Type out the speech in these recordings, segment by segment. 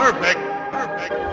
Perfect. Perfect.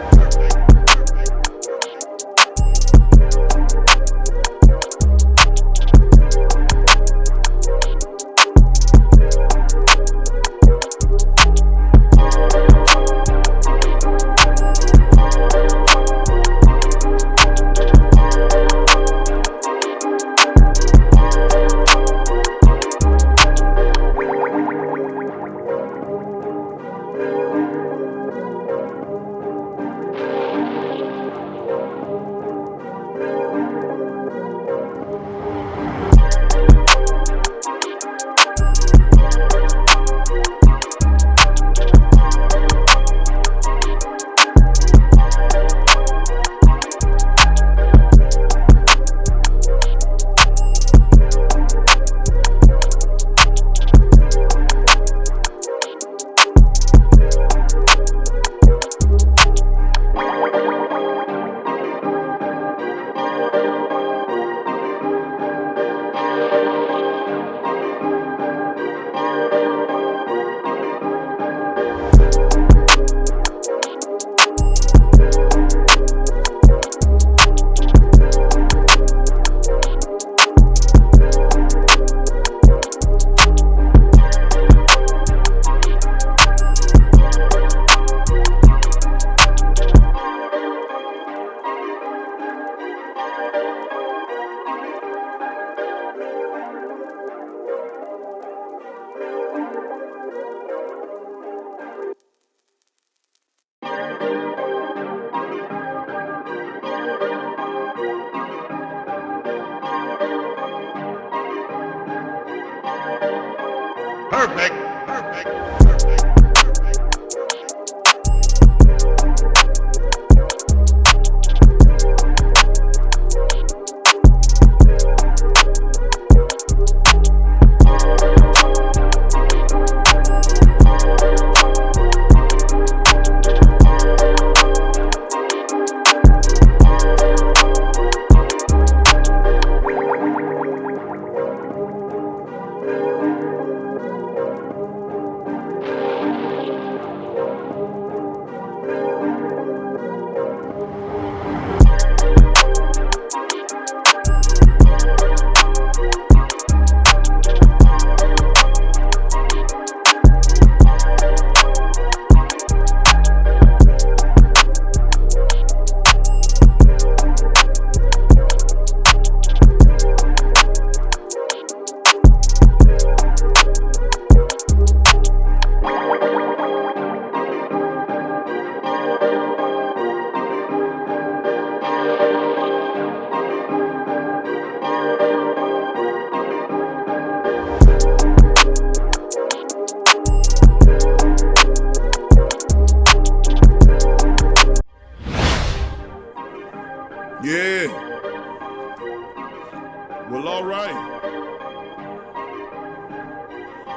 Perfect. Perfect. Yeah. Well, all right.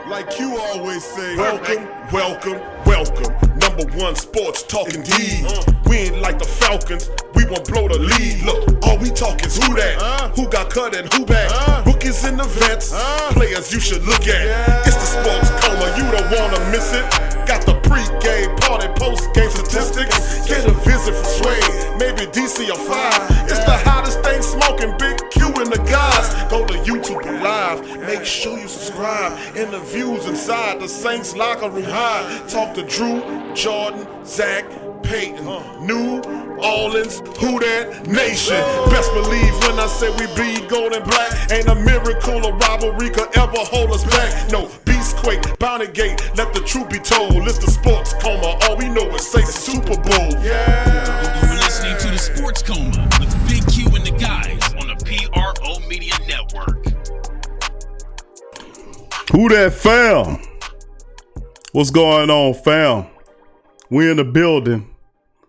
Like you always say, welcome, welcome, welcome. Number one sports talking D. We ain't like the Falcons, we won't blow the lead. Look, all we talk is who that, who got cut and who back. Rookies and the vets, players you should look at. It's the sports coma, you don't wanna miss it. Got the pre-game, party, post-game statistics. Get a visit from Sway, maybe DC or 5. It's the hottest thing smoking, Big Q and the guys. Go to YouTube Live, make sure you subscribe. Interviews inside the Saints locker room high. Talk to Drew, Jordan, Zach, Peyton, New Orleans, who that nation. Best believe when I say we bleed gold and black. Ain't a miracle or rivalry could ever hold us back. No, Beastquake, Bounty Gate, let the truth be told. It's the sports coma, all we know is say Super Bowl. Yeah. You're listening to the Sports Coma with Big Q and the guys on the PRO Media Network. Who that fam? What's going on, fam? We in the building.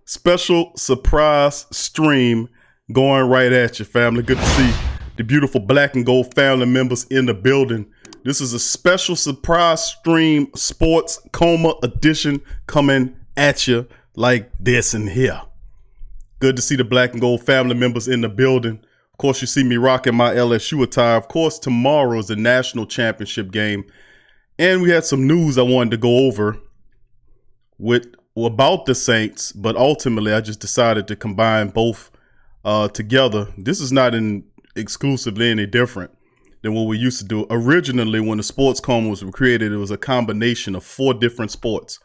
Special surprise stream going right at you, family. Good to see the beautiful Black and Gold family members in the building. This is a special surprise stream, Sports Coma edition, coming at you like this in here. Good to see the Black and Gold family members in the building. Of course, you see me rocking my LSU attire. Of course, tomorrow is the national championship game. And we had some news I wanted to go over with about the Saints, but ultimately I just decided to combine both together. This is not exclusively any different than what we used to do. Originally, when the sports coma was created, it was a combination of 4 different sports: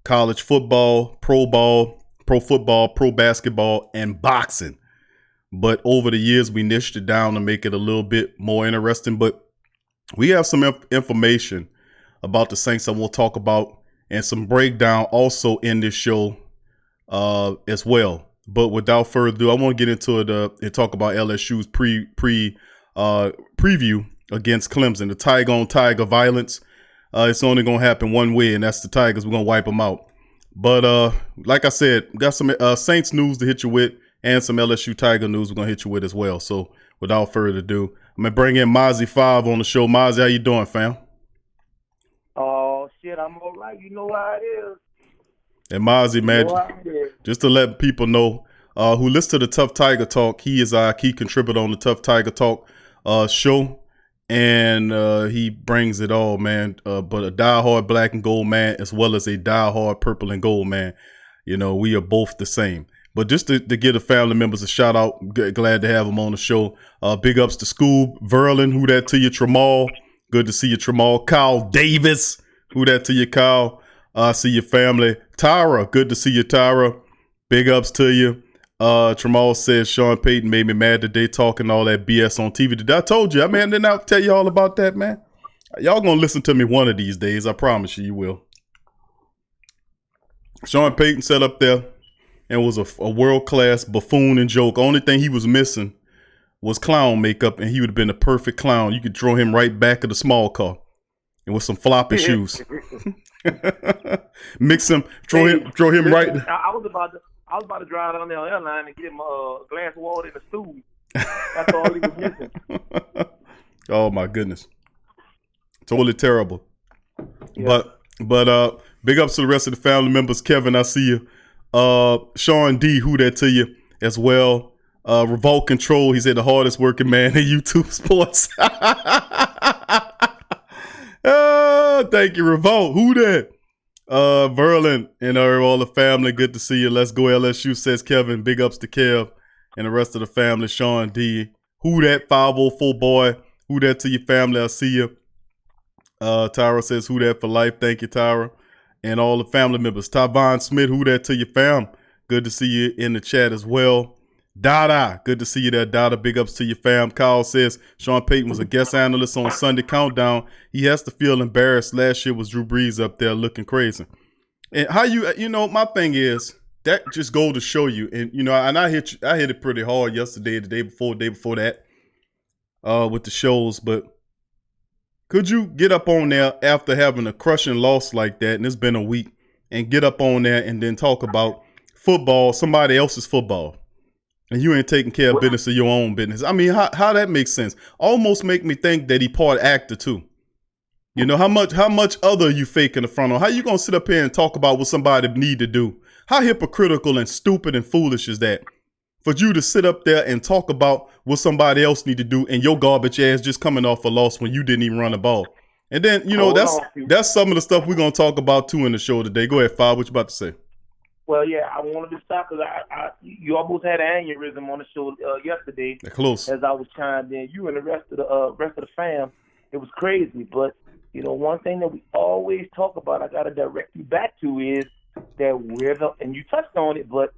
college football, pro ball, pro football, pro basketball, and boxing. But over the years, we niched it down to make it a little bit more interesting. But we have some information about the Saints that we'll talk about, and some breakdown also in this show as well. But without further ado, I want to get into it and talk about LSU's preview against Clemson. The Tiger on Tiger violence. It's only going to happen one way, and that's the Tigers. We're going to wipe them out. But like I said, got some Saints news to hit you with, and some LSU Tiger news we're going to hit you with as well. So without further ado, I'm going to bring in Mozzie 5 on the show. Mozzie, how you doing, fam? Oh, shit, I'm all right. You know how it is. And Mozzie, man, just to let people know who listen to the Tough Tiger Talk, he is our key contributor on the Tough Tiger Talk show, and he brings it all, man. But a diehard black and gold man, as well as a diehard purple and gold man. You know, we are both the same. But just to give the family members a shout out, glad to have them on the show. Big ups to Scoob, Verlin, who that to you, Tramal. Good to see you, Tramal. Kyle Davis, who that to you, Kyle. See your family. Tyra, good to see you, Tyra. Big ups to you. Tramal says Sean Payton made me mad today talking all that BS on TV. I told you, I mean, didn't I tell you all about that, man? Y'all gonna listen to me one of these days. I promise you will. Sean Payton sat up there and was a world-class buffoon and joke. Only thing he was missing was clown makeup, and he would have been a perfect clown. You could throw him right back of the small car and with some floppy shoes. Mix him, throw him right. I was about to drive down there on airline and get him a glass of water in the stool. That's all he was missing. Oh my goodness, totally terrible. Yeah. But big ups to the rest of the family members. Kevin, I see you. Sean D, who that to you as well. Revolt Control, he said the hardest working man in YouTube sports. Thank you, Revolt. Who that? Verlin and all the family, good to see you. Let's go LSU, says Kevin. Big ups to Kev and the rest of the family. Sean D. Who that? 504 boy. Who that to your family? I see you. Tyra says, who that for life? Thank you, Tyra. And all the family members. Tavon Smith, who that to your fam? Good to see you in the chat as well. Dada, good to see you there, Dada. Big ups to your fam. Kyle says Sean Payton was a guest analyst on Sunday Countdown. He has to feel embarrassed. Last year was Drew Brees up there looking crazy. And how you know, my thing is that just go to show you. And you know, and I hit it pretty hard yesterday, the day before that, with the shows. But could you get up on there after having a crushing loss like that, and it's been a week, and get up on there and then talk about football, somebody else's football? And you ain't taking care of business of your own business. I mean, how that makes sense? Almost make me think that he part actor too. You know, how much other you fake in the front of? How you gonna sit up here and talk about what somebody need to do? How hypocritical and stupid and foolish is that? For you to sit up there and talk about what somebody else need to do, and your garbage ass just coming off a loss when you didn't even run the ball. And then, you know, that's some of the stuff we're gonna talk about too in the show today. Go ahead, Fab. What you about to say? Well, yeah, I wanted to stop because you almost had an aneurysm on the show yesterday. They're close. As I was chimed in, you and the rest of the fam, it was crazy. But you know, one thing that we always talk about, I got to direct you back to is that and you touched on it, but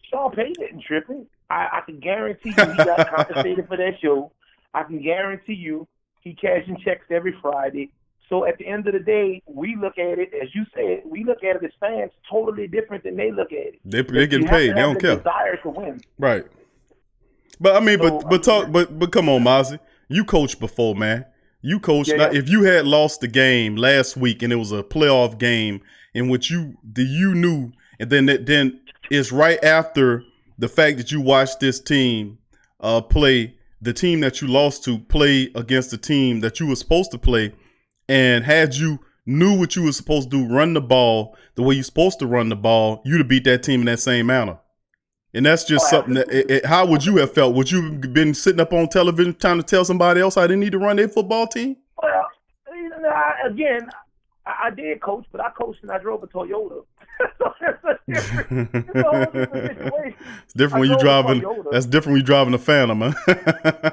Sean Payton isn't tripping. I can guarantee you he got compensated for that show. I can guarantee you he cashing checks every Friday. So at the end of the day, we look at it, as you said, we look at it as fans totally different than they look at it. They're getting paid. They don't care. Desire to win. Right. But I mean, but come on, Mozzie. You coached before, man. You coached. Yeah. If you had lost the game last week and it was a playoff game in which you knew, and then it's right after the fact that you watched this team play, the team that you lost to play against the team that you were supposed to play. And had you knew what you were supposed to do, run the ball the way you're supposed to run the ball, you'd have beat that team in that same manner. And that's just something that, how would you have felt? Would you have been sitting up on television trying to tell somebody else how they need to run their football team? Well, again, I did coach, but I coached and I drove a Toyota. So it's a whole different situation. It's different when you driving. That's different when you driving a Phantom, man.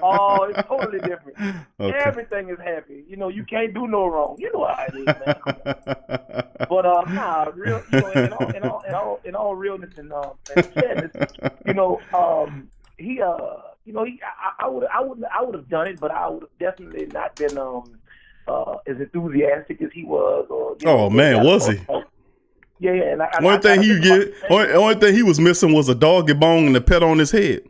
Oh, it's totally different. Okay. Everything is happy. You know, you can't do no wrong. You know how it is, man. But nah, real. You know, in all realness and sadness, you know, I would have done it, but I would have definitely not been as enthusiastic as he was. Or, oh man, was he? Yeah. And only thing he was missing was a doggy bone and a pet on his head.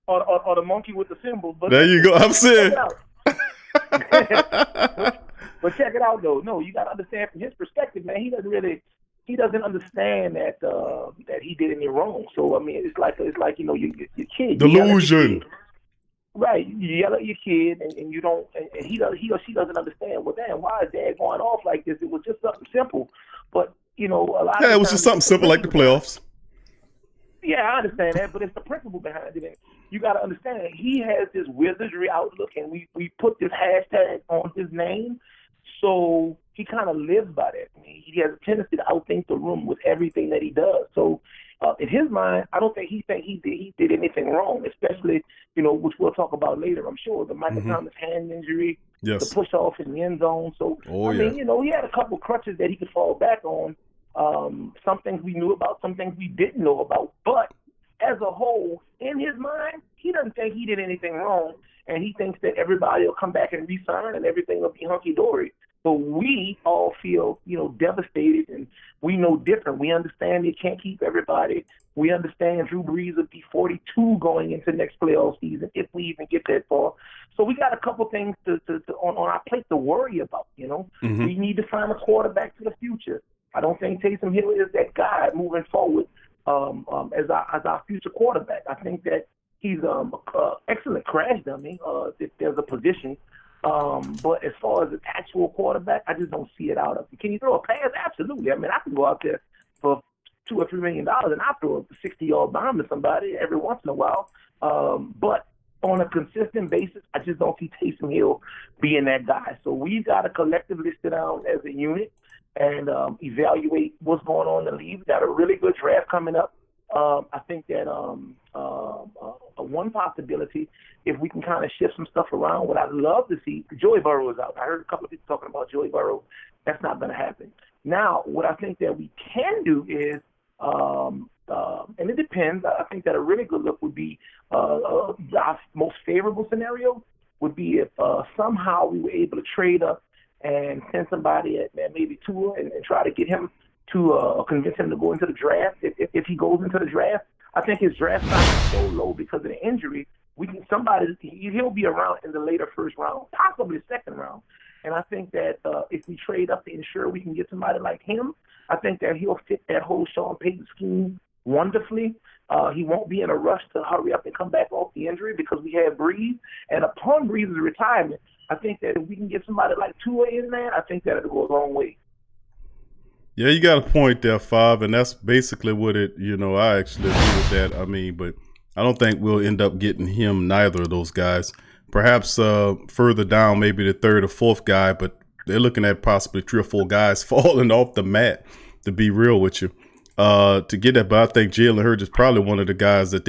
or the monkey with the cymbals. But there you go. I'm saying. But check it out, though. No, you got to understand from his perspective, man. He doesn't understand that he did any wrong. So I mean, it's like you know, your kid. Delusion. Right, you yell at your kid, and you don't, and he or she doesn't understand. Well, damn, why is Dad going off like this? It was just something simple, but you know, a lot. Yeah, it was just something simple like the playoffs. Yeah, I understand that, but it's the principle behind it. And you got to understand, he has this wizardry outlook, and we put this hashtag on his name, so he kind of lives by that. I mean, he has a tendency to outthink the room with everything that he does. So. In his mind, I don't think he did anything wrong, especially, you know, which we'll talk about later, I'm sure, the Michael Thomas hand injury, the push off in the end zone. So, I mean, you know, he had a couple crutches that he could fall back on. Some things we knew about, some things we didn't know about. But as a whole, in his mind, he doesn't think he did anything wrong, and he thinks that everybody will come back and re-sign and everything will be hunky-dory. So we all feel, you know, devastated, and we know different. We understand they can't keep everybody. We understand Drew Brees will be 42 going into next playoff season if we even get that far. So we got a couple things to on our plate to worry about. You know, we need to find a quarterback for the future. I don't think Taysom Hill is that guy moving forward as our future quarterback. I think that he's an excellent crash dummy if there's a position. But as far as an actual quarterback, I just don't see it out of him. Can you throw a pass? Absolutely. I mean, I can go out there for $2 or $3 million and I'll throw a 60-yard bomb to somebody every once in a while. But on a consistent basis, I just don't see Taysom Hill being that guy. So we've got to collectively sit down as a unit and evaluate what's going on in the league. We've got a really good draft coming up. I think that one possibility, if we can kind of shift some stuff around, what I'd love to see, Joey Burrow is out. I heard a couple of people talking about Joey Burrow. That's not going to happen. Now, what I think that we can do is, and it depends, I think that a really good look would be, our most favorable scenario would be if somehow we were able to trade up and send somebody at maybe Tua and try to get him to convince him to go into the draft. If he goes into the draft, I think his draft stock is so low because of the injury. He'll be around in the later first round, possibly second round. And I think that if we trade up to ensure we can get somebody like him, I think that he'll fit that whole Sean Payton scheme wonderfully. He won't be in a rush to hurry up and come back off the injury because we have Breeze. And upon Breeze's retirement, I think that if we can get somebody like Tua in there, I think that it'll go a long way. Yeah, you got a point there, Five, and that's basically what it, you know, I actually agree with that. I mean, but I don't think we'll end up getting him, neither of those guys. Perhaps further down, maybe the third or fourth guy, but they're looking at possibly 3 or 4 guys falling off the mat, to be real with you, to get that. But I think Jalen Hurts is probably one of the guys that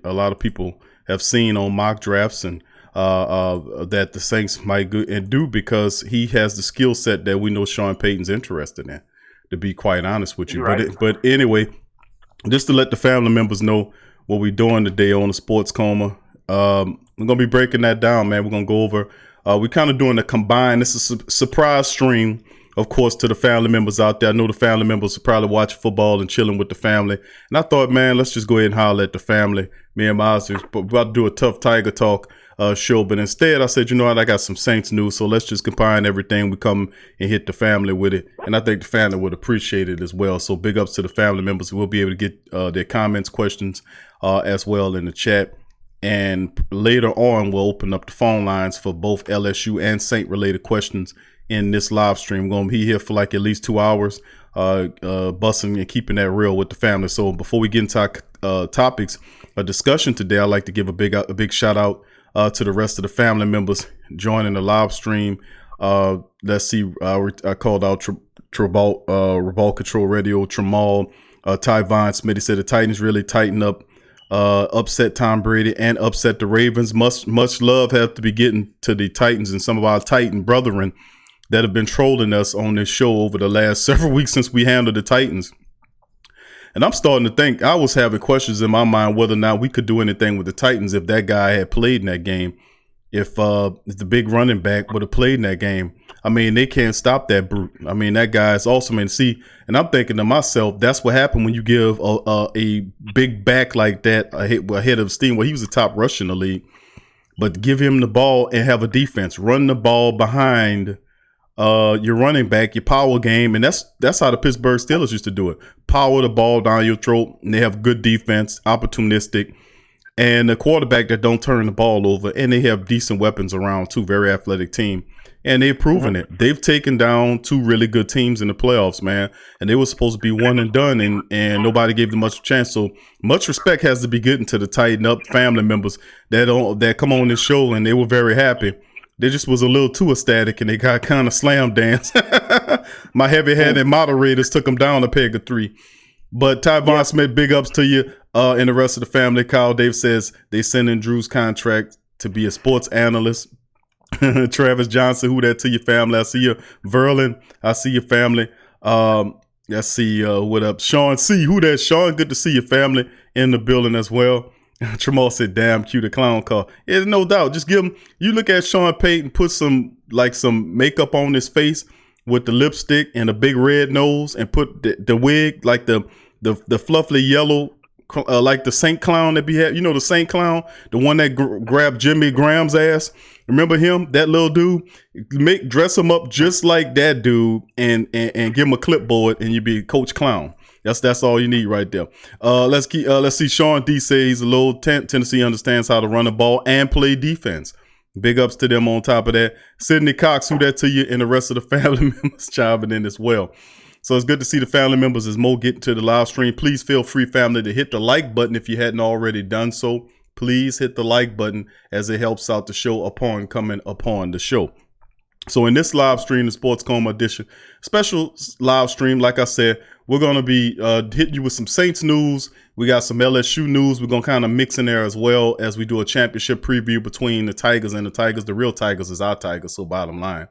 a lot of people have seen on mock drafts and that the Saints might go and do because he has the skill set that we know Sean Payton's interested in, to be quite honest with you. Right. But anyway, just to let the family members know what we're doing today on the Sports Coma. We're going to be breaking that down, man. We're going to go over, we're kind of doing a combined, this is a surprise stream, of course, to the family members out there. I know the family members are probably watching football and chilling with the family. And I thought, man, let's just go ahead and holler at the family. Me and my Ozzy about to do a Tough Tiger Talk show. But instead, I said, you know what, I got some Saints news. So let's just combine everything. We come and hit the family with it. And I think the family would appreciate it as well. So big ups to the family members. We'll be able to get their comments, questions as well in the chat. And later on, we'll open up the phone lines for both LSU and Saint related questions in this live stream. We're going to be here for like at least 2 hours, busting and keeping that real with the family. So before we get into our topics, a discussion today, I'd like to give a big shout out to the rest of the family members joining the live stream. Let's see. I called out Revolt Control Radio, Tramal, Tyvon Smith. He said the Titans really tighten up, upset Tom Brady and upset the Ravens. Much love have to be getting to the Titans and some of our Titan brethren that have been trolling us on this show over the last several weeks since we handled the Titans. And I'm starting to think, I was having questions in my mind whether or not we could do anything with the Titans if that guy had played in that game. If the big running back would have played in that game. I mean, they can't stop that brute. I mean, that guy is awesome. And see, and I'm thinking to myself, that's what happened when you give a big back like that a head of steam. Well, he was the top rusher in the league. But give him the ball and have a defense. Run the ball behind your running back, your power game. And that's how the Pittsburgh Steelers used to do it. Power the ball down your throat. And they have good defense, opportunistic. And a quarterback that don't turn the ball over, and they have decent weapons around too. Very athletic team, and they've proven it. They've taken down two really good teams in the playoffs, man. And they were supposed to be one and done, and nobody gave them much chance. So much respect has to be given to the tighten up family members that come on this show, and they were very happy. They just was a little too ecstatic, and they got kind of slam dance. My heavy-handed moderators took them down a peg of 3. But Tyvon Smith, big ups to you and the rest of the family. Kyle Dave says they send in Drew's contract to be a sports analyst. Travis Johnson, who that to your family? I see you. Verlin, I see your family. I see what up. Sean C, who that? Sean, good to see your family in the building as well. Tramal said, damn cute, a clown car. Yeah, no doubt. Just give him, you look at Sean Payton, put some makeup on his face with the lipstick and a big red nose and put the wig, like the fluffy yellow, like the Saint Clown that we had. You know the Saint Clown, the one that grabbed Jimmy Graham's ass. Remember him, that little dude? Dress him up just like that dude and give him a clipboard and you be Coach Clown. That's all you need right there. Let's see. Sean D says a little Tennessee understands how to run the ball and play defense. Big ups to them on top of that. Sydney Cox, who that to you, and the rest of the family members chiming in as well. So it's good to see the family members as Mo getting to the live stream. Please feel free, family, to hit the like button if you hadn't already done so. Please hit the like button as it helps out the show upon coming upon the show. So in this live stream, the Sports Coma edition, special live stream, like I said, we're going to be hitting you with some Saints news. We got some LSU news. We're going to kind of mix in there as well as we do a championship preview between the Tigers and the Tigers. The real Tigers is our Tigers, so bottom line.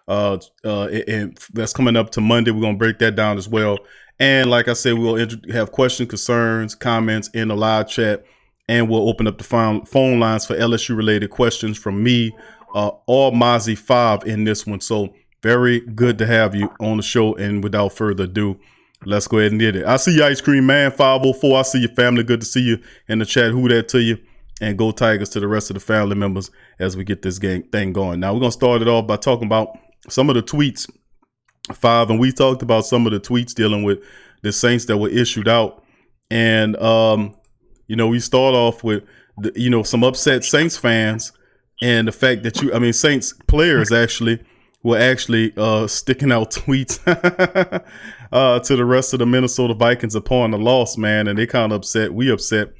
And that's coming up to Monday. We're going to break that down as well. And like I said, we'll have questions, concerns, comments in the live chat. And we'll open up the phone lines for LSU-related questions from me or Mozzie 5 in this one. So very good to have you on the show. And without further ado, let's go ahead and get it. I see you, Ice Cream Man 504. I see your family. Good to see you in the chat. Who that to you? And go Tigers to the rest of the family members as we get this thing going. Now, we're going to start it off by talking about some of the tweets, 5. And we talked about some of the tweets dealing with the Saints that were issued out. And, we start off with, some upset Saints fans and the fact that Saints players were sticking out tweets to the rest of the Minnesota Vikings upon the loss, man. And they kind of upset. We upset.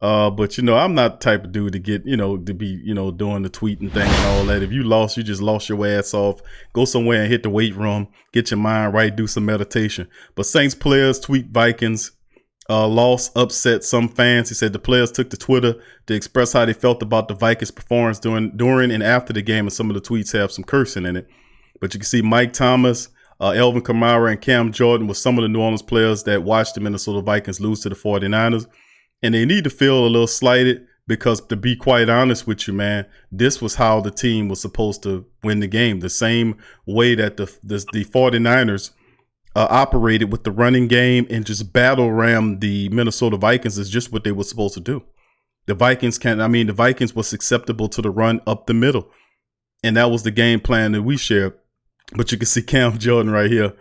But I'm not the type of dude to get, to be, doing the tweeting thing and all that. If you lost, you just lost your ass off. Go somewhere and hit the weight room, get your mind right, do some meditation. But Saints players tweet Vikings loss upset some fans. He said the players took to Twitter to express how they felt about the Vikings performance during and after the game. And some of the tweets have some cursing in it. But you can see Mike Thomas, Elvin Kamara, and Cam Jordan were some of the New Orleans players that watched the Minnesota Vikings lose to the 49ers. And they need to feel a little slighted because, to be quite honest with you, man, this was how the team was supposed to win the game. The same way that the 49ers operated with the running game and just battle ram the Minnesota Vikings is just what they were supposed to do. The Vikings was acceptable to the run up the middle. And that was the game plan that we shared. But you can see Cam Jordan right here,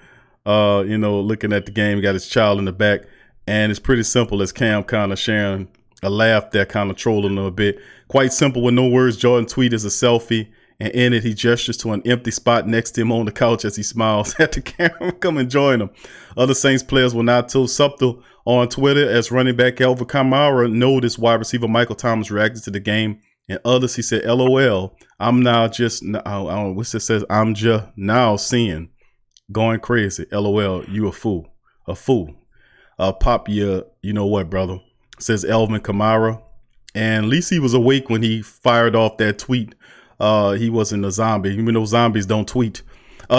looking at the game. He got his child in the back. And it's pretty simple as Cam kind of sharing a laugh there, kind of trolling him a bit. Quite simple with no words. Jordan tweet is a selfie. And in it, he gestures to an empty spot next to him on the couch as he smiles at the camera. Come and join him. Other Saints players were not too subtle on Twitter as running back Elvin Kamara noticed wide receiver Michael Thomas reacted to the game And others, he said, LOL, I'm now just, what's it says? I'm just now seeing, going crazy. LOL, you a fool. A fool. Pop, you know what, brother? Says Elvin Kamara. And at least he was awake when he fired off that tweet. He wasn't a zombie, even though zombies don't tweet.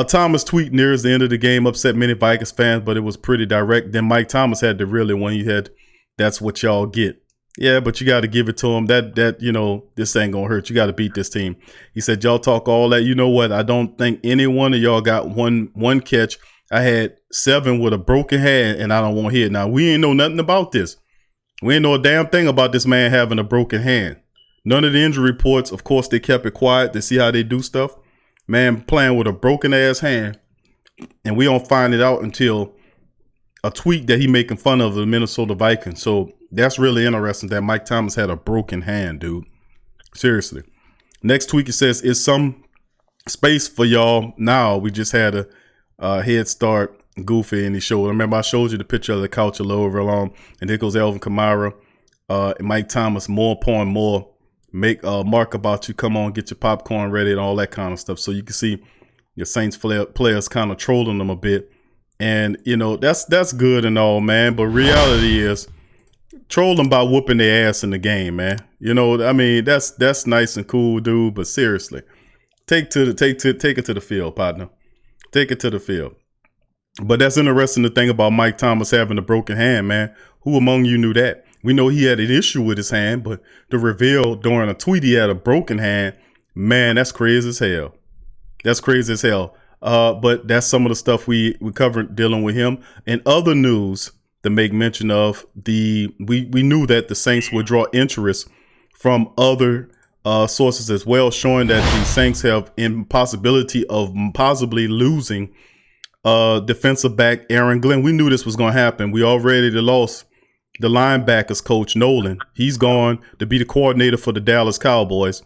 Thomas' tweet near the end of the game upset many Vikings fans, but it was pretty direct. Then Mike Thomas had the really one. He had, that's what y'all get. Yeah, but you got to give it to him. That you know, this ain't gonna hurt. You got to beat this team. He said, y'all talk all that. You know what? I don't think any one of y'all got one catch. I had 7 with a broken hand, and I don't want to hear it. Now, we ain't know nothing about this. We ain't know a damn thing about this man having a broken hand. None of the injury reports, of course, they kept it quiet to see how they do stuff. Man playing with a broken ass hand, and we don't find it out until a tweet that he making fun of the Minnesota Vikings. So that's really interesting that Mike Thomas had a broken hand, dude. Seriously. Next tweet, it says, is some space for y'all now? We just had a head start. Goofy, and he showed. Remember, I showed you the picture of the couch a little over along, and there goes Elvin Kamara, and Mike Thomas. More upon more, make a mark about you. Come on, get your popcorn ready and all that kind of stuff. So you can see your Saints players kind of trolling them a bit, and you know that's good and all, man. But reality is, troll them by whooping their ass in the game, man. You know, I mean, that's nice and cool, dude. But seriously, take it to the field, partner. Take it to the field. But that's interesting to think about Mike Thomas having a broken hand, man. Who among you knew that? We know he had an issue with his hand, but the reveal during a tweet he had a broken hand, man, that's crazy as hell. That's crazy as hell. But that's some of the stuff we covered dealing with him. And other news to make mention of, we knew that the Saints would draw interest from other sources as well, showing that the Saints have impossibility of possibly losing defensive back Aaron Glenn. We knew this was going to happen. We already lost the linebackers coach Nolan. He's gone to be the coordinator for the Dallas Cowboys.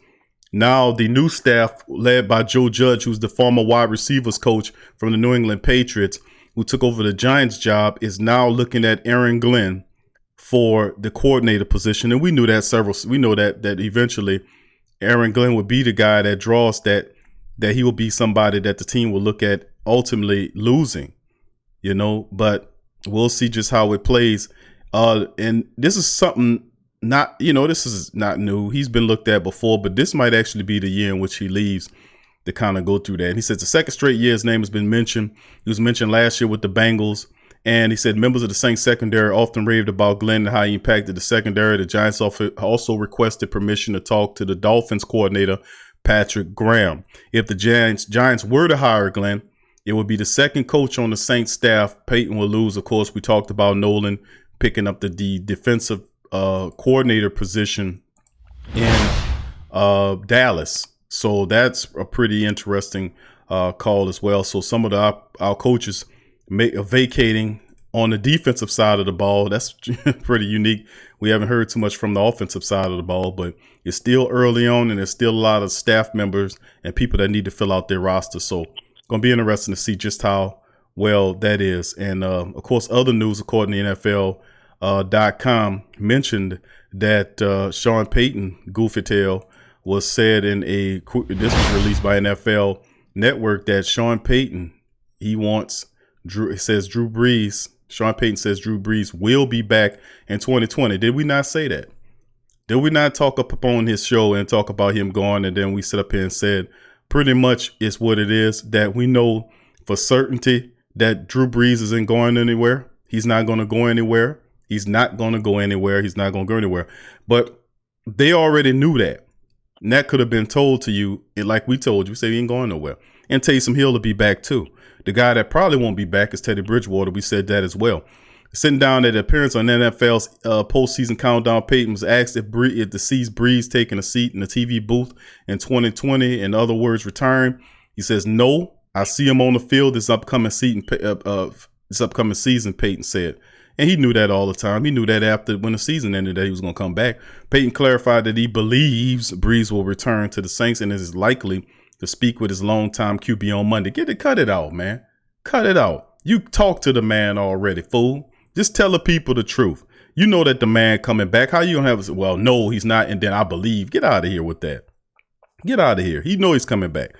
Now the new staff led by Joe Judge, who's the former wide receivers coach from the New England Patriots, who took over the Giants job, is now looking at Aaron Glenn for the coordinator position. And we knew that we know that eventually Aaron Glenn would be the guy that draws that he will be somebody that the team will look at ultimately losing, you know, but we'll see just how it plays. And this is something this is not new. He's been looked at before, but this might actually be the year in which he leaves to kind of go through that. And he says the second straight year his name has been mentioned. He was mentioned last year with the Bengals. And he said members of the Saints secondary often raved about Glenn and how he impacted the secondary. The Giants also requested permission to talk to the Dolphins coordinator, Patrick Graham. If the Giants were to hire Glenn, it would be the second coach on the Saints staff. Peyton will lose. Of course, we talked about Nolan picking up the defensive coordinator position in Dallas. So that's a pretty interesting call as well. So some of our coaches vacating on the defensive side of the ball. That's pretty unique. We haven't heard too much from the offensive side of the ball, but it's still early on and there's still a lot of staff members and people that need to fill out their roster. So going to be interesting to see just how well that is. And of course, other news according to NFL.com mentioned that Sean Payton, Goofy Tail, was said in this was released by NFL Network that Sean Payton, Sean Payton says Drew Brees will be back in 2020. Did we not say that? Did we not talk up on his show and talk about him going? And then we sit up here and said pretty much it's what it is, that we know for certainty that Drew Brees isn't going anywhere. He's not going to go anywhere. He's not going to go anywhere. He's not going to go anywhere. But they already knew that. And that could have been told to you. And like we told you, we said he ain't going nowhere. And Taysom Hill will be back too. The guy that probably won't be back is Teddy Bridgewater. We said that as well. Sitting down at the appearance on NFL's postseason countdown, Peyton was asked if to see Brees taking a seat in the TV booth in 2020. In other words, return. He says, no, I see him on the field this upcoming season, Peyton said. And he knew that all the time. He knew that when the season ended that he was going to come back. Peyton clarified that he believes Brees will return to the Saints and is likely to speak with his longtime QB on Monday. Cut it out, man. Cut it out. You talked to the man already, fool. Just tell the people the truth. You know that the man coming back. How you gonna have? Well, no, he's not. And then I believe. Get out of here with that. Get out of here. He know he's coming back.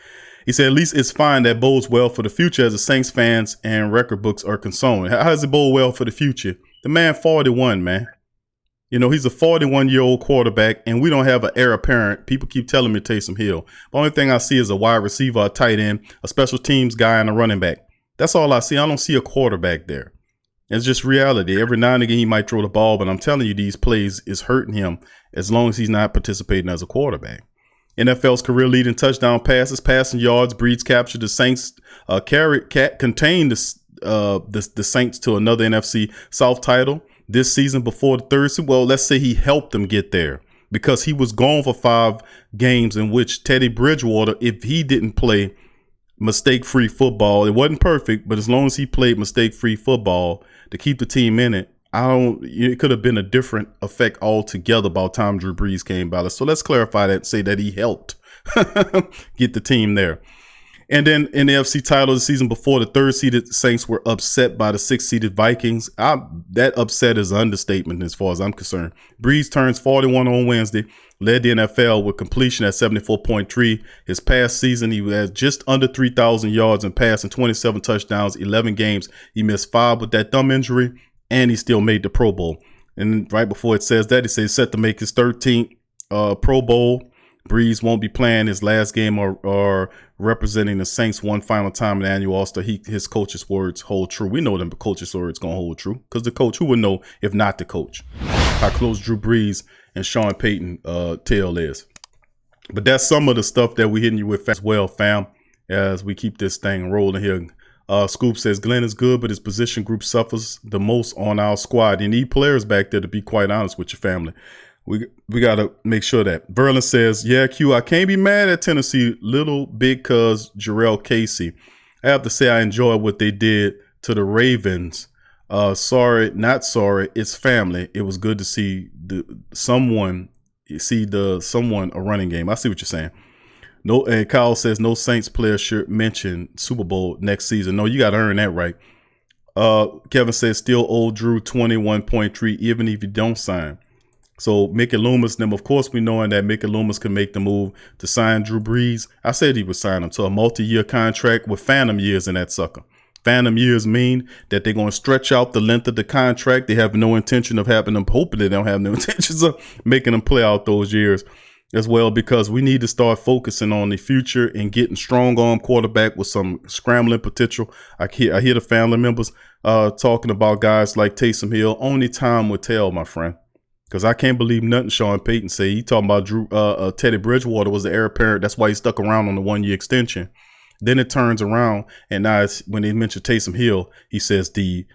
He said, at least it's fine. That bodes well for the future as the Saints fans and record books are concerned. How does it bode well for the future? The man 41, man. You know, he's a 41-year-old quarterback, and we don't have an heir apparent. People keep telling me Taysom Hill. The only thing I see is a wide receiver, a tight end, a special teams guy, and a running back. That's all I see. I don't see a quarterback there. It's just reality. Every now and again, he might throw the ball, but I'm telling you, these plays is hurting him as long as he's not participating as a quarterback. NFL's career-leading touchdown passes, passing yards, Brees captured the Saints, contained the Saints to another NFC South title this season before the third season. Well, let's say he helped them get there because he was gone for 5 games in which Teddy Bridgewater, if he didn't play mistake-free football, it wasn't perfect, but as long as he played mistake-free football to keep the team in it, it could have been a different effect altogether by the time Drew Brees came by. So let's clarify that and say that he helped get the team there. And then in the NFC title the season before, the 3rd-seeded Saints were upset by the 6th-seeded Vikings. That upset is an understatement as far as I'm concerned. Brees turns 41 on Wednesday, led the NFL with completion at 74.3. His past season, he had just under 3,000 yards and passing, 27 touchdowns, 11 games. He missed 5 with that thumb injury, and he still made the Pro Bowl. And right before it says that, he says set to make his 13th Pro Bowl. Brees won't be playing his last game or representing the Saints one final time in the annual All-Star. His coach's words hold true. We know them coach's words going to hold true because the coach, who would know if not the coach, how close Drew Brees and Sean Payton tail is. But that's some of the stuff that we're hitting you with as well, fam, as we keep this thing rolling here. Scoop says Glenn is good, but his position group suffers the most on our squad. You need players back there, to be quite honest with your family. We got to make sure that. Verlin says, yeah, Q, I can't be mad at Tennessee, little big cuz Jarrell Casey. I have to say I enjoy what they did to the Ravens. Sorry, not sorry. It's family. It was good to see someone a running game. I see what you're saying. No, and Kyle says no Saints player should mention Super Bowl next season. No, you got to earn that right. Kevin says still owe Drew 21.3 even if you don't sign. So Mickey Loomis, of course, we knowing that Mickey Loomis can make the move to sign Drew Brees. I said he would sign him to a multi-year contract with phantom years in that sucker. Phantom years mean that they're going to stretch out the length of the contract. They have no intention of having them, hoping they don't have no intentions of making them play out those years as well, because we need to start focusing on the future and getting strong arm quarterback with some scrambling potential. I hear the family members talking about guys like Taysom Hill. Only time will tell, my friend. Because I can't believe nothing Sean Payton said. He talking about Teddy Bridgewater was the heir apparent. That's why he stuck around on the 1-year extension. Then it turns around, and now when they mention Taysom Hill, he says the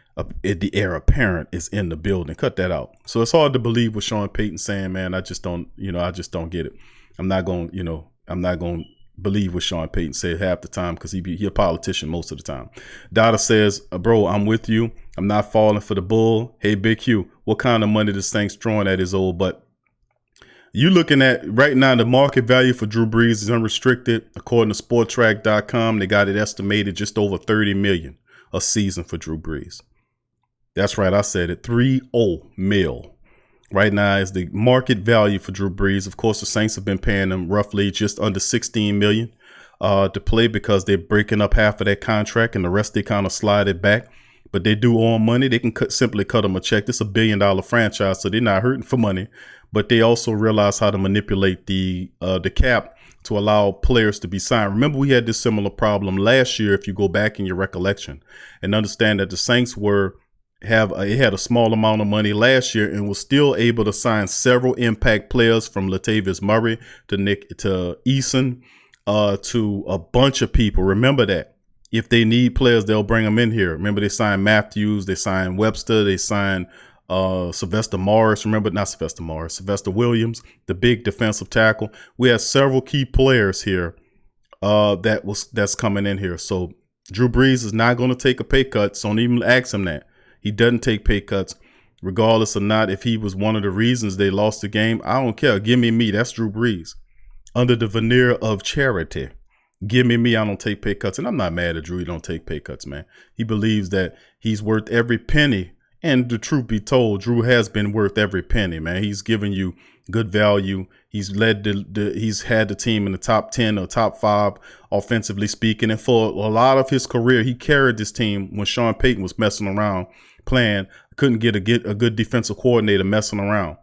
heir apparent is in the building. Cut that out. So it's hard to believe what Sean Payton saying, man. I just don't get it. I'm not going to believe what Sean Payton said half the time because he a politician most of the time. Dada says, bro, I'm with you. I'm not falling for the bull. Hey, Big Q, what kind of money this thing's throwing at his old butt? You looking at right now, the market value for Drew Brees is unrestricted. According to Sporttrack.com, they got it estimated just over $30 million a season for Drew Brees. That's right, I said it. 30 mil. Right now is the market value for Drew Brees. Of course, the Saints have been paying him roughly just under $16 million to play because they're breaking up half of that contract and the rest they kind of slide it back. But they do own money. They can simply cut them a check. This is $1 billion franchise, so they're not hurting for money. But they also realize how to manipulate the cap to allow players to be signed. Remember, we had this similar problem last year, if you go back in your recollection, and understand that the Saints had a small amount of money last year and was still able to sign several impact players from Latavius Murray to Eason to a bunch of people. Remember that. If they need players, they'll bring them in here. Remember, they signed Matthews, they signed Webster, they signed Sylvester Morris. Sylvester Williams, the big defensive tackle. We have several key players here that's coming in here. So Drew Brees is not going to take a pay cut. So don't even ask him that. He doesn't take pay cuts, regardless or not. If he was one of the reasons they lost the game, I don't care. Give me. That's Drew Brees. Under the veneer of charity. Give me. I don't take pay cuts. And I'm not mad at Drew. He don't take pay cuts, man. He believes that he's worth every penny And the truth be told, Drew has been worth every penny, man. He's given you good value. He's led he's had the team in the top 10 or top 5 offensively speaking. And for a lot of his career, he carried this team when Sean Payton was messing around playing, couldn't get a good defensive coordinator messing around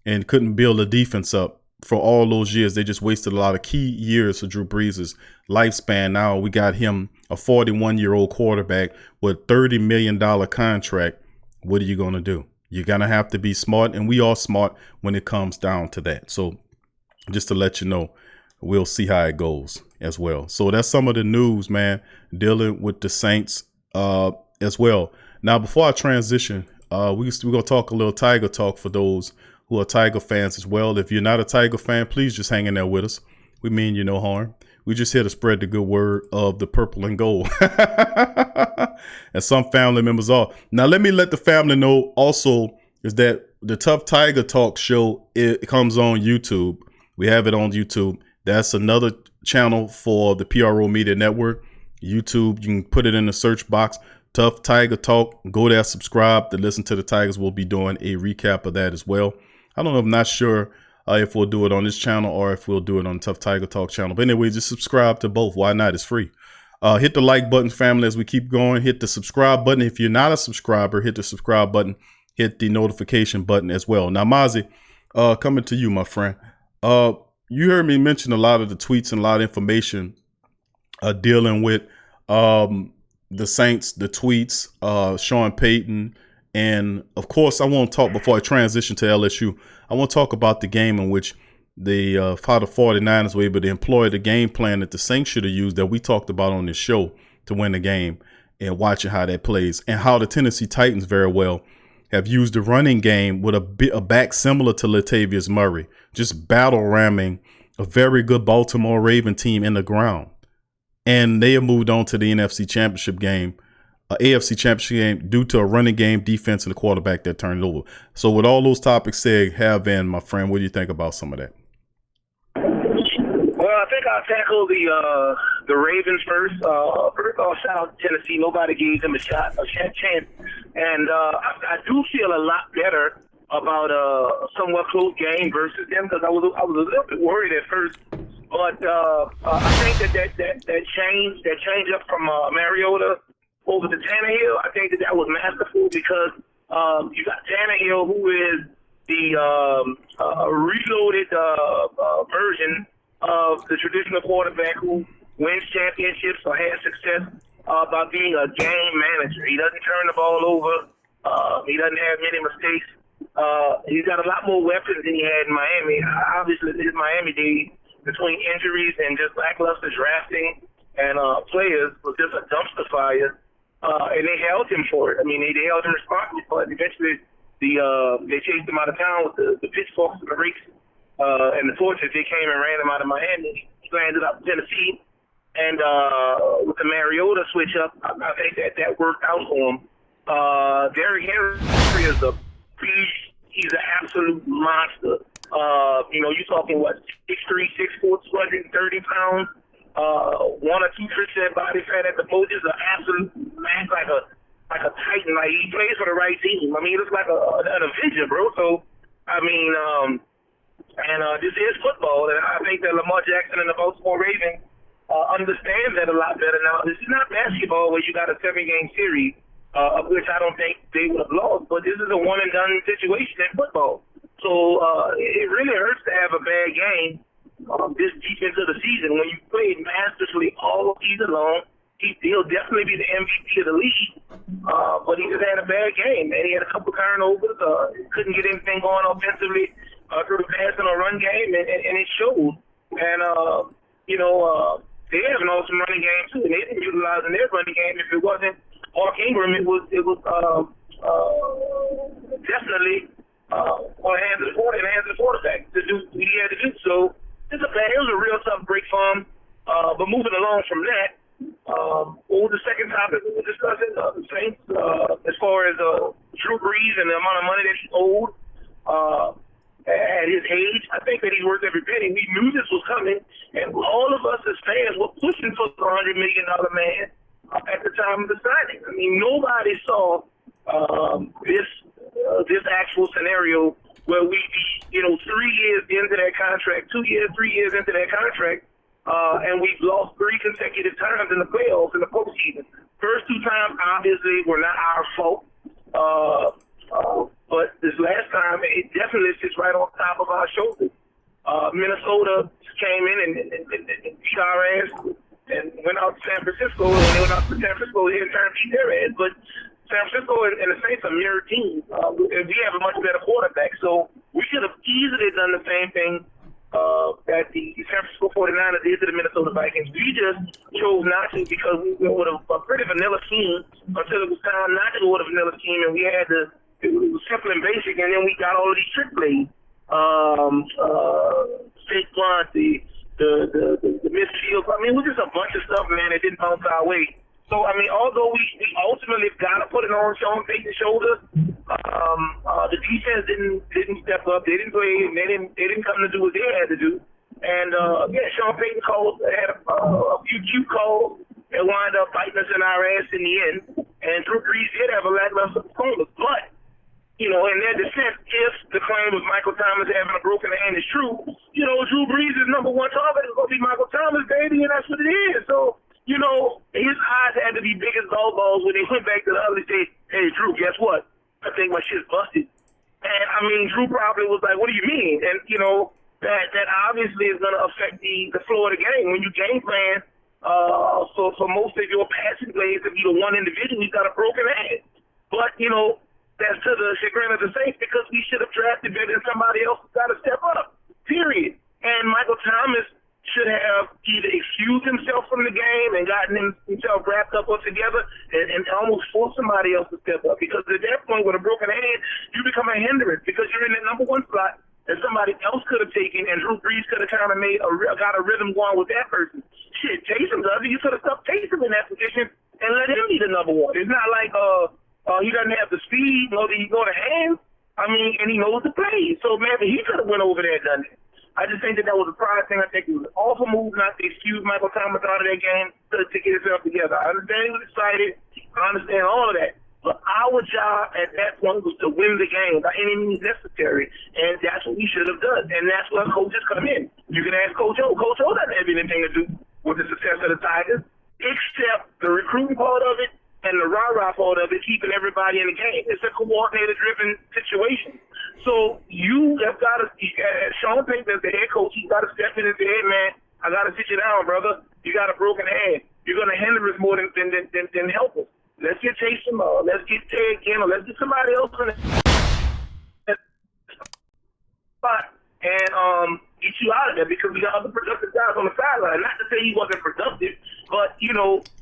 and couldn't build a defense up for all those years. They just wasted a lot of key years of Drew Brees' lifespan. Now we got him, a 41-year-old quarterback with $30 million contract. What are you going to do? You're going to have to be smart, and we are smart when it comes down to that. So just to let you know, we'll see how it goes as well. So that's some of the news, man, dealing with the Saints as well. Now, before I transition, we're going to talk a little Tiger talk for those who are Tiger fans as well. If you're not a Tiger fan, please just hang in there with us. We mean you no harm. We just here to spread the good word of the purple and gold. And some family members are. Now, let me let the family know also is that the Tough Tiger Talk show, it comes on YouTube. We have it on YouTube. That's another channel for the PRO Media Network. YouTube, you can put it in the search box. Tough Tiger Talk. Go there, subscribe to listen to the Tigers. We'll be doing a recap of that as well. I don't know. I'm not sure if we'll do it on this channel or if we'll do it on the Tough Tiger Talk channel. But anyway, just subscribe to both. Why not? It's free. Hit the like button, family, as we keep going. Hit the subscribe button. If you're not a subscriber, hit the subscribe button. Hit the notification button as well. Now, Mozzie, coming to you, my friend. You heard me mention a lot of the tweets and a lot of information dealing with the Saints, the tweets, Sean Payton. And, of course, I want to talk before I transition to LSU. I want to talk about the game in which the 49ers were able to employ the game plan that the Saints should have used that we talked about on this show to win the game, and watching how that plays, and how the Tennessee Titans very well have used the running game with a back similar to Latavius Murray, just battle ramming a very good Baltimore Raven team in the ground. And they have moved on to the NFC Championship game, AFC Championship game, due to a running game, defense, and the quarterback that turned it over. So with all those topics said, my friend, what do you think about some of that? Well, I think I'll tackle the Ravens first. First off, shout out to Tennessee. Nobody gave them a chance. And I do feel a lot better about a somewhat close game versus them, because I was a little bit worried at first. But I think that change up from Mariota over to Tannehill, I think that was masterful, because you got Tannehill, who is the reloaded version of the traditional quarterback who wins championships or has success by being a game manager. He doesn't turn the ball over. He doesn't have many mistakes. He's got a lot more weapons than he had in Miami. Obviously, his Miami days, between injuries and just lackluster drafting and players, was just a dumpster fire. And they held him for it. I mean, they held him responsible for it. Eventually, they chased him out of town with the pitchforks and the rakes and the torches. They came and ran him out of Miami. He landed up in Tennessee. And with the Mariota switch up, I think that worked out for him. Derrick Henry is a beast. He's an absolute monster. You're talking, 6'3", 6'4", 230 pounds. 1 or 2% body fat at the most. Is an absolute man, like a titan. Like, he plays for the right team. I mean, he looks like an Avenger, bro. So, I mean, this is football, and I think that Lamar Jackson and the Baltimore Ravens understand that a lot better now. This is not basketball where you got a 7-game series, of which I don't think they would have lost, but this is a one-and-done situation in football. So it really hurts to have a bad game this deep into the season when you played masterfully all season long. He'll definitely be the MVP of the league, but he just had a bad game, and he had a couple turnovers. Couldn't get anything going offensively through the passing or run game, and it showed. And they have an awesome running game too, and they didn't utilize in their running game. If it wasn't Mark Ingram, it was definitely on the hands of the quarterback to do what he had to do. So it was a real tough break for him. But moving along from that, what was the second topic we were discussing? The Saints, as far as Drew Brees and the amount of money that he owed at his age. I think that he's worth every penny. We knew this was coming, and all of us as fans were pushing for the $100 million man at the time of the signing. I mean, nobody saw this hypothetical scenario where we be, 3 years into that contract, 2 years, 3 years into that contract, and we've lost 3 consecutive times in the playoffs in the postseason. First 2 times, obviously, were not our fault. But this last time, it definitely sits right on top of our shoulders. Minnesota came in and beat our ass and went out to San Francisco, and they went out to San Francisco and in turn beat their ass. But San Francisco and the Saints are mirror teams. And we have a much better quarterback, so we should have easily done the same thing that the San Francisco 49ers did to the Minnesota Vikings. We just chose not to because we went with a pretty vanilla team until it was time not to go with a vanilla team, and we had to. It was simple and basic, and then we got all of these trick plays. Fake punt, the missed field. I mean, it was just a bunch of stuff, man, that didn't bounce our way. So, I mean, although we ultimately got to put it on Sean Payton's shoulders, the defense didn't step up. They didn't play. And they didn't come to do what they had to do. And Sean Payton had a few cute calls that wind up biting us in our ass in the end. And Drew Brees did have a lackluster performance, but. In their defense, if the claim of Michael Thomas having a broken hand is true, Drew Brees' number 1 target is going to be Michael Thomas, baby, and that's what it is. So, his eyes had to be big as golf balls when he went back to the other and said, hey, Drew, guess what? I think my shit's busted. And, I mean, Drew probably was like, what do you mean? And, that obviously is going to affect the flow of the game. When you game plan, for most of your passing plays to be the one individual, he's got a broken hand. But, that's to the chagrin of the Saints because we should have drafted better than somebody else who's got to step up, period. And Michael Thomas should have either excused himself from the game and gotten himself wrapped up or together and almost forced somebody else to step up because at that point with a broken hand, you become a hindrance because you're in that number 1 slot that somebody else could have taken and Drew Brees could have kind of got a rhythm going with that person. Shit, Taysom does it. You could have stuck Taysom in that position and let him be the number 1. It's not like, he doesn't have the speed, nor the hands. I mean, and he knows the play. So maybe he could have went over there and done it. I just think that was a pride thing. I think it was an awful move not to excuse Michael Thomas out of that game to get himself together. I understand he was excited. I understand all of that. But our job at that point was to win the game by any means necessary. And that's what we should have done. And that's where coaches come in. You can ask Coach O. Coach O doesn't have anything to do with the success of the Tigers, except the recruiting part of it and the rah-rah part of it, keeping everybody in the game. It's a coordinator-driven situation. So you have got to, Sean Payton as the head coach, he's got to step in and say, hey, man, I got to sit you down, brother. You got a broken hand. You're going to hinder us more than help us. Let's get Taysom, let's get Ted again, or let's get somebody else in the spot and get you out of there because we got other productive guys on the sideline. Not to say he wasn't productive, but,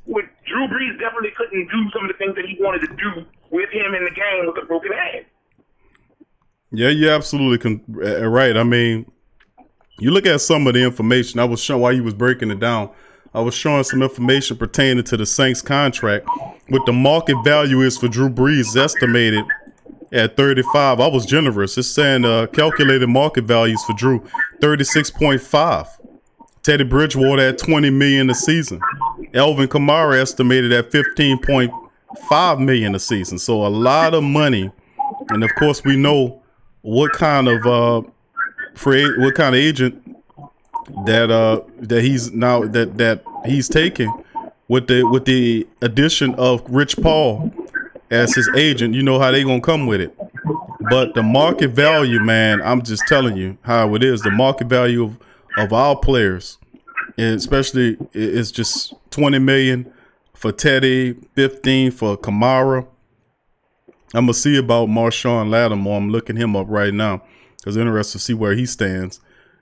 with Drew Brees definitely couldn't do some of the things that he wanted to do with him in the game with a broken hand. Yeah, you're absolutely right. I mean, you look at some of the information. I was showing while you was breaking it down. I was showing some information pertaining to the Saints contract. What the market value is for Drew Brees estimated at 35. I was generous. It's saying calculated market values for Drew 36.5. Teddy Bridgewater at $20 million a season. Alvin Kamara estimated at $15.5 million a season. So a lot of money. And of course, we know what kind of agent that he's now that he's taking with the addition of Rich Paul as his agent. You know how they gonna come with it. But the market value, man, I'm just telling you how it is. The market value of our players, and especially, it's just $20 million for Teddy, 15 for Kamara. I'm gonna see about Marshawn Lattimore. I'm looking him up right now because I'm interested to see where he stands.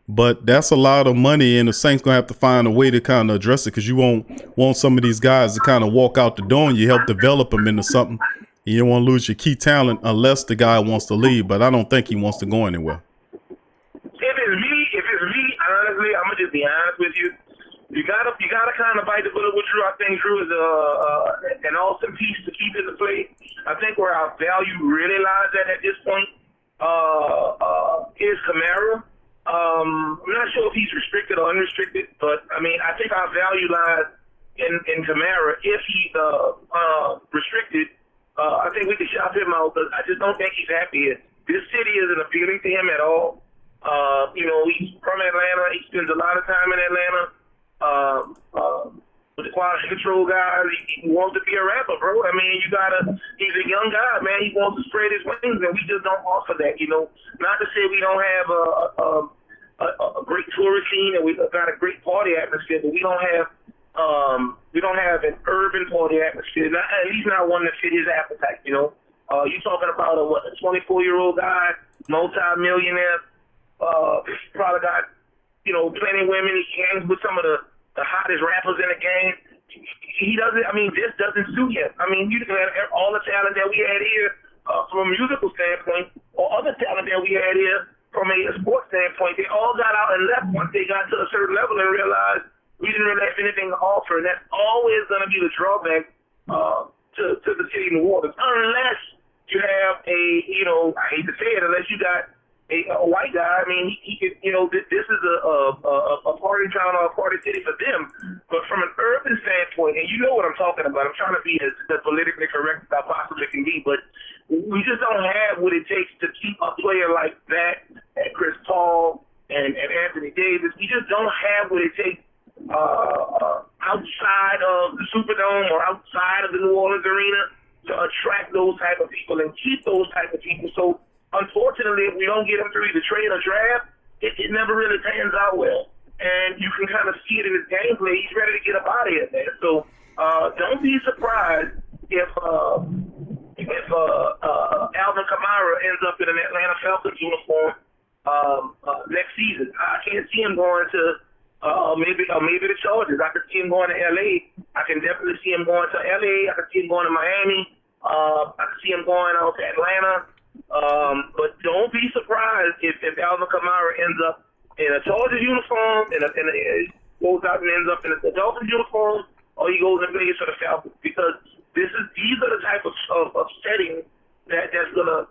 But that's a lot of money, and the Saints gonna have to find a way to kind of address it because you won't want some of these guys to kind of walk out the door and you help develop them into something. You don't want to lose your key talent unless the guy wants to leave, but I don't think he wants to go anywhere. If it's me, honestly, I'm gonna just be honest with you. You gotta kind of bite the bullet with Drew. I think Drew is an awesome piece to keep in the play. I think where our value really lies at this point is Kamara. I'm not sure if he's restricted or unrestricted, but I mean, I think our value lies in Kamara. If he's restricted, I think we can shop him out, but I just don't think he's happy this city isn't appealing to him at all. He's from Atlanta. He spends a lot of time in Atlanta. With the quality control guys, he wants to be a rapper, bro. I mean, he's a young guy, man. He wants to spread his wings, and we just don't offer that, Not to say we don't have a great tourist scene and we've got a great party atmosphere, but we don't have an urban party atmosphere, at least not one that fit his appetite, You're talking about a 24-year-old guy, multi-millionaire, probably got, plenty of women. He hangs with some of the hottest rappers in the game. This doesn't suit him. You can have all the talent that we had here from a musical standpoint, or other talent that we had here from a sports standpoint. They all got out and left once they got to a certain level and realized we didn't really have anything to offer, and that's always going to be the drawback to the city of New Orleans, unless you have I hate to say it, unless you got a white guy. He could, this is a party town or a party city for them. But from an urban standpoint, and you know what I'm talking about, I'm trying to be as politically correct as I possibly can be, but we just don't have what it takes to keep a player like that and Chris Paul and Anthony Davis. We just don't have what it takes outside of the Superdome or outside of the New Orleans arena to attract those type of people and keep those type of people. So unfortunately, if we don't get him through either trade or draft, it never really pans out well. And you can kind of see it in his gameplay. He's ready to get up out of here, man. So don't be surprised if Alvin Kamara ends up in an Atlanta Falcons uniform next season. I can't see him going to maybe the Chargers. I could see him going to L.A. I can definitely see him going to L.A. I could see him going to Miami. I could see him going out to Atlanta. But don't be surprised if Alvin Kamara ends up in a Chargers uniform and goes out and ends up in a Dolphins uniform, or he goes and plays for the Falcons, because these are the type of settings that's gonna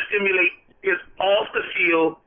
stimulate his off the field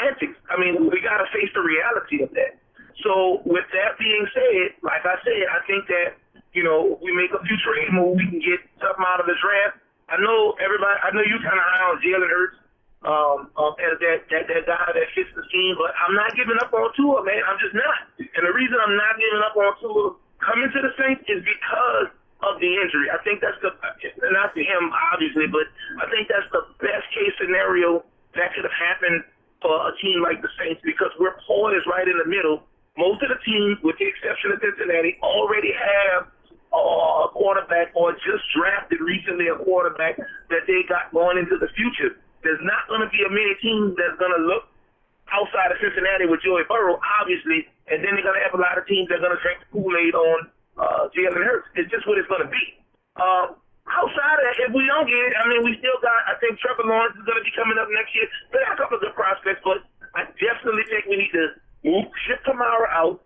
antics. We gotta face the reality of that. So with that being said, like I said, I think that we make a few trade moves, we can get something out of the draft. I know you kind of high on Jalen Hurts as that guy that fits the team, but I'm not giving up on Tua, man. I'm just not. And the reason I'm not giving up on Tua coming to the Saints is because of the injury. I think that's not to him, obviously, but I think that's the best case scenario that could have happened for a team like the Saints, because we're poised right in the middle. Most of the teams, with the exception of Cincinnati, already have a quarterback or just drafted recently a quarterback that they got going into the future. There's not going to be a many teams that's going to look outside of Cincinnati with Joey Burrow, obviously, and then they're going to have a lot of teams that are going to drink the Kool-Aid on Jalen Hurts. It's just what it's going to be. Outside of that, if we don't get it, we still got, I think Trevor Lawrence is going to be coming up next year. They got a couple of good prospects, but I definitely think we need to ship Kamara out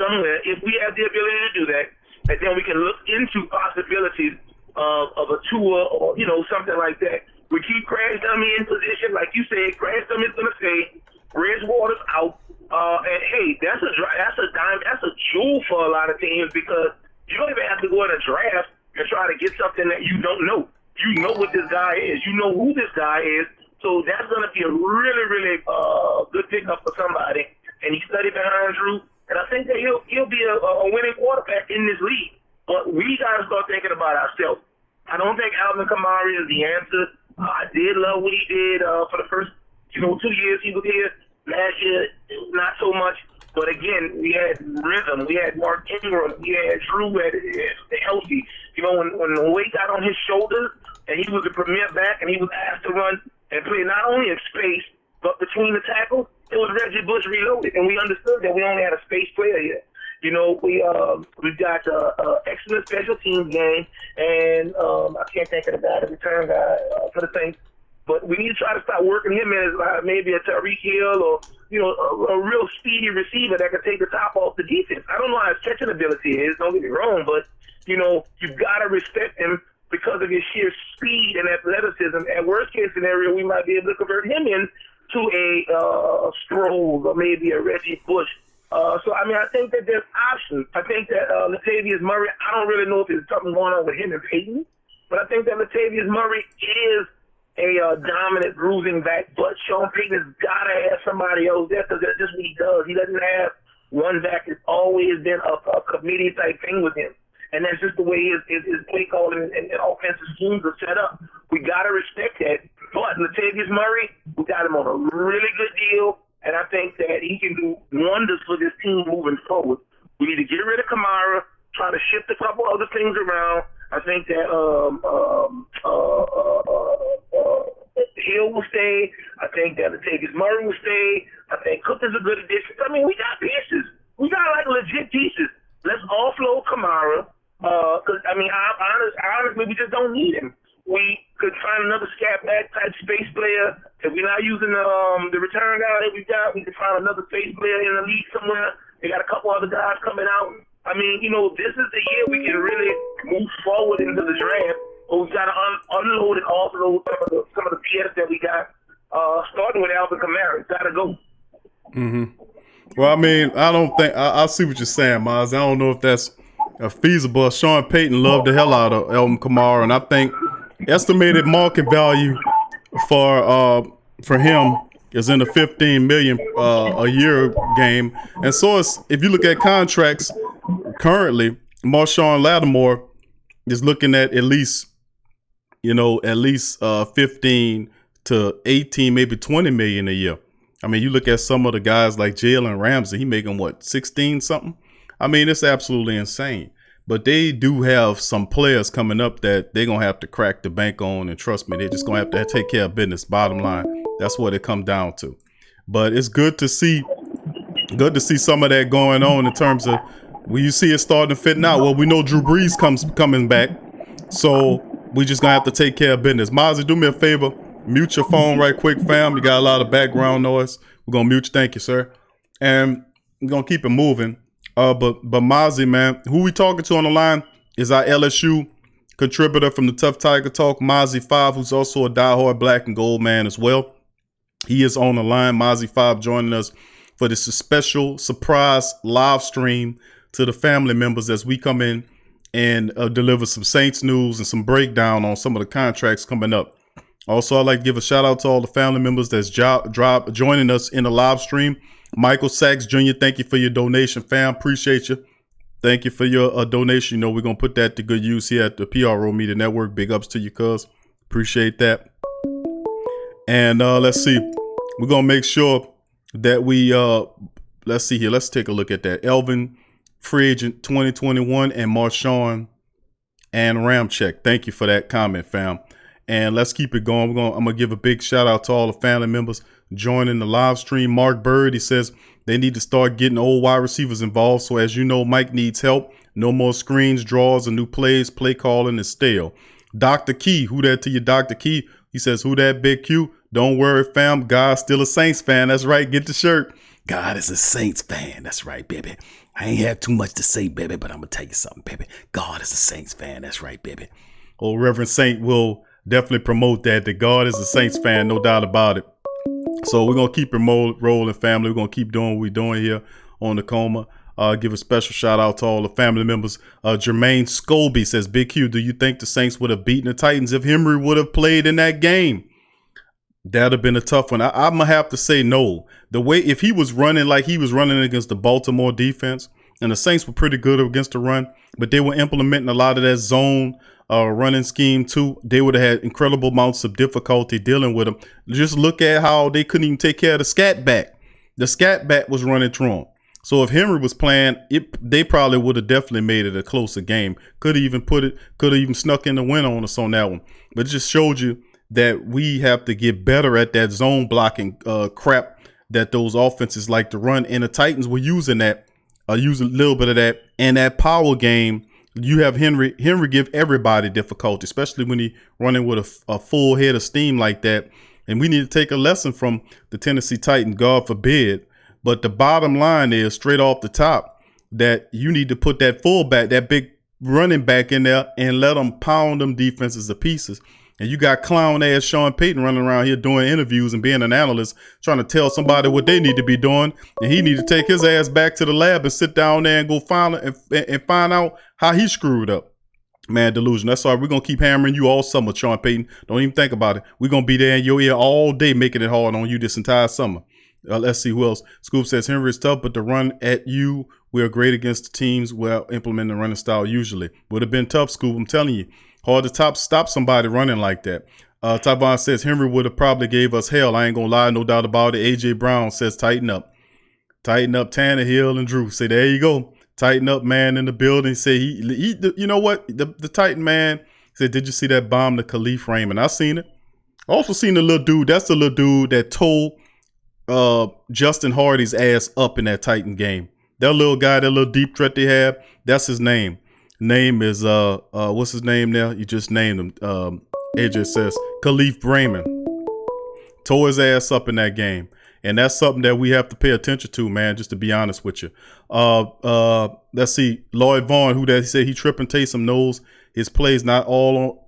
somewhere if we have the ability to do that. And then we can look into possibilities of a Tua or, something like that. We keep Crash Dummy in position. Like you said, Crash Dummy is going to stay. Bridgewater's out. And, hey, that's a jewel for a lot of teams, because you don't even have to go in a draft and try to get something that you don't know. You know what this guy is. You know who this guy is. So that's going to be a really, really good pickup for somebody. And he studied behind Drew. And I think that he'll be a winning quarterback in this league. But we got to start thinking about ourselves. I don't think Alvin Kamara is the answer. I did love what he did for the first 2 years he was here. Last year, not so much. But again, we had rhythm. We had Mark Ingram. We had Drew at healthy. When the weight got on his shoulders and he was the premier back and he was asked to run and play not only in space, but between the tackles, it was Reggie Bush reloaded, and we understood that we only had a space player here. We've got excellent special teams game, and I can't think of the guy, the return guy for the Saints. But we need to try to start working him in as maybe a Tyreek Hill or a real speedy receiver that can take the top off the defense. I don't know how his catching ability is. Don't get me wrong, but you've got to respect him because of his sheer speed and athleticism. At worst case scenario, we might be able to convert him in to a Stroll or maybe a Reggie Bush. I think that there's options. I think that Latavius Murray, I don't really know if there's something going on with him and Peyton, but I think that Latavius Murray is dominant bruising back, but Sean Payton's got to have somebody else there because that's just what he does. He doesn't have one back. It's always been a committee type thing with him. And that's just the way his play calling and offensive schemes are set up. We got to respect that. But Latavius Murray, we got him on a really good deal, and I think that he can do wonders for this team moving forward. We need to get rid of Kamara, try to shift a couple other things around. I think that Hill will stay. I think that Latavius Murray will stay. I think Cook is a good addition. I mean, we got pieces. We got, like, legit pieces. Let's offload Kamara. Because, I mean, honestly, we just don't need him. We could find another scat back type space player. If we're not using the return guy that we got, we could find another space player in the league somewhere. They got a couple other guys coming out. I mean, this is the year we can really move forward into the draft. But we got to unload and offload some of the BS that we got, starting with Alvin Kamara. It's got to go. Mm-hmm. Well, I mean, I don't think I see what you're saying, Miles. I don't know if that's feasible. Sean Payton loved the hell out of Alvin Kamara, and I think estimated market value for him is in the $15 million a year game. And so if you look at contracts currently, Marshawn Lattimore is looking at least 15 to 18, maybe 20 million a year. I mean, you look at some of the guys like Jalen Ramsey, he making 16 something. I mean, it's absolutely insane. But they do have some players coming up that they're going to have to crack the bank on. And trust me, they're just going to have to take care of business. Bottom line, that's what it comes down to. But it's good to see some of that going on in terms of when you see it starting to fit now. Well, we know Drew Brees coming back. So we just going to have to take care of business. Mozzie, do me a favor. Mute your phone right quick, fam. You got a lot of background noise. We're going to mute you. Thank you, sir. And we're going to keep it moving. But Mozzie, man, who we talking to on the line is our LSU contributor from the Tough Tiger Talk, Mozzie 5, who's also a diehard black and gold man as well. He is on the line. Mozzie 5 joining us for this special surprise live stream to the family members as we come in and deliver some Saints news and some breakdown on some of the contracts coming up. Also, I'd like to give a shout out to all the family members that's joining us in the live stream. Michael Sachs Jr., thank you for your donation, fam. Appreciate you. Thank you for your donation. We're going to put that to good use here at the PRO Media Network. Big ups to you, cuz. Appreciate that. And let's see. We're going to make sure that we, let's see here. Let's take a look at that. Elvin, free agent 2021, and Marshawn and Ramczyk. Thank you for that comment, fam. And let's keep it going. I'm going to give a big shout out to all the family members joining the live stream. Mark Bird, he says they need to start getting old wide receivers involved. So as you know, Mike needs help. No more screens, draws, and new plays. Play calling is stale. Dr. Key, who that to you, Dr. Key? He says, who that, Big Q? Don't worry, fam. God's still a Saints fan. That's right. Get the shirt. God is a Saints fan. That's right, baby. I ain't have too much to say, baby, but I'm going to tell you something, baby. God is a Saints fan. That's right, baby. Old Reverend Saint will definitely promote that God is a Saints fan, no doubt about it. So we're going to keep it rolling, family. We're going to keep doing what we're doing here on the Coma. Give a special shout out to all the family members. Jermaine Scobie says, Big Q, do you think the Saints would have beaten the Titans if Henry would have played in that game? That'd have been a tough one. I'm going to have to say no. The way, if he was running like he was running against the Baltimore defense, and the Saints were pretty good against the run, but they were implementing a lot of that zone running scheme too, they would have had incredible amounts of difficulty dealing with them. Just look at how they couldn't even take care of the scat back. The scat back was running through them. So if Henry was playing, they probably would have definitely made it a closer game. Could have even snuck in the win on us on that one. But it just showed you that we have to get better at that zone blocking crap that those offenses like to run. And the Titans were using that, using a little bit of that. And that power game, you have Henry give everybody difficulty, especially when he running with a full head of steam like that. And we need to take a lesson from the Tennessee Titans, God forbid. But the bottom line is straight off the top that you need to put that fullback, that big running back in there and let them pound them defenses to pieces. And you got clown ass Sean Payton running around here doing interviews and being an analyst, trying to tell somebody what they need to be doing. And he need to take his ass back to the lab and sit down there and go find out how he screwed up. Man, delusion. That's all right. We're going to keep hammering you all summer, Sean Payton. Don't even think about it. We're going to be there in your ear all day, making it hard on you this entire summer. Let's see who else. Scoop says, Henry is tough, but to run at you, we're great against the teams well implementing the running style usually. Would have been tough, Scoop. I'm telling you. Hard to stop somebody running like that. Tavon says, Henry would have probably gave us hell. I ain't going to lie. No doubt about it. A.J. Brown says, tighten up. Tighten up. Tannehill and Drew. Say, there you go. Tighten up, man, in the building. Say he you know what? The Titan man said, did you see that bomb to Khalif Raymond? I seen it. I also seen the little dude. That's the little dude that tore Justin Hardy's ass up in that Titan game. That little guy, that little deep threat they have, that's his name. Name is what's his name now? You just named him. AJ says Khalif Raymond. Tore his ass up in that game. And that's something that we have to pay attention to, man, just to be honest with you. Let's see. Lloyd Vaughn, who that he said he tripping Taysom knows his plays not all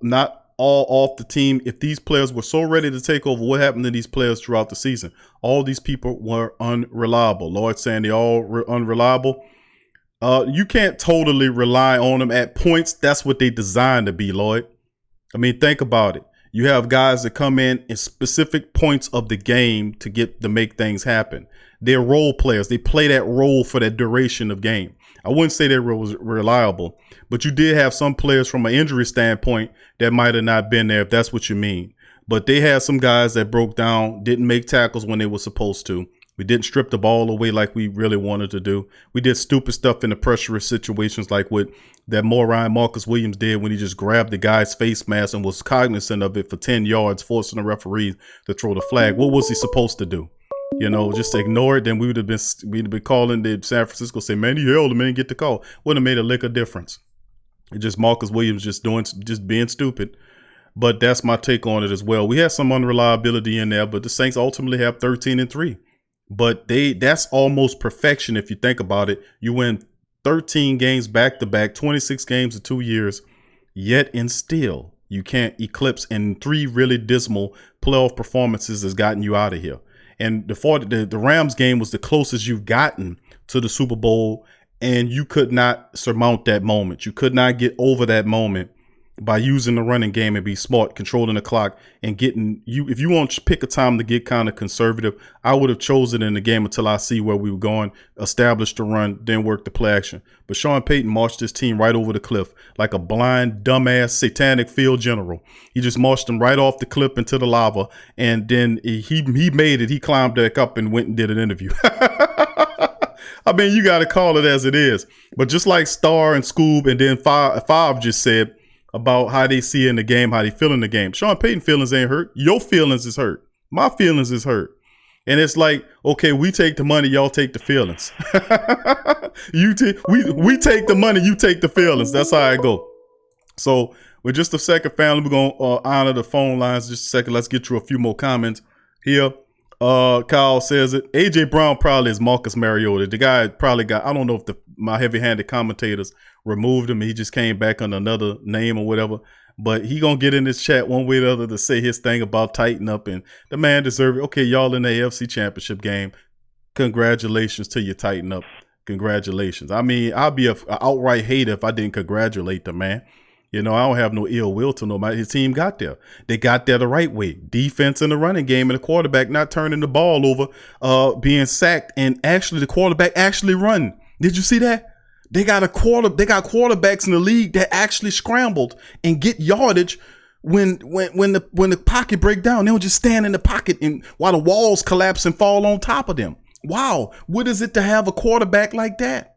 off the team. If these players were so ready to take over, what happened to these players throughout the season? All these people were unreliable. Lloyd saying they all were unreliable. You can't totally rely on them at points. That's what they designed to be, Lloyd. I mean, think about it. You have guys that come in specific points of the game to make things happen. They're role players. They play that role for that duration of game. I wouldn't say they were reliable, but you did have some players from an injury standpoint that might have not been there, if that's what you mean. But they had some guys that broke down, didn't make tackles when they were supposed to. We didn't strip the ball away like we really wanted to do. We did stupid stuff in the pressurous situations like what that moron Marcus Williams did when he just grabbed the guy's face mask and was cognizant of it for 10 yards, forcing the referee to throw the flag. What was he supposed to do? You know, just ignore it. Then we'd have been calling the San Francisco, say, man, he held him and didn't get the call. Wouldn't have made a lick of difference. It just Marcus Williams just being stupid. But that's my take on it as well. We had some unreliability in there, but the Saints ultimately have 13-3. But that's almost perfection if you think about it. You win 13 games back to back, 26 games in 2 years, yet and still you can't eclipse, and 3 really dismal playoff performances has gotten you out of here. And the Rams game was the closest you've gotten to the Super Bowl, and you could not surmount that moment. You could not get over that moment by using the running game and be smart, controlling the clock and getting you. If you want to pick a time to get kind of conservative, I would have chosen in the game until I see where we were going, establish the run, then work the play action. But Sean Payton marched his team right over the cliff like a blind, dumbass, satanic field general. He just marched them right off the cliff into the lava, and then he made it. He climbed back up and went and did an interview. I mean, you got to call it as it is. But just like Starr and Scoob and then Five just said, about how they see in the game, how they feel in the game. Sean Payton feelings ain't hurt. Your feelings is hurt. My feelings is hurt. And it's like, okay, we take the money, y'all take the feelings. We take the money, you take the feelings. That's how I go. So with just a second, family, we're going to honor the phone lines just a second. Let's get through a few more comments here. Kyle says it. AJ Brown probably is Marcus Mariota. The guy probably got, I don't know if my heavy-handed commentators removed him. He just came back under another name or whatever. But he going to get in this chat one way or the other to say his thing about tighten up. And the man deserves it. Okay, y'all in the AFC Championship game. Congratulations to you, tighten up. Congratulations. I mean, I'd be an outright hater if I didn't congratulate the man. You know, I don't have no ill will to nobody. His team got there. They got there the right way. Defense in the running game, and the quarterback not turning the ball over, being sacked, and actually the quarterback actually run. Did you see that? They got quarterbacks in the league that actually scrambled and get yardage when the pocket break down. They don't just stand in the pocket and while the walls collapse and fall on top of them. Wow, what is it to have a quarterback like that?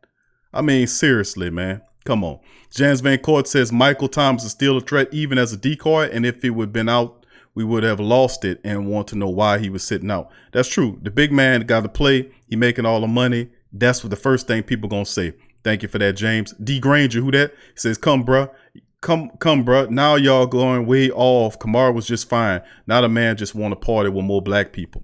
I mean, seriously, man. Come on. James Van Court says Michael Thomas is still a threat even as a decoy, and if he would have been out, we would have lost it and want to know why he was sitting out. That's true. The big man got to play. He making all the money. That's what the first thing people going to say. Thank you for that, James. D. Granger, who that? He says, come, bruh. Come, bruh. Now y'all going way off. Kamara was just fine. Not a man just want to party with more black people.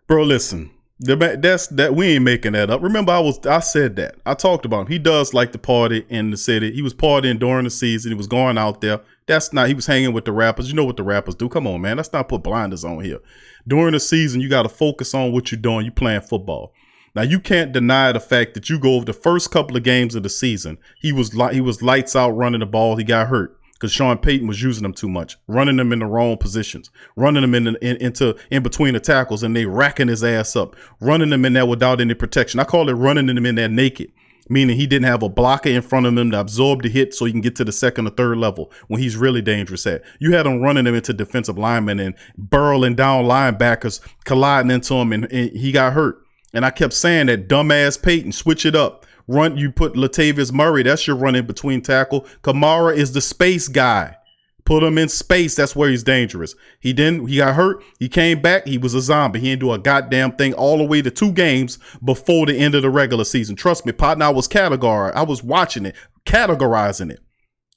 Bro, listen. That we ain't making that up. Remember, I said that. I talked about him. He does like to party in the city. He was partying during the season. He was going out there. He was hanging with the rappers. You know what the rappers do. Come on, man. Let's not put blinders on here. During the season, you got to focus on what you're doing. You playing football. Now you can't deny the fact that you go over the first couple of games of the season, he was lights out running the ball. He got hurt because Sean Payton was using them too much, running them in the wrong positions, running them in between the tackles, and they racking his ass up, running them in there without any protection. I call it running them in there naked, meaning he didn't have a blocker in front of him to absorb the hit so he can get to the second or third level when he's really dangerous at. You had him running him into defensive linemen and burrowing down linebackers, colliding into him, and he got hurt. And I kept saying that dumbass Peyton, switch it up. Run, you put Latavius Murray, that's your run in between tackle. Kamara is the space guy. Put him in space, that's where he's dangerous. He got hurt, he came back, he was a zombie. He didn't do a goddamn thing all the way to 2 games before the end of the regular season. Trust me, partner, I was watching it, categorizing it.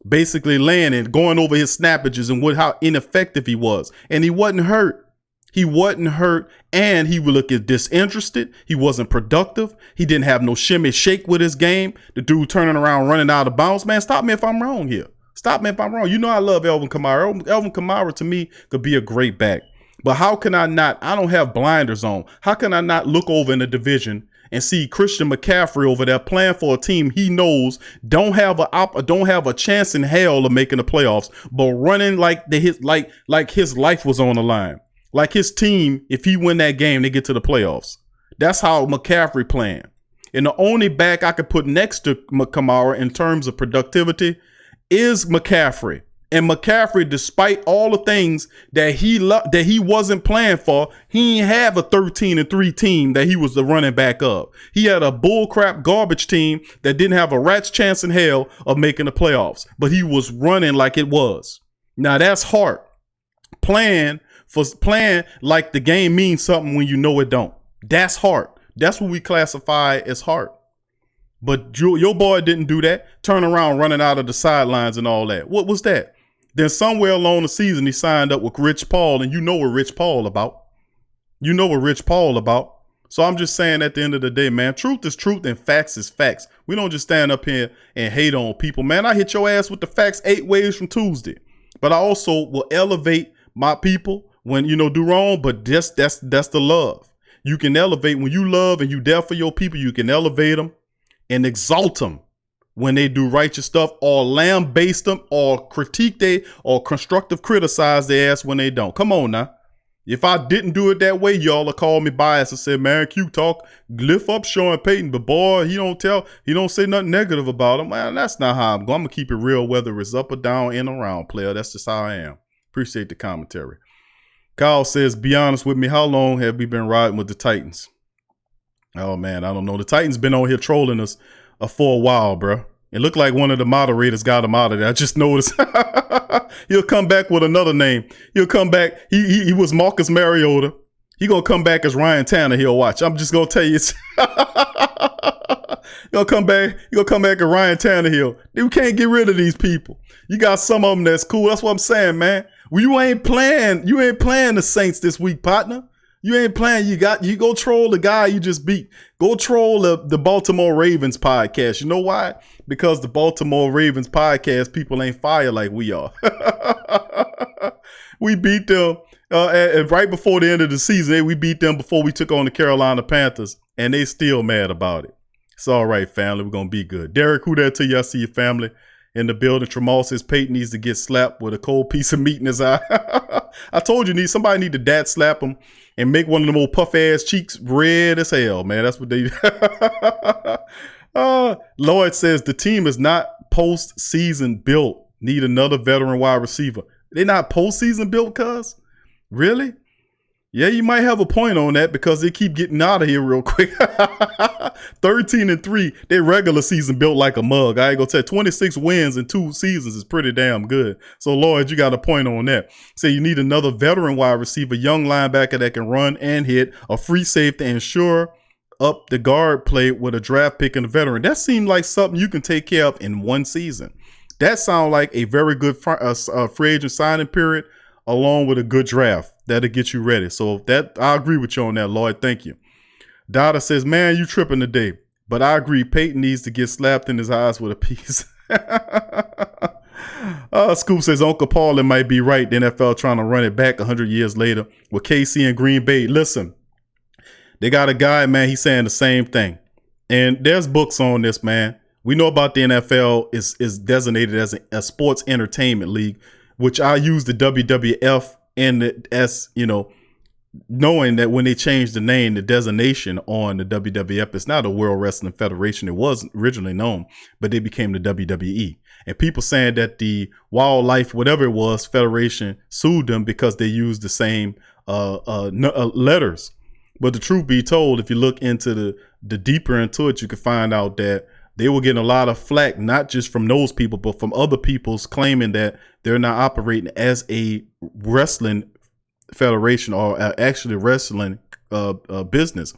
Basically laying it, going over his snappages and how ineffective he was. And he wasn't hurt. He wasn't hurt, and he would look disinterested. He wasn't productive. He didn't have no shimmy shake with his game. The dude turning around, running out of bounds. Man, stop me if I'm wrong here. Stop me if I'm wrong. You know I love Alvin Kamara. Alvin Kamara, to me, could be a great back. But how can I not? I don't have blinders on. How can I not look over in the division and see Christian McCaffrey over there playing for a team he knows don't have a chance in hell of making the playoffs, but running like his life was on the line? Like his team, if he win that game, they get to the playoffs. That's how McCaffrey playing. And the only back I could put next to Kamara in terms of productivity is McCaffrey. And McCaffrey, despite all the things that he wasn't playing for, he didn't have a 13-3 team that he was the running back of. He had a bullcrap garbage team that didn't have a rat's chance in hell of making the playoffs. But he was running like it was. Now that's hard. Playing like the game means something when you know it don't. That's hard. That's what we classify as hard. But your boy didn't do that. Turn around running out of the sidelines and all that. What was that? Then somewhere along the season, he signed up with Rich Paul, and you know what Rich Paul about. You know what Rich Paul about. So I'm just saying at the end of the day, man, truth is truth and facts is facts. We don't just stand up here and hate on people, man. I hit your ass with the facts 8 ways from Tuesday. But I also will elevate my people when, do wrong, but that's the love. You can elevate when you love and you there for your people. You can elevate them and exalt them when they do righteous stuff, or lambaste them, or critique or constructive criticize their ass when they don't. Come on now. If I didn't do it that way, y'all will call me biased and say, man, Q talk, lift up Sean Payton, but boy, he don't say nothing negative about him. Man, that's not how I'm going. I'm going to keep it real, whether it's up or down, in or around, player. That's just how I am. Appreciate the commentary. Kyle says, be honest with me, how long have we been riding with the Titans? Oh, man, I don't know. The Titans been on here trolling us for a while, bro. It looked like one of the moderators got him out of there. I just noticed. He'll come back with another name. He'll come back. He was Marcus Mariota. He going to come back as Ryan Tannehill. Watch. I'm just going to tell you. He'll come back as Ryan Tannehill. We can't get rid of these people. You got some of them that's cool. That's what I'm saying, man. Well, you ain't playing the Saints this week, partner. You ain't playing. You go troll the guy you just beat. Go troll the Baltimore Ravens podcast. You know why? Because the Baltimore Ravens podcast people ain't fire like we are. We beat them right before the end of the season. We beat them before we took on the Carolina Panthers, and they still mad about it. It's all right, family. We're gonna be good. Derek, who there till y'all see your family in the building? Tramal says Peyton needs to get slapped with a cold piece of meat in his eye. I told you, somebody need to dad slap him and make one of them old puff ass cheeks red as hell, man. That's what they. Lloyd says the team is not postseason built. Need another veteran wide receiver. They're not postseason built, cuz? Really? Yeah, you might have a point on that because they keep getting out of here real quick. 13-3, they regular season built like a mug. I ain't gonna tell you, 26 wins in 2 seasons is pretty damn good. So, Lloyd, you got a point on that. So you need another veteran wide receiver, young linebacker that can run and hit, a free safety, and shore up the guard play with a draft pick and a veteran. That seemed like something you can take care of in 1 season. That sounds like a very good free agent signing period along with a good draft. That'll get you ready. So that I agree with you on that, Lloyd. Thank you. Dada says, man, you tripping today. But I agree. Peyton needs to get slapped in his eyes with a piece. Scoop says Uncle Paul might be right. The NFL trying to run it back 100 years later with KC and Green Bay. Listen, They got a guy, man, he's saying the same thing. And there's books on this, man. We know about the NFL is designated as a sports entertainment league, which I use the WWF as, knowing that when they changed the name, the designation on the WWF, it's not a World Wrestling Federation. It was originally known, but they became the WWE. And people saying that the Wildlife, whatever it was, Federation sued them because they used the same letters. But the truth be told, if you look into the deeper into it, you can find out that they were getting a lot of flack, not just from those people, but from other people's claiming that they're not operating as a wrestling federation or actually wrestling business.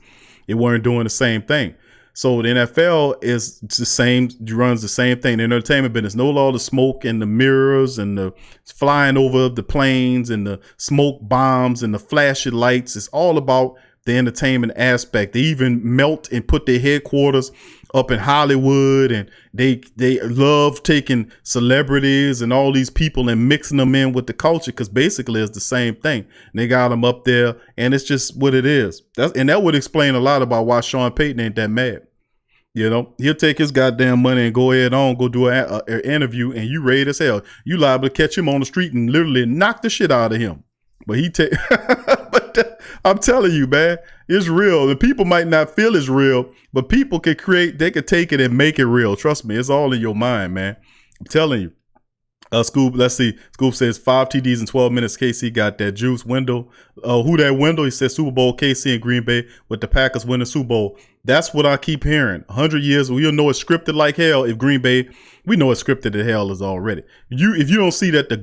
They weren't doing the same thing. So the NFL is the same, runs the same thing. The entertainment business, no law, the smoke and the mirrors and the flying over the planes and the smoke bombs and the flashing lights. It's all about the entertainment aspect. They even melt and put their headquarters up in Hollywood, and they love taking celebrities and all these people and mixing them in with the culture, because basically it's the same thing. And they got them up there, and it's just what it is. That would explain a lot about why Sean Payton ain't that mad. He'll take his goddamn money and go do an interview, and you raid as hell. You liable to catch him on the street and literally knock the shit out of him. But I'm telling you, man, it's real. The people might not feel it's real, but people can they can take it and make it real. Trust me, it's all in your mind, man. I'm telling you. Scoop, let's see. Scoop says 5 TDs in 12 minutes. KC got that juice window. Who that window? He says Super Bowl, KC and Green Bay with the Packers winning Super Bowl. That's what I keep hearing. 100 years, we'll know it's scripted like hell. If Green Bay, we know it's scripted as hell is already. If you don't see that the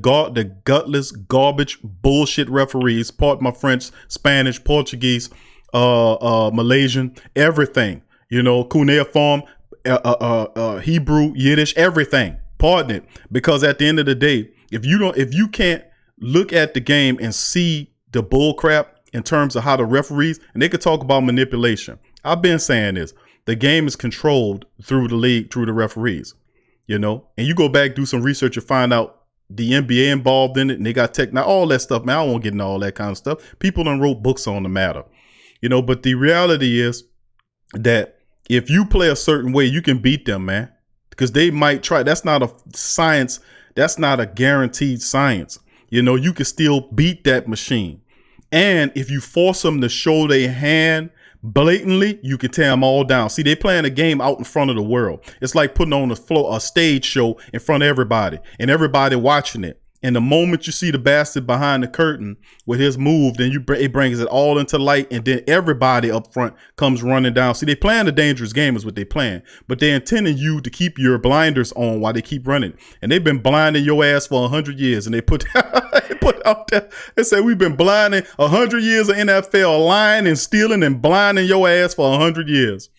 gutless, garbage, bullshit referees, part my French, Spanish, Portuguese, Malaysian, everything, cuneiform, Hebrew, Yiddish, everything. Pardon it, because at the end of the day, if you can't look at the game and see the bull crap in terms of how the referees, and they could talk about manipulation. I've been saying this. The game is controlled through the league, through the referees, and you go back, do some research, and find out the NBA involved in it, and they got now all that stuff, man. I won't get into all that kind of stuff. People done wrote books on the matter, but the reality is that if you play a certain way, you can beat them, man. Because they might try. That's not a science. That's not a guaranteed science. You can still beat that machine. And if you force them to show their hand blatantly, you can tear them all down. See, they playing a game out in front of the world. It's like putting on a stage show in front of everybody and everybody watching it. And the moment you see the bastard behind the curtain with his move, then it brings it all into light, and then everybody up front comes running down. See, they playing a dangerous game is what they playing, but they're intending you to keep your blinders on while they keep running. And they've been blinding your ass for 100 years. And they put out there, they say we've been blinding 100 years of NFL, lying and stealing and blinding your ass for 100 years.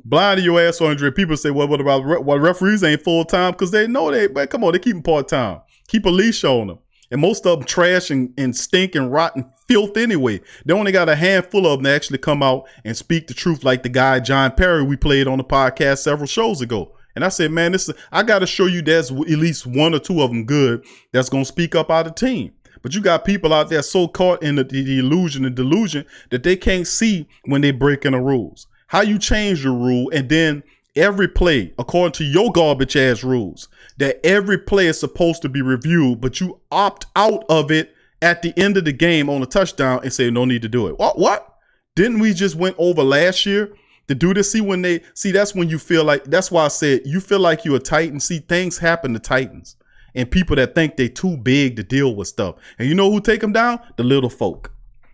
Blinding your ass for 100. People say, well, what about referees ain't full time? Because they know but come on, they keep them part time. Keep a leash on them. And most of them trash and stink and rotten filth anyway. They only got a handful of them that actually come out and speak the truth, like the guy John Perry we played on the podcast several shows ago. And I said, man, I got to show you there's at least one or two of them good that's going to speak up out of the team. But you got people out there so caught in the illusion and delusion that they can't see when they breaking the rules. How you change the rule, and then every play, according to your garbage ass rules, that every play is supposed to be reviewed, but you opt out of it at the end of the game on a touchdown and say no need to do it. What? Didn't we just went over last year to do this? That's when you feel like, that's why I said you feel like you're a Titan. See, things happen to Titans and people that think they too big to deal with stuff. And you know who take them down? The little folk.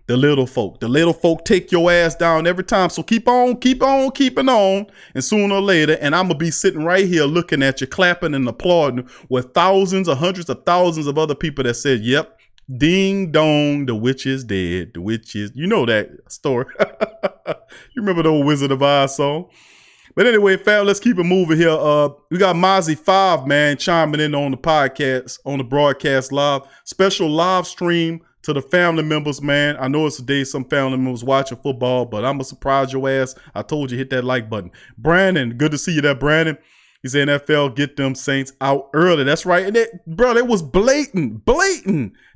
The little folk take your ass down every time. So keep on keeping on. And sooner or later, and I'm going to be sitting right here looking at you, clapping and applauding with thousands or hundreds of thousands of other people that said, yep, ding dong, the witch is dead. The witch is, you know that story. You remember the old Wizard of Oz song? But anyway, fam, let's keep it moving here. We got Mozzie 5, man, chiming in on the podcast, on the broadcast live. Special live stream to the family members, man. I know it's a day some family members watching football, but I'm going to surprise your ass. I told you, hit that like button. Brandon, good to see you there, Brandon. He said NFL get them Saints out early. That's right. And it was blatant.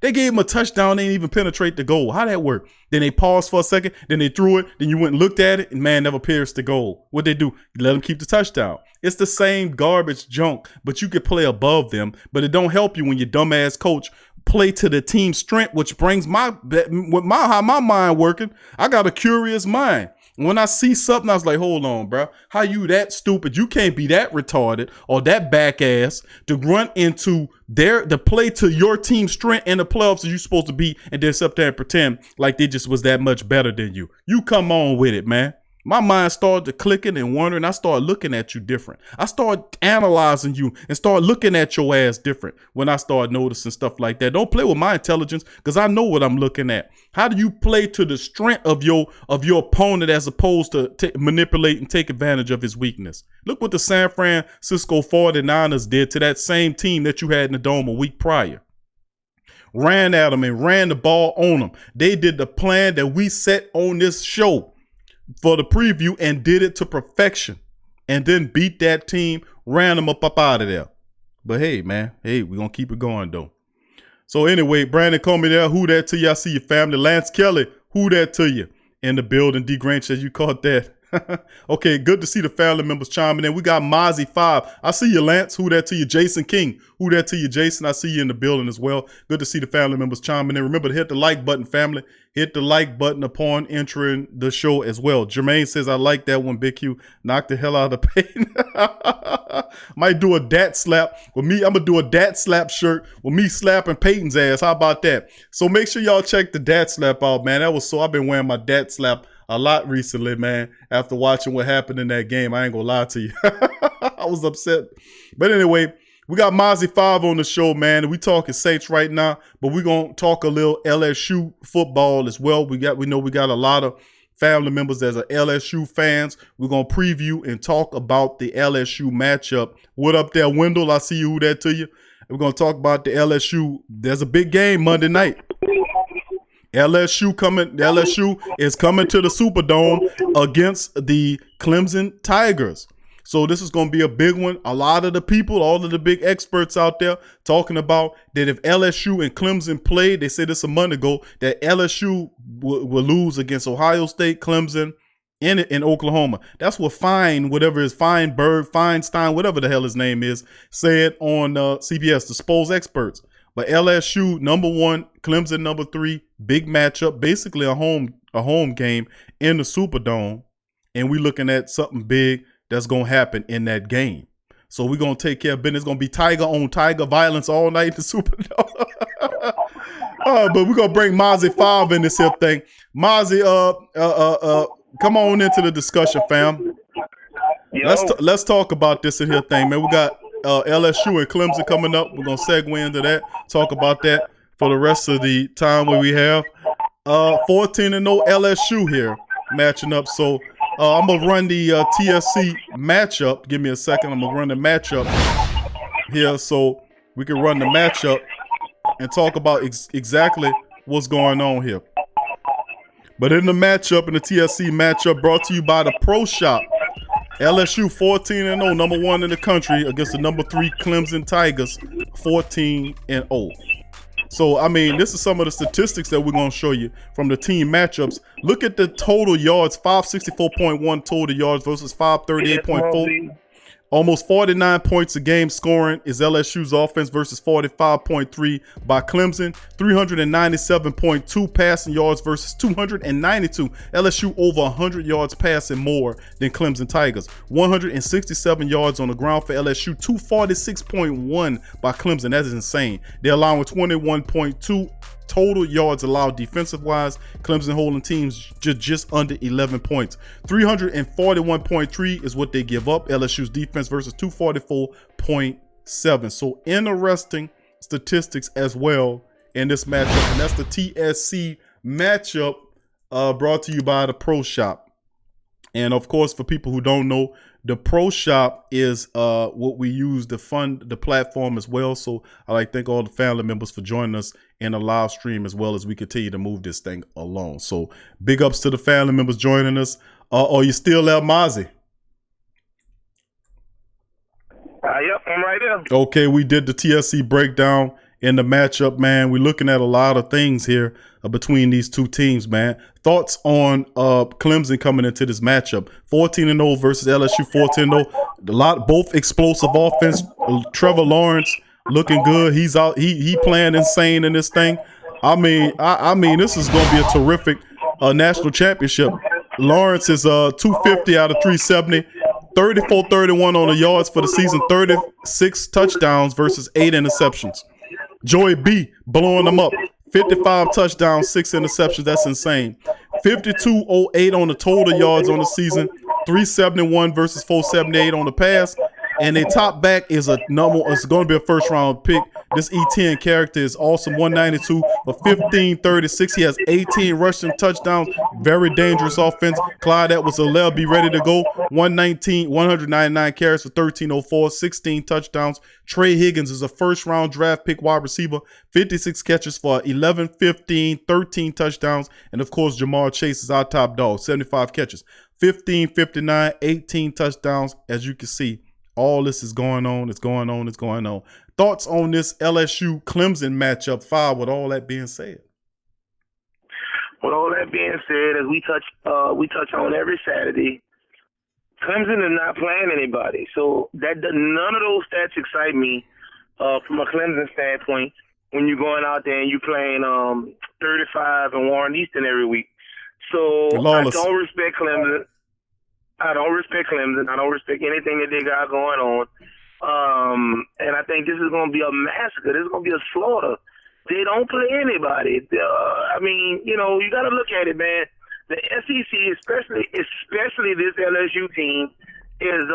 They gave him a touchdown. They didn't even penetrate the goal. How that work? Then they paused for a second. Then they threw it. Then you went and looked at it. And man, never pierced the goal. What'd they do? You let them keep the touchdown. It's the same garbage junk, but you could play above them. But it don't help you when your dumbass coach play to the team's strength, which brings how my mind working. I got a curious mind. When I see something, I was like, hold on, bro. How you that stupid? You can't be that retarded or that back ass to run into the play to your team's strength in the playoffs that you're supposed to be and then sit up there and pretend like they just was that much better than you. You come on with it, man. My mind started to clicking and wondering. I started looking at you different. I started analyzing you and started looking at your ass different when I started noticing stuff like that. Don't play with my intelligence because I know what I'm looking at. How do you play to the strength of your opponent as opposed to manipulate and take advantage of his weakness? Look what the San Francisco 49ers did to that same team that you had in the Dome a week prior. Ran at them and ran the ball on them. They did the plan that we set on this show for the preview and did it to perfection and then beat that team, ran them up out of there. But hey, man, we're going to keep it going, though. So anyway, Brandon Comey there, who that to you? I see your family. Lance Kelly, who that to you? In the building. D. Grange says you caught that. Okay, good to see the family members chiming in. We got Mozzie 5. I see you, Lance. Who that to you? Jason King. Who that to you, Jason? I see you in the building as well. Good to see the family members chiming in. Remember to hit the like button, family. Hit the like button upon entering the show as well. Jermaine says, I like that one, Big Q. Knock the hell out of the pain. Might do a dat slap with me. I'm going to do a dat slap shirt with me slapping Peyton's ass. How about that? So make sure y'all check the dat slap out, man. I've been wearing my dat slap a lot recently, man, after watching what happened in that game. I ain't gonna lie to you. I was upset. But anyway, we got Mozzie 5 on the show, man. We talking Saints right now, but we're gonna talk a little LSU football as well. We know we got a lot of family members that are LSU fans. We're gonna preview and talk about the LSU matchup. What up there, Wendell? I see you. Who that to you? We're gonna talk about the LSU. There's a big game Monday night. LSU is coming to the Superdome against the Clemson Tigers. So this is going to be a big one. A lot of the people, all of the big experts out there talking about that if LSU and Clemson played, they said this a month ago, that LSU will lose against Ohio State, Clemson, in Oklahoma. That's what Feinstein, whatever the hell his name is, said on CBS, the Spoles experts. But LSU number 1, Clemson number 3, big matchup, basically a home game in the Superdome, and we looking at something big that's gonna happen in that game. So we're gonna take care of business. It's gonna be tiger on tiger violence all night in the Superdome. But we're gonna bring Mozzie 5 in this here thing. Mozzie, come on into the discussion, fam. Let's talk about this in here thing, man. We got LSU and Clemson coming up. We're gonna segue into that, talk about that for the rest of the time we have. 14-0 LSU here matching up. So I'm gonna run the TSC matchup. Give me a second. I'm gonna run the matchup here so we can run the matchup and talk about exactly what's going on here. But in the matchup, in the TSC matchup, brought to you by the Pro Shop. LSU 14-0, number 1 in the country against the number 3 Clemson Tigers, 14-0. So, I mean, this is some of the statistics that we're going to show you from the team matchups. Look at the total yards, 564.1 total yards versus 538.4. Almost 49 points a game scoring is LSU's offense versus 45.3 by Clemson. 397.2 passing yards versus 292. LSU over 100 yards passing more than Clemson Tigers. 167 yards on the ground for LSU. 246.1 by Clemson. That is insane. They're allowing 21.2 total yards allowed defensive-wise. Clemson holding teams just under 11 points. 341.3 is what they give up. LSU's defense versus 244.7. So interesting statistics as well in this matchup. And that's the TSC matchup brought to you by the Pro Shop. And of course, for people who don't know, the Pro Shop is what we use to fund the platform as well. So I'd like to thank all the family members for joining us in a live stream as well as we continue to move this thing along. So big ups to the family members joining us. Are you still there, Mozzie? Yep, I'm right there. Okay, we did the TSC breakdown in the matchup, man. We're looking at a lot of things here between these two teams, man. Thoughts on Clemson coming into this matchup? 14-0 versus LSU 14-0. Both explosive offense. Trevor Lawrence looking good. He's out. He playing insane in this thing. I mean, this is going to be a terrific national championship. Lawrence is 250 out of 370. 34-31 on the yards for the season, 36 touchdowns versus 8 interceptions. Joey B blowing them up, 55 touchdowns, 6 interceptions. That's insane. 52-08 on the total yards on the season, 371 versus 478 on the pass. And their top back is it's going to be a first round pick. This E10 character is awesome. 192 for 1536. He has 18 rushing touchdowns. Very dangerous offense. Clyde Edwards-Helaire be ready to go. 199 carries for 1304, 16 touchdowns. Trey Higgins is a first round draft pick wide receiver. 56 catches for 11, 15, 13 touchdowns. And of course, Jamar Chase is our top dog. 75 catches, 15, 59, 18 touchdowns. As you can see, all this is going on. It's going on. It's going on. Thoughts on this LSU Clemson matchup, Five, with all that being said? With all that being said, as we touch on every Saturday, Clemson is not playing anybody. So none of those stats excite me from a Clemson standpoint when you're going out there and you're playing 35 and Warren Easton every week. So Lawless. I don't respect Clemson. I don't respect anything that they got going on. And I think this is going to be a massacre. This is going to be a slaughter. They don't play anybody. I mean, you got to look at it, man. The SEC, especially this LSU team, is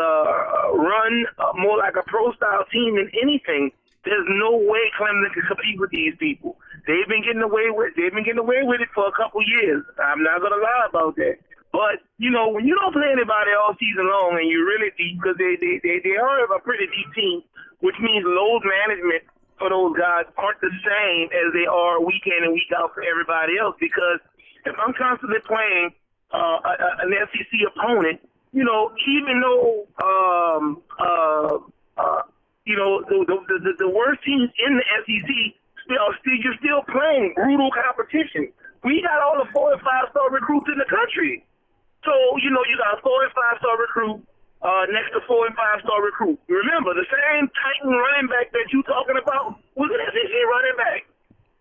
run more like a pro-style team than anything. There's no way Clemson can compete with these people. They've been getting away with it for a couple years. I'm not going to lie about that. But, when you don't play anybody all season long and you're really deep, because they are a pretty deep team, which means load management for those guys aren't the same as they are week in and week out for everybody else. Because if I'm constantly playing an SEC opponent, even though, the worst teams in the SEC, you're still playing brutal competition. We got all the 4- and 5-star recruits in the country. So, you got a 4- and 5-star recruit next to 4- and 5-star recruit. Remember, the same Titan running back that you talking about was an SEC running back.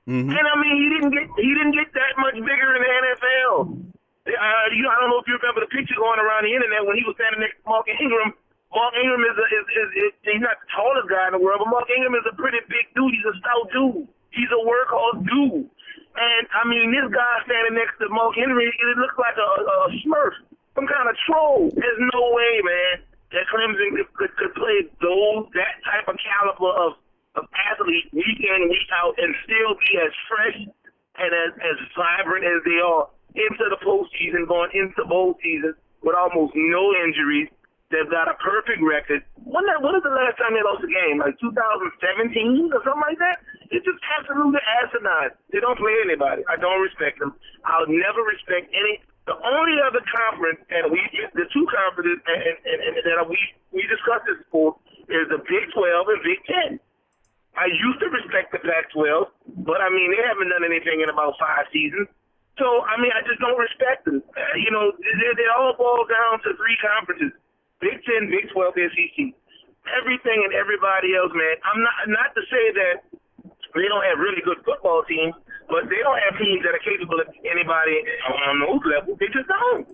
Mm-hmm. And, I mean, he didn't get that much bigger in the NFL. I don't know if you remember the picture going around the internet when he was standing next to Mark Ingram. Mark Ingram is he's not the tallest guy in the world, but Mark Ingram is a pretty big dude. He's a stout dude. He's a workhorse dude. And, I mean, this guy standing next to Mark Henry, it looks like a Smurf, some kind of troll. There's no way, man, that Clemson could play that type of caliber of athlete week in, week out, and still be as fresh and as vibrant as they are into the postseason, going into bowl season with almost no injuries. They've got a perfect record. When is the last time they lost a game? Like 2017 or something like that? It's just absolutely asinine. They don't play anybody. I don't respect them. I'll never respect any. The only other conference, and the two conferences that we discussed this before, is the Big 12 and Big 10. I used to respect the Pac-12, but I mean, they haven't done anything in about 5 seasons. So, I mean, I just don't respect them. They all boil down to 3 conferences. Big 10, Big 12, SEC. Everything and everybody else, man. I'm not to say that they don't have really good football teams, but they don't have teams that are capable of anybody on those levels. They just don't.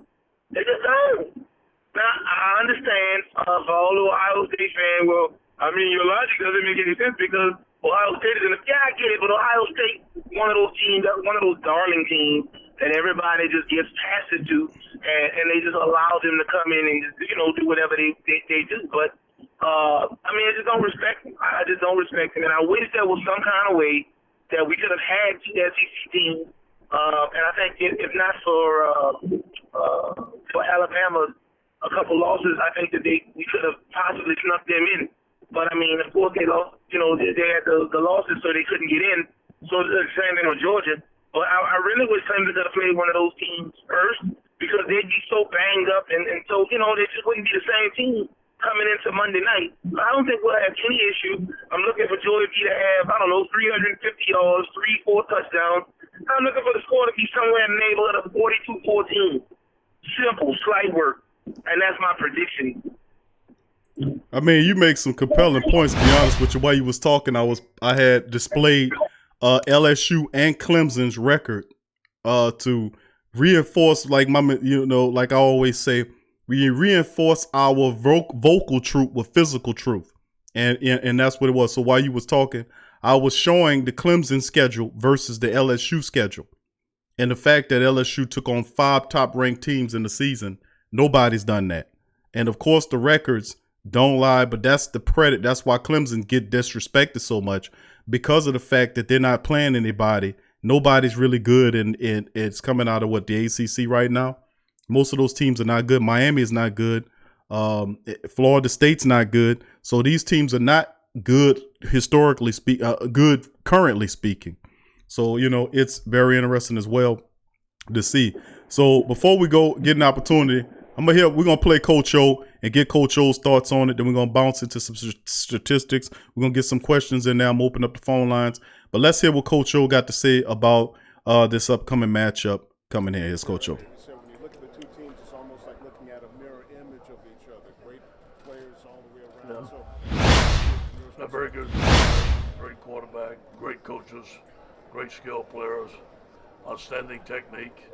Now, I understand for all the Ohio State fans, well, I mean, your logic doesn't make any sense because Ohio State is I get it, but Ohio State, one of those teams, one of those darling teams that everybody just gives passes to, and they just allow them to come in and just, do whatever they do. But I mean, I just don't respect them. I just don't respect them, and I wish there was some kind of way that we could have had 2 SEC teams. And I think if not for Alabama, a couple losses, I think that we could have possibly snuck them in. But I mean, of course, they lost. They had the losses, so they couldn't get in. So the same thing with Georgia. But I really wish Clemson could have played one of those teams first because they'd be so banged up and so they just wouldn't be the same team coming into Monday night. I don't think we'll have any issue. I'm looking for Joey B to have, 350 yards, 3-4 touchdowns. I'm looking for the score to be somewhere in the neighborhood of 42-14. Simple, slight work. And that's my prediction. I mean, you make some compelling points, to be honest with you. While you was talking, I had displayed LSU and Clemson's record to reinforce, like like I always say, we reinforce our vocal truth with physical truth. And that's what it was. So while you was talking, I was showing the Clemson schedule versus the LSU schedule. And the fact that LSU took on 5 top-ranked teams in the season, nobody's done that. And, of course, the records don't lie, but that's the credit. That's why Clemson get disrespected so much, because of the fact that they're not playing anybody. Nobody's really good, and it's coming out of, the ACC right now. Most of those teams are not good. Miami is not good. Florida State's not good. So these teams are not good good currently speaking. So, it's very interesting as well to see. So before we go get an opportunity, we're going to play Coach O and get Coach O's thoughts on it. Then we're going to bounce into some statistics. We're going to get some questions in there. I'm opening up the phone lines. But let's hear what Coach O got to say about this upcoming matchup coming here. Here's Coach O. So when you look at the two teams, it's almost like looking at a mirror image of each other. Great players all the way around. Yeah. So, Very good. Great quarterback, great coaches, great skill players, outstanding technique.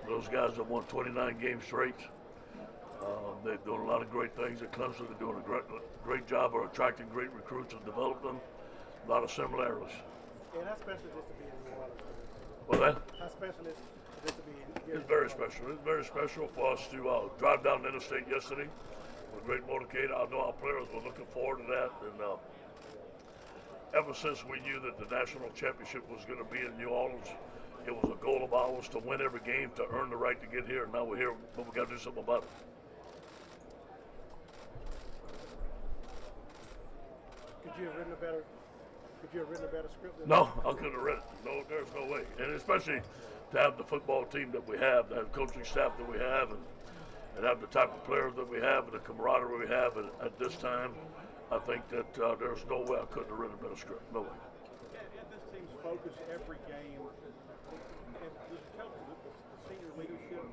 Those guys have won 29 games straight. They're doing a lot of great things at Clemson. They're doing a great job of attracting great recruits and developing them. A lot of similarities. and how special is it to be in New Orleans? What's that? How special is it to be here? It's very special. It's very special for us to drive down the interstate yesterday with a great motorcade. I know our players were looking forward to that. And ever since we knew that the national championship was going to be in New Orleans, it was a goal of ours to win every game, to earn the right to get here. And now we're here, but we got to do something about it. Could you have written a better script than No, I couldn't have written it. No, there's no way. And especially to have the football team that we have, to have coaching staff that we have, and have the type of players that we have, and the camaraderie we have at this time, I think that there's no way I couldn't have written a better script. No way. this team's focus every game? And does it help the senior leadership?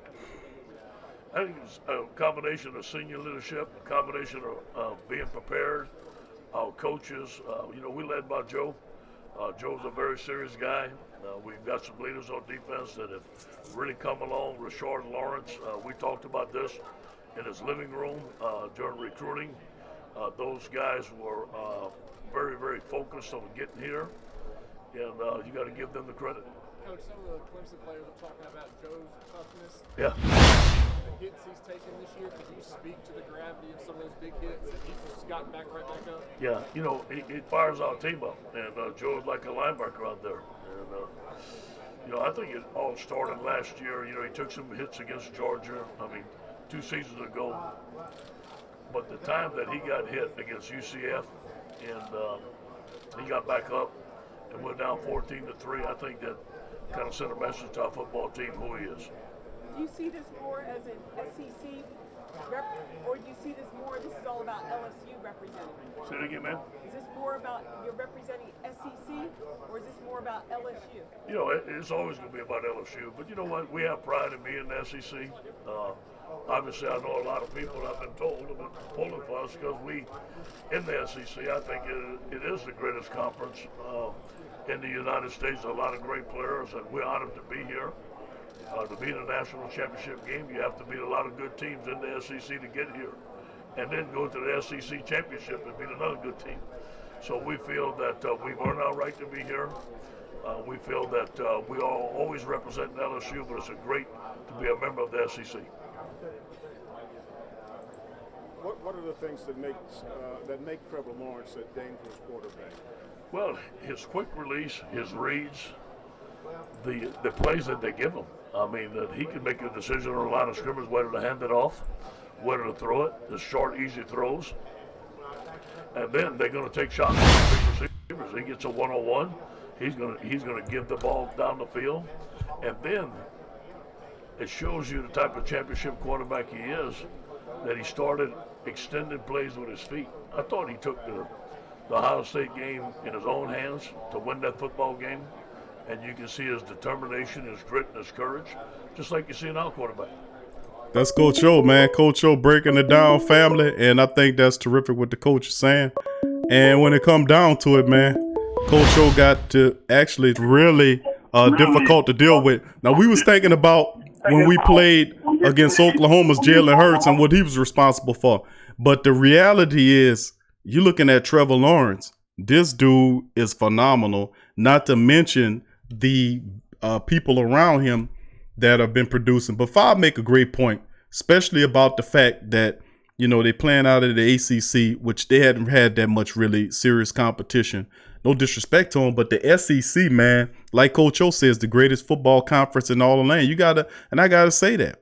I think it's a combination of senior leadership, a combination of being prepared. Our coaches, we led by Joe. Joe's a very serious guy. We've got some leaders on defense that have really come along. Rashard Lawrence, we talked about this in his living room during recruiting. Those guys were very, very focused on getting here, and you got to give them the credit. Coach, some of the Clemson players are talking about Joe's toughness. Yeah. The hits he's taken this year, could you speak to the gravity of some of those big hits and he's just gotten right back up? Yeah, he fires our team up, and Joe's like a linebacker out there. And, I think it all started last year. He took some hits against Georgia, 2 seasons ago. But the time that he got hit against UCF and he got back up and went down 14-3, I think that kind of sent a message to our football team who he is. Do you see this more as an SEC or do you see this more, this is all about LSU representing? Say it again, man. Is this more about you're representing SEC or is this more about LSU? It's always going to be about LSU, but you know what? We have pride in being the SEC. Obviously, I know a lot of people, I've been told, have been pulling for us because we, in the SEC, I think it is the greatest conference in the United States. A lot of great players, and we're honored to be here. To be in a national championship game, you have to beat a lot of good teams in the SEC to get here. And then go to the SEC championship and beat another good team. So we feel that we've earned our right to be here. We feel that we are always representing LSU, but it's great to be a member of the SEC. What are the things that make Trevor Lawrence a dangerous quarterback? Well, his quick release, his reads, the plays that they give him. That he can make a decision on a line of scrimmage whether to hand it off, whether to throw it, the short, easy throws. And then they're going to take shots at the big receivers. He gets a one-on-one. He's going to give the ball down the field. And then it shows you the type of championship quarterback he is, that he started extended plays with his feet. I thought he took the Ohio State game in his own hands to win that football game. And you can see his determination, his grit, and his courage, just like you see in our quarterback. That's Coach O, man. Coach O breaking it down, family. And I think that's terrific what the coach is saying. And when it come down to it, man, Coach O got to actually really difficult to deal with. Now, we was thinking about when we played against Oklahoma's Jalen Hurts and what he was responsible for. But the reality is, you're looking at Trevor Lawrence. This dude is phenomenal, not to mention the people around him that have been producing. But Fob make a great point, especially about the fact that, you know, they playing out of the ACC, which they hadn't had that much really serious competition. No disrespect to them, but the SEC, man, like Coach O says, the greatest football conference in all the land. I gotta say that.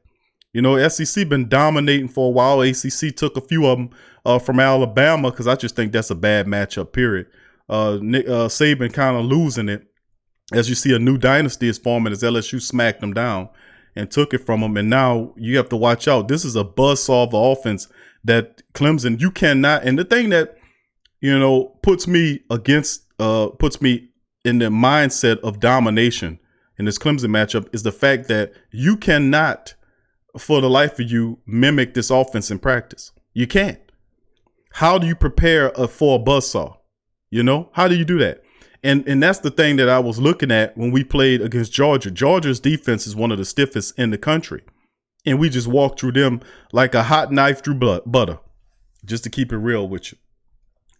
You know, SEC been dominating for a while. ACC took a few of them from Alabama because I just think that's a bad matchup, period. Saban kind of losing it. As you see, a new dynasty is forming as LSU smacked them down and took it from them. And now you have to watch out. This is a buzzsaw of an offense that Clemson, you cannot. And the thing that, you know, puts me in the mindset of domination in this Clemson matchup is the fact that you cannot, for the life of you, mimic this offense in practice. You can't. How do you prepare for a buzzsaw? You know, how do you do that? And that's the thing that I was looking at when we played against Georgia. Georgia's defense is one of the stiffest in the country. And we just walked through them like a hot knife through butter, just to keep it real with you.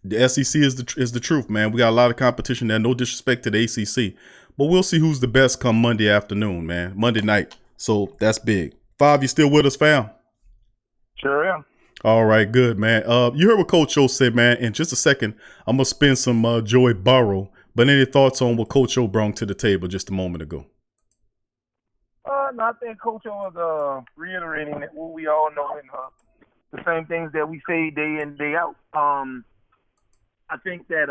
The SEC is the truth, man. We got a lot of competition there. No disrespect to the ACC. But we'll see who's the best come Monday afternoon, man. Monday night. So that's big. Five, you still with us, fam? Sure am. All right, good, man. You heard what Coach O said, man. In just a second, I'm going to spin some Joey Burrow. But any thoughts on what Coach O brought to the table just a moment ago? No, I think Coach O was reiterating that what we all know and the same things that we say day in, day out. I think that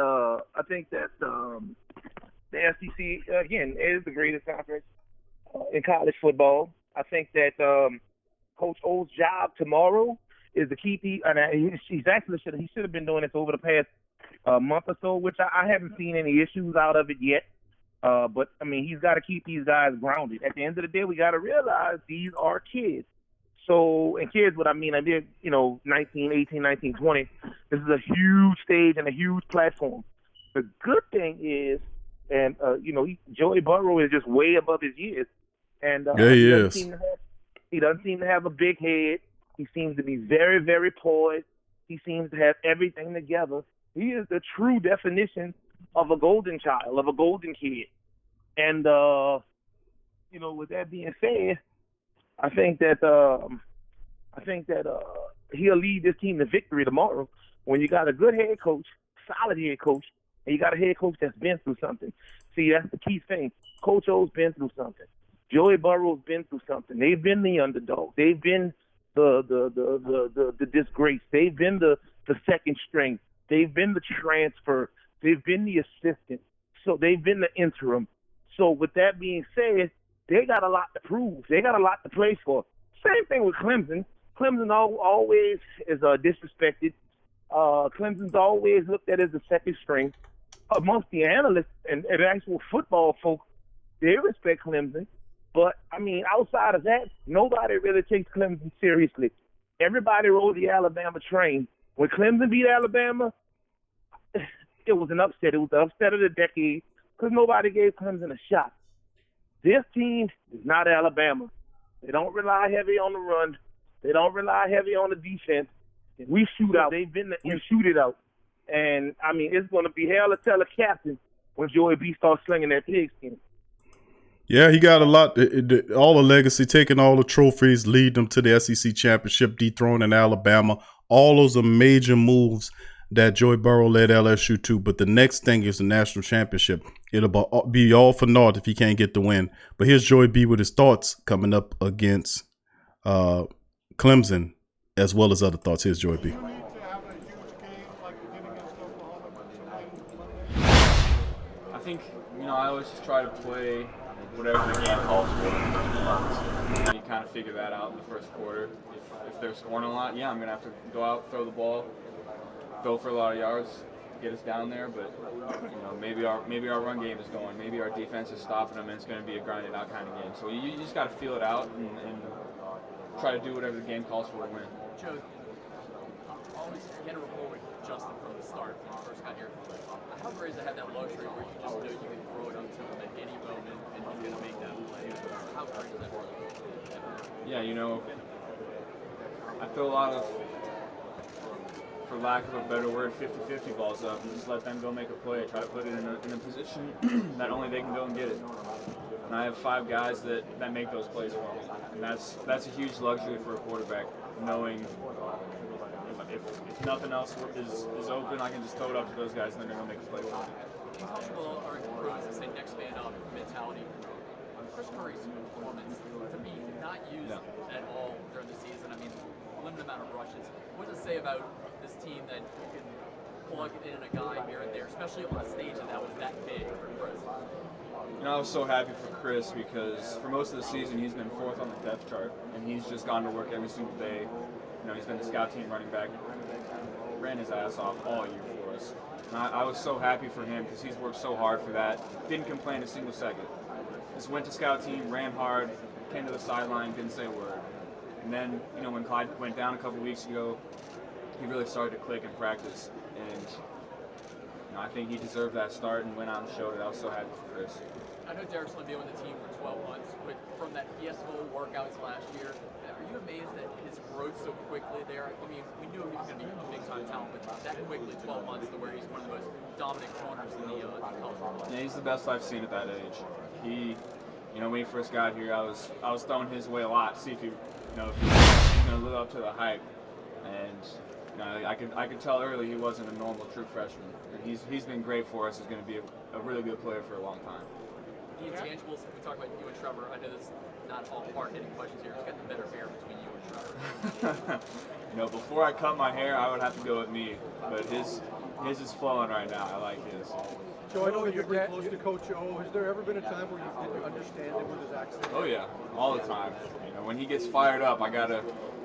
the SEC again is the greatest conference in college football. I think that Coach O's job tomorrow is to keep he should have been doing this over the past month or so, which I haven't seen any issues out of it yet. But I mean, he's got to keep these guys grounded. At the end of the day, we got to realize these are kids. So, and kids, what I mean, they're, 19, 18, 19, 20. This is a huge stage and a huge platform. The good thing is, and, Joey Burrow is just way above his years. And yeah, he is. He doesn't seem to have a big head. He seems to be very, very poised. He seems to have everything together. He is the true definition of a golden child, of a golden kid. And, with that being said, I think that he'll lead this team to victory tomorrow when you got a good head coach, solid head coach, and you got a head coach that's been through something. See, that's the key thing. Coach O's been through something. Joey Burrow's been through something. They've been the underdog. They've been the disgrace. They've been the second string. They've been the transfer. They've been the assistant. So they've been the interim. So with that being said, they got a lot to prove. They got a lot to play for. Same thing with Clemson. Clemson always is disrespected. Clemson's always looked at as the second string. Amongst the analysts and actual football folks, they respect Clemson. But, I mean, outside of that, nobody really takes Clemson seriously. Everybody rode the Alabama train. When Clemson beat Alabama, it was an upset. It was the upset of the decade because nobody gave Clemson a shot. This team is not Alabama. They don't rely heavy on the run. They don't rely heavy on the defense. We shoot out. They've been we shoot it out. And, I mean, it's going to be hell to tell a captain when Joey B starts slinging that pigskin. Yeah, he got a lot, all the legacy, taking all the trophies, lead them to the SEC championship, dethroning Alabama. All those are major moves that Joey Burrow led LSU to. But the next thing is the national championship. It'll be all for naught if he can't get the win. But here's Joey B with his thoughts coming up against Clemson, as well as other thoughts. Here's Joey B. I think, I always just try to play whatever the game calls for. kind of figure that out in the first quarter. If they're scoring a lot, yeah, I'm going to have to go out, throw the ball, throw for a lot of yards, get us down there. But maybe our run game is going, maybe our defense is stopping them, and it's going to be a grinded out kind of game. So you just got to feel it out and try to do whatever the game calls for to win. Joe, always get a rapport with Justin from the start when you first got here. How great is to have that luxury where you just know you can throw it up to him at any moment and he's going to make that play? How great is that for you? Yeah, I throw a lot of, for lack of a better word, 50-50 balls up and just let them go make a play. Try to put it in a position that only they can go and get it. And I have 5 guys that make those plays for me. And that's a huge luxury for a quarterback, knowing if nothing else is open, I can just throw it up to those guys and they're going to make a play for me. Some people are encouraged to say next man up mentality. Chris Curry's performance, to me, not used at all during the season. I mean, limited amount of rushes. What does it say about this team that you can plug in a guy here and there, especially on a stage that was that big for Chris? I was so happy for Chris because for most of the season he's been 4th on the depth chart and he's just gone to work every single day. He's been the scout team running back, ran his ass off all year for us. And I was so happy for him because he's worked so hard for that. Didn't complain a single second. Just went to scout team, ran hard, came to the sideline, didn't say a word. And then, when Clyde went down a couple weeks ago, he really started to click in practice. And I think he deserved that start and went out and showed it. I was so happy for Chris. I know Derek's only been with the team for 12 months, but from that Fiesta Bowl workouts last year, are you amazed at his growth so quickly there? I mean, we knew he was going to be a big-time talent, but that quickly, 12 months, to where he's one of the most dominant corners in the college football. Yeah, he's the best I've seen at that age. When he first got here, I was throwing his way a lot, see if he was going to live up to the hype. And I could tell early he wasn't a normal true freshman. And he's been great for us. He's going to be a really good player for a long time. The intangibles, we talk about you and Trevor. I know this is not all hard-hitting questions here. Who's got the better hair between you and Trevor? Before I cut my hair, I would have to go with me. But his is flowing right now. I like his. So I know that you're pretty close to Coach O. Has there ever been a time where you didn't understand him with his accent? Oh yeah, all the time. When he gets fired up, I gotta,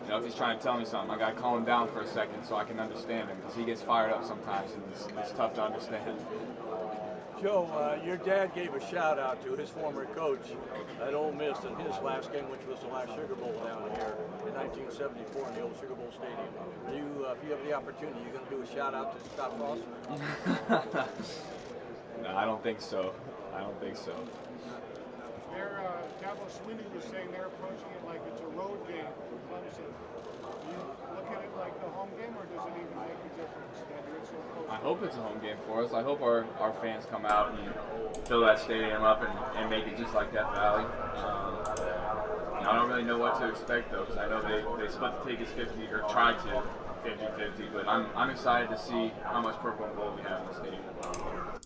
if he's trying to tell me something, I gotta calm him down for a second so I can understand him because he gets fired up sometimes and it's tough to understand. Joe, your dad gave a shout out to his former coach at Ole Miss in his last game, which was the last Sugar Bowl down here in 1974 in the old Sugar Bowl Stadium. If you have the opportunity, you're going to do a shout out to Scott Frost? No, I don't think so. Cabo Sweeney was saying they're approaching it like it's a road game for Clemson. Do you look at it like a home game, or does it even make a difference that you're so close? I hope it's a home game for us. I hope our fans come out and fill that stadium up and make it just like Death Valley. I don't really know what to expect though, because I know they split the tickets 50 or tried to 50-50, but I'm excited to see how much purple and gold we have in the stadium.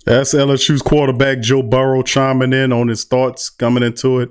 That's LSU's quarterback Joe Burrow chiming in on his thoughts coming into it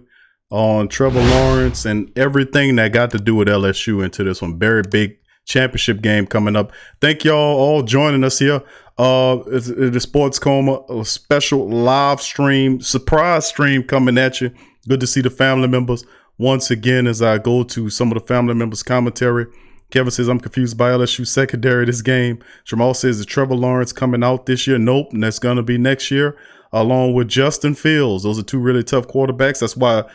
on Trevor Lawrence and everything that got to do with LSU into this one. Very big championship game coming up. Thank y'all all joining us here. It's the Sports Coma, a special live stream, surprise stream coming at you. Good to see the family members once again as I go to some of the family members' commentary. Kevin says, I'm confused by LSU secondary this game. Jamal says, is Trevor Lawrence coming out this year? Nope, and that's going to be next year, along with Justin Fields. Those are 2 really tough quarterbacks. That's why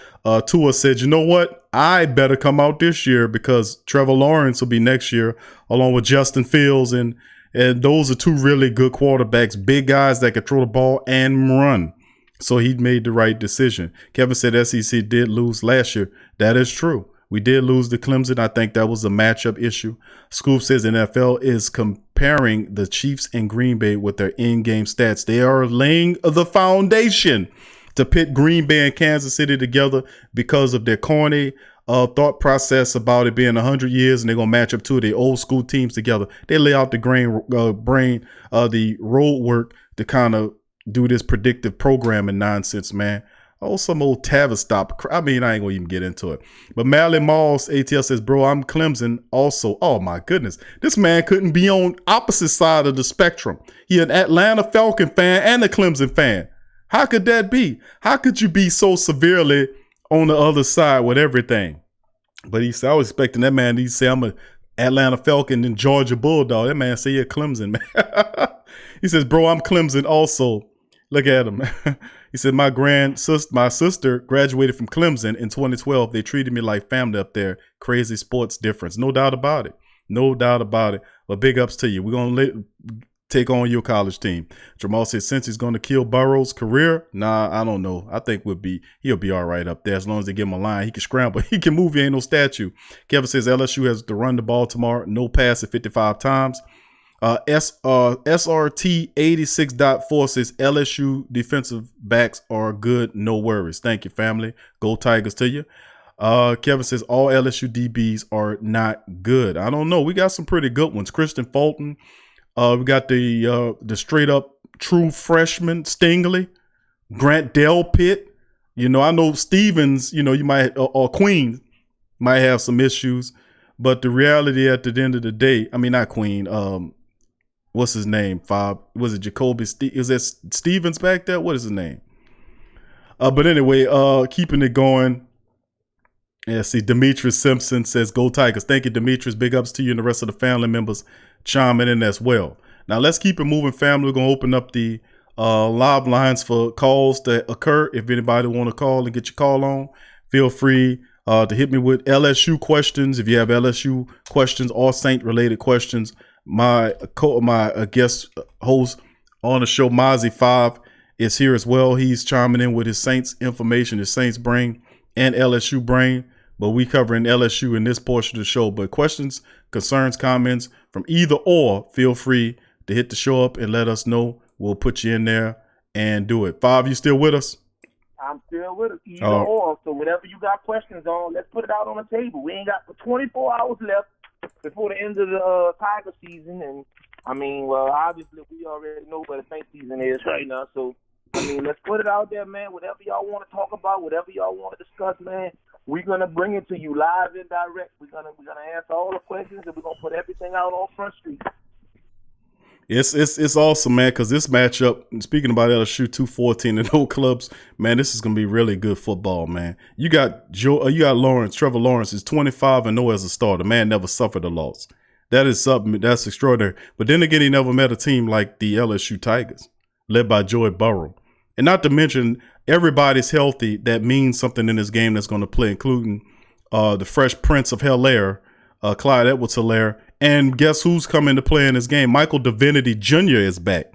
Tua said, you know what? I better come out this year because Trevor Lawrence will be next year, along with Justin Fields. And those are 2 really good quarterbacks, big guys that can throw the ball and run. So he made the right decision. Kevin said SEC did lose last year. That is true. We did lose to Clemson. I think that was a matchup issue. Scoop says NFL is comparing the Chiefs and Green Bay with their in-game stats. They are laying the foundation to pit Green Bay and Kansas City together because of their corny thought process about it being 100 years and they're going to match up 2 of the old school teams together. They lay out the road work to kind of do this predictive programming nonsense, man. Oh, some old Tavistock. I mean, I ain't gonna even get into it. But Mally Malls ATL says, bro, I'm Clemson also. Oh my goodness. This man couldn't be on opposite side of the spectrum. He an Atlanta Falcon fan and a Clemson fan. How could that be? How could you be so severely on the other side with everything? But he said, I was expecting that man. He said, I'm a Atlanta Falcon and Georgia Bulldog. That man said, yeah, Clemson, man. He says, bro, I'm Clemson also. Look at him. He said, my sister graduated from Clemson in 2012. They treated me like family up there. Crazy sports difference. No doubt about it. No doubt about it. But big ups to you. We're going to take on your college team. Jamal said, since he's going to kill Burrow's career, nah, I don't know. I think he'll be all right up there as long as they give him a line. He can scramble. He can move. He ain't no statue. Kevin says LSU has to run the ball tomorrow. No pass at 55 times. SRT 86.4 says LSU defensive backs are good. No worries. Thank you, family. Go Tigers to you. Kevin says all LSU DBs are not good. I don't know. We got some pretty good ones. Christian Fulton. We got the straight up true freshman Stingley, Grant Delpit. You know, I know Stevens, you know, you might, or Queen might have some issues, but the reality at the end of the day, I mean, not Queen, what's his name? Was it Jacoby? Is that Stevens back there? What is his name? But anyway, keeping it going. Yeah, see, Demetrius Simpson says, go Tigers. Thank you, Demetrius. Big ups to you and the rest of the family members chiming in as well. Now, let's keep it moving, family. We're going to open up the live lines for calls that occur. If anybody want to call and get your call on, feel free to hit me with LSU questions. If you have LSU questions or Saint-related questions, my guest host on the show, Mozzie 5, is here as well. He's chiming in with his Saints information, his Saints brain and LSU brain, but we covering LSU in this portion of the show. But questions, concerns, comments from either or, feel free to hit the show up and let us know. We'll put you in there and do it. 5, you still with us? I'm still with us, either or. So whatever you got questions on, let's put it out on the table. We ain't got 24 hours left before the end of the Tiger season. And, I mean, well, obviously we already know where the Saint season is right now. So, I mean, let's put it out there, man. Whatever y'all want to talk about, whatever y'all want to discuss, man, we're going to bring it to you live and direct. We're gonna answer all the questions, and we're going to put everything out on Front Street. It's awesome, man, because this matchup, speaking about LSU 214-0 clubs, man, this is going to be really good football, man. You got Lawrence, Trevor Lawrence is 25-0 as a starter. Man never suffered a loss. That is something that's extraordinary. But then again, he never met a team like the LSU Tigers, led by Joey Burrow. And not to mention, everybody's healthy. That means something in this game that's going to play, including the Fresh Prince of Hell-Air, Clyde Edwards-Helaire. And guess who's coming to play in this game? Michael Divinity Jr. is back.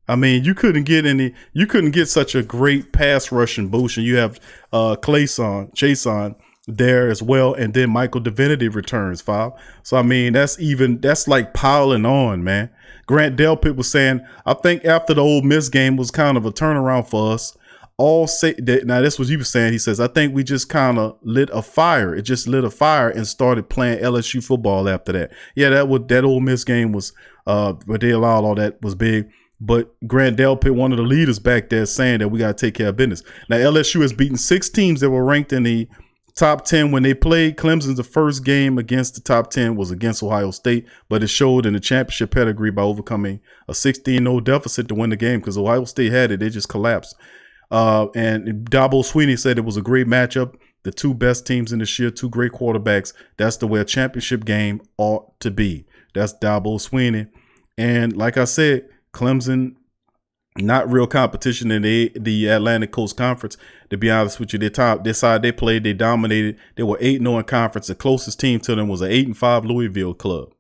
I mean, you couldn't get such a great pass rushing boost. And you have Chason there as well. And then Michael Divinity returns, Fob. So, I mean, that's like piling on, man. Grant Delpit was saying, I think after the Ole Miss game was kind of a turnaround for us. Now, this was he was saying. He says, I think we just kind of lit a fire. It just lit a fire and started playing LSU football after that. Yeah, that Ole Miss game was, but they allowed all that was big. But Grant Delpit, one of the leaders back there, saying that we got to take care of business. Now, LSU has beaten 6 teams that were ranked in the top 10 when they played. Clemson's the first game against the top 10 was against Ohio State, but it showed in the championship pedigree by overcoming a 16-0 deficit to win the game because Ohio State had it. They just collapsed. And Dabo Swinney said it was a great matchup. The 2 best teams in this year, 2 great quarterbacks. That's the way a championship game ought to be. That's Dabo Swinney. And like I said, Clemson, not real competition in the Atlantic Coast Conference. To be honest with you, this side they played, they dominated. They were 8-0 in conference. The closest team to them was an 8-5 Louisville club.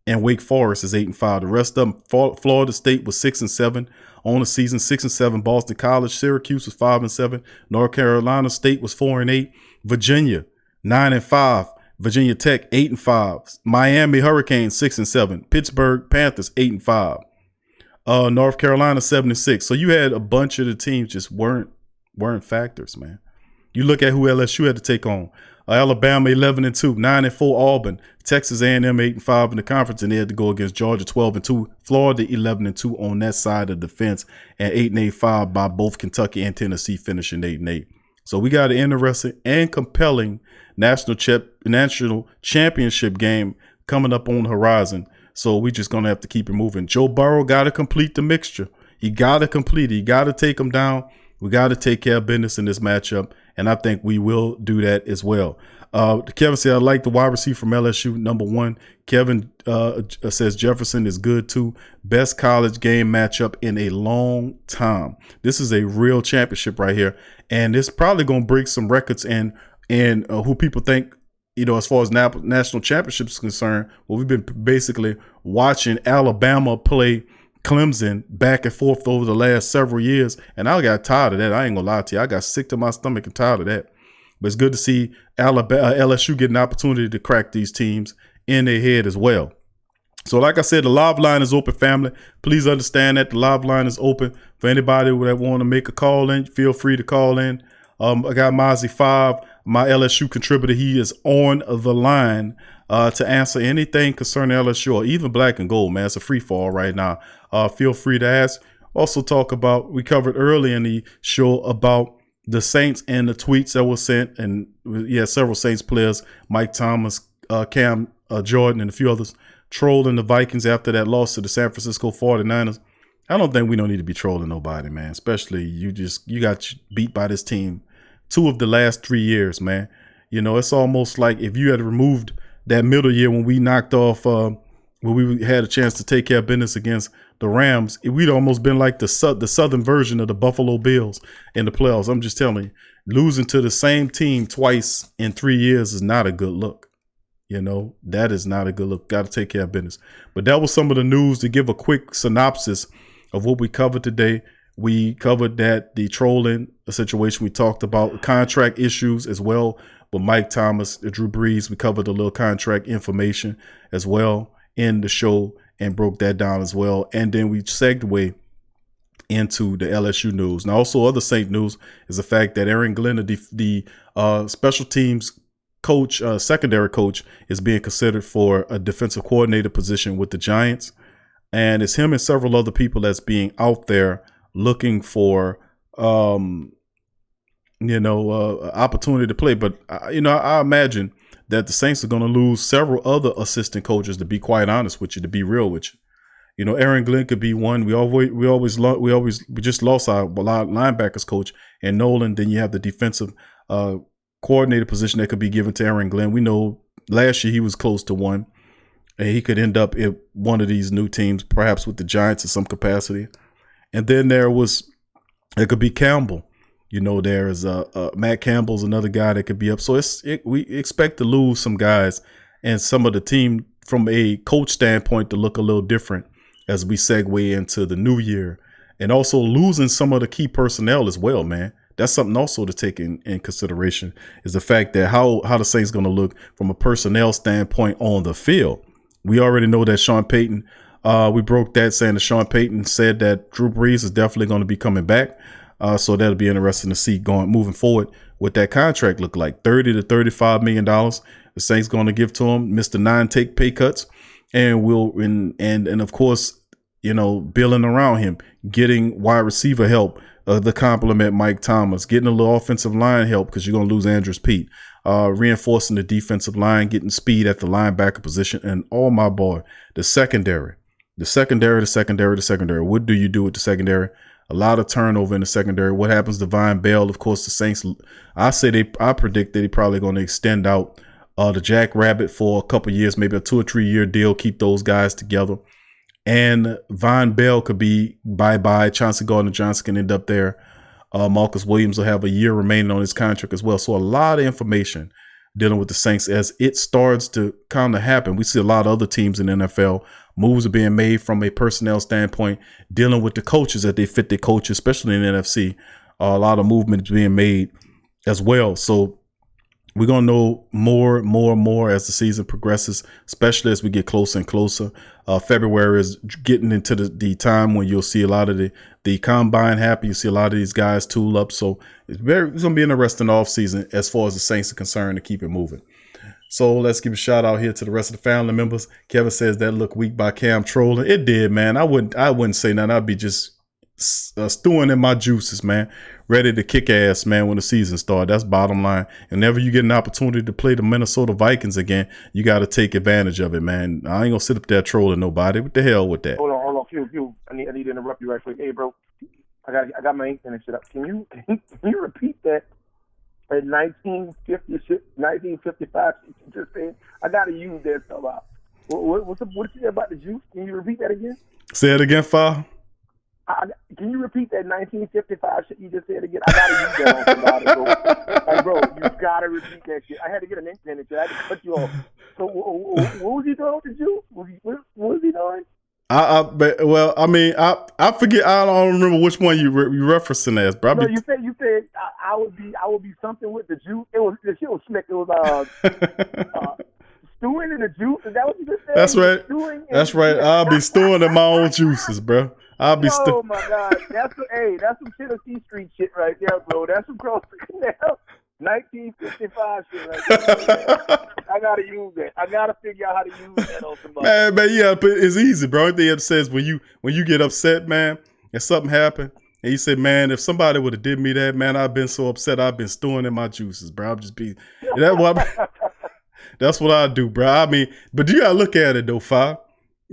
And Wake Forest is 8-5. The rest of them, Florida State was 6-7 on the season, 6-7. Boston College, Syracuse was 5-7. North Carolina State was 4-8. Virginia 9-5. Virginia Tech 8-5. Miami Hurricanes 6-7. Pittsburgh Panthers 8-5. North Carolina 7-6. So you had a bunch of the teams just weren't factors, man. You look at who LSU had to take on. Alabama 11-2, 9-4 Auburn, Texas A&M 8-5 in the conference, and they had to go against Georgia 12-2, Florida 11-2 on that side of the fence, and 8-5 by both Kentucky and Tennessee finishing 8-8. So we got an interesting and compelling national championship game coming up on the horizon. So we just gonna have to keep it moving. Joe Burrow got to complete the mixture. He got to complete it. He got to take them down. We got to take care of business in this matchup. and I think we will do that as well. Kevin said, I like the wide receiver from LSU, number 1. Kevin says Jefferson is good too. Best college game matchup in a long time. This is a real championship right here, and it's probably going to break some records and who people think, as far as national championships is concerned. Well, we've been basically watching Alabama play Clemson back and forth over the last several years, and I got tired of that. I ain't gonna lie to you. I got sick to my stomach and tired of that. But it's good to see LSU get an opportunity to crack these teams in their head as well. So like I said, the live line is open, family. Please understand that the live line is open for anybody that want to make a call in. Feel free to call in. I got Mozzie 5, my LSU contributor. He is on the line to answer anything concerning LSU or even black and gold, man. It's a free fall right now. Feel free to ask. Also talk about, we covered early in the show about the Saints and the tweets that were sent. And yeah, several Saints players, Mike Thomas, Cam Jordan, and a few others, trolling the Vikings after that loss to the San Francisco 49ers. I don't think we don't need to be trolling nobody, man. Especially you got beat by this team 2 of the last 3 years, man. It's almost like if you had removed that middle year when we knocked off, when we had a chance to take care of business against the Rams, we'd almost been like the southern version of the Buffalo Bills in the playoffs. I'm just telling you, losing to the same team twice in 3 years is not a good look. That is not a good look. Got to take care of business. But that was some of the news. To give a quick synopsis of what we covered today, we covered that the trolling situation. We talked about contract issues as well with Mike Thomas, Drew Brees. We covered a little contract information as well in the show and broke that down as well. And then we segued into the LSU news. Now, also other Saint news is the fact that Aaron Glenn, the special teams coach, secondary coach, is being considered for a defensive coordinator position with the Giants. And it's him and several other people that's being out there looking for, opportunity to play. But, I imagine that the Saints are going to lose several other assistant coaches, to be quite honest with you, to be real with you. Aaron Glenn could be one. We just lost our linebackers coach and Nolan. Then you have the defensive coordinator position that could be given to Aaron Glenn. We know last year he was close to one, and he could end up at one of these new teams, perhaps with the Giants in some capacity. And then there could be Campbell. There is Matt Campbell's another guy that could be up. So we expect to lose some guys and some of the team from a coach standpoint to look a little different as we segue into the new year, and also losing some of the key personnel as well, man. That's something also to take in consideration, is the fact that how the Saints going to look from a personnel standpoint on the field. We already know that Sean Payton, we broke that saying that Sean Payton said that Drew Brees is definitely going to be coming back. So that'll be interesting to see moving forward what that contract look like. $30 to $35 million. The Saints going to give to him, Mr. 9 take pay cuts, and and of course, building around him, getting wide receiver help, the complement Mike Thomas, getting a little offensive line help because you're going to lose Andrews Pete, reinforcing the defensive line, getting speed at the linebacker position, and my boy, the secondary. What do you do with the secondary? A lot of turnover in the secondary. What happens to Vine Bell? Of course, the Saints, I predict that they're probably going to extend out the Jack Rabbit for a couple years, maybe a 2 or 3 year deal, keep those guys together. And Vine Bell could be bye-bye. Chauncey Gardner-Johnson can end up there. Marcus Williams will have a year remaining on his contract as well. So a lot of information dealing with the Saints as it starts to kind of happen. We see a lot of other teams in the NFL. Moves are being made from a personnel standpoint, dealing with the coaches that they fit their coaches, especially in the NFC. A lot of movement is being made as well. So we're going to know more as the season progresses, especially as we get closer and closer. February is getting into the time when you'll see a lot of the combine happen. You see a lot of these guys tool up. So it's going to be an interesting offseason as far as the Saints are concerned, to keep it moving. So let's give a shout out here to the rest of the family members. Kevin says that looked weak by Cam trolling. It did, man. I wouldn't say nothing. I'd be just stewing in my juices, man. Ready to kick ass, man, when the season starts. That's bottom line. And whenever you get an opportunity to play the Minnesota Vikings again, you got to take advantage of it, man. I ain't gonna sit up there trolling nobody. What the hell with that? Hold on, Q. I need to interrupt you right quick. Hey, bro, I got my ink and shit up. Can you repeat that in 1955, just saying, I got to use that somehow. What did you say about the juice? Can you repeat that again? Say it again, Fa. Can you repeat that 1955 shit you just said again? I got to use that on somebody, bro. Like, bro, you got to repeat that shit. I had to get an internet shit. I had to cut you off. So what was he doing with the juice? What was he doing? I forget. I don't remember which one you referencing as, bro. No, you said I would be something with the juice. The shit was slick. It was stewing in the juice. Is that what you just said? That's right. That's right. I'll be stewing in my own juices, bro. I'll be Oh my God, that's some Tennessee Street shit right there, bro. That's some cross the canal 1955 shit right there. I gotta use that. I gotta figure out how to use that on somebody. Man, yeah, but it's easy, bro. Only thing it says when you get upset, man, and something happened, and you say, man, if somebody would have did me that, man, I've been so upset. I've been stewing in my juices, bro. I'll just be that's what I do, bro. I mean, but you gotta look at it though, Fi.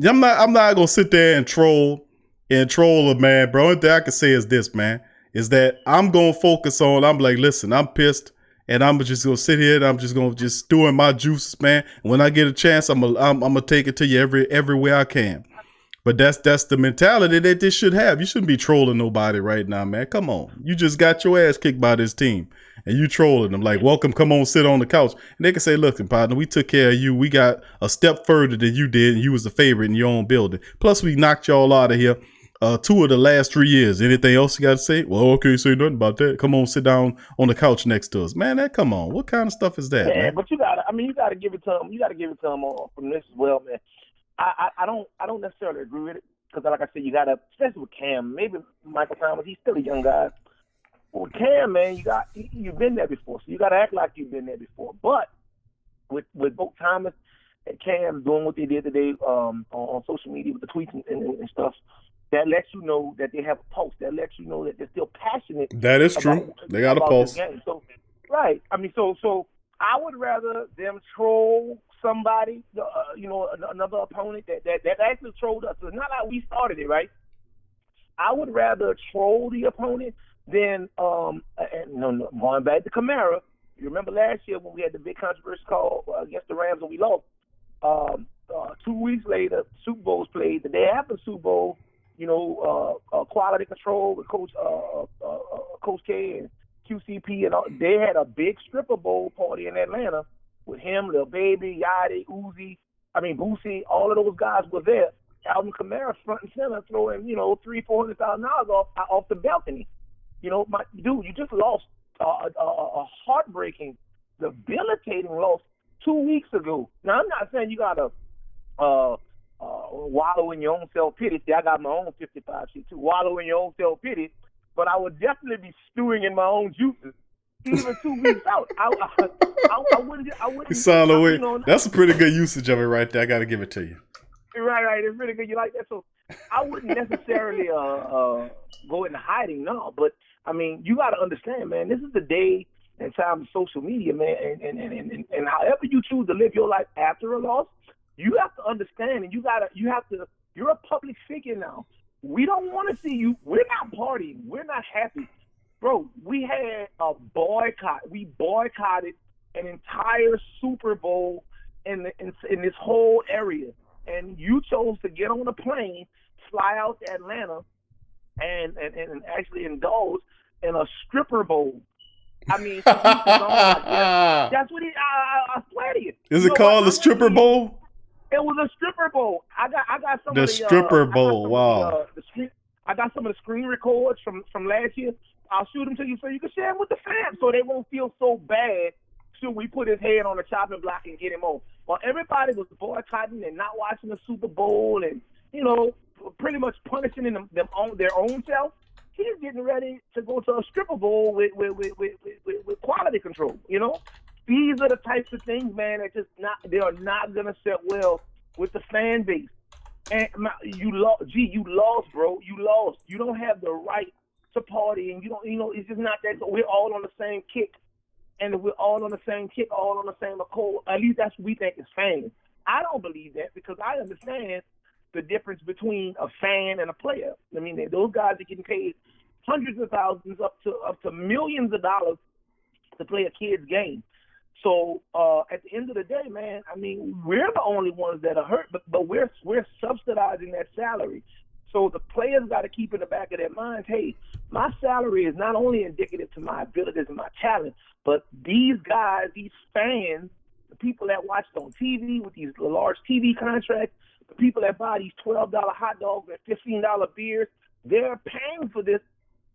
I'm not gonna sit there and troll a man, bro. Only thing I can say is this, man, is that I'm gonna focus on. I'm like, listen, I'm pissed. And I'm just gonna sit here and I'm just gonna stew in my juices, man. And when I get a chance, I'm gonna take it to you every way I can. But that's the mentality that this should have. You shouldn't be trolling nobody right now, man. Come on, you just got your ass kicked by this team, and you trolling them like, welcome, come on, sit on the couch. And they can say, look, partner, we took care of you. We got a step further than you did, and you was the favorite in your own building. Plus, we knocked y'all out of here. 2 of the last 3 years. Anything else you got to say? Well, okay, say nothing about that. Come on, sit down on the couch next to us, man. Come on. What kind of stuff is that, man? But you gotta give it to him. You gotta give it to him from this as well, man. I don't necessarily agree with it because, like I said, you gotta, especially with Cam. Maybe Michael Thomas, he's still a young guy. But with Cam, man, you've been there before, so you gotta act like you've been there before. But with both Thomas and Cam doing what they did today on social media with the tweets and stuff. That lets you know that they have a pulse. That lets you know that they're still passionate. That is true. They got a pulse. So, right. I mean, so I would rather them troll somebody, another opponent that actually trolled us. It's not like we started it, right? I would rather troll the opponent than going back to Kamara. You remember last year when we had the big controversy call against the Rams and we lost. 2 weeks later, Super Bowl was played. The day after the Super Bowl, quality control with Coach K and QCP, and all, they had a big stripper bowl party in Atlanta with him, Lil Baby, Yachty, Boosie, all of those guys were there. Alvin Kamara front and center throwing, $300,000-$400,000 off the balcony. My dude, you just lost a heartbreaking, debilitating loss 2 weeks ago. Now, I'm not saying you gotta wallow in your own self-pity. See, I got my own 55 shit too. Wallow in your own self-pity, but I would definitely be stewing in my own juices. Even 2 weeks out, I wouldn't. You sound away. That's a pretty good usage of it right there. I got to give it to you. Right. It's really good. You like that? So I wouldn't necessarily go into hiding, no. But I mean, you got to understand, man. This is the day and time of social media, man. And however you choose to live your life after a loss, you have to understand, and you're a public figure now. We don't want to see you. We're not partying. We're not happy. Bro, we had a boycott. We boycotted an entire Super Bowl in this whole area. And you chose to get on a plane, fly out to Atlanta, and actually indulge in a stripper bowl. I mean, that's what I swear to you. Is it called the stripper bowl? It was a stripper bowl. I got some of the stripper bowl. Wow. I got some of the screen records from last year. I'll shoot them to you so you can share them with the fans, so they won't feel so bad. Should we put his head on the chopping block and get him on? Well, everybody was boycotting and not watching the Super Bowl, and pretty much punishing them on their own self. He's getting ready to go to a stripper bowl with quality control. These are the types of things, man, that they are not gonna sit well with the fan base. And you lost, bro. You lost. You don't have the right to party, and you don't. It's just not that. We're all on the same kick, and we're all on the same kick, all on the same accord. At least that's what we think as fans. I don't believe that because I understand the difference between a fan and a player. I mean, those guys are getting paid hundreds of thousands up to millions of dollars to play a kid's game. So at the end of the day, man, I mean, we're the only ones that are hurt, but we're subsidizing that salary. So the players got to keep in the back of their minds, hey, my salary is not only indicative to my abilities and my talent, but these guys, these fans, the people that watch on TV with these large TV contracts, the people that buy these $12 hot dogs and $15 beers, they're paying for this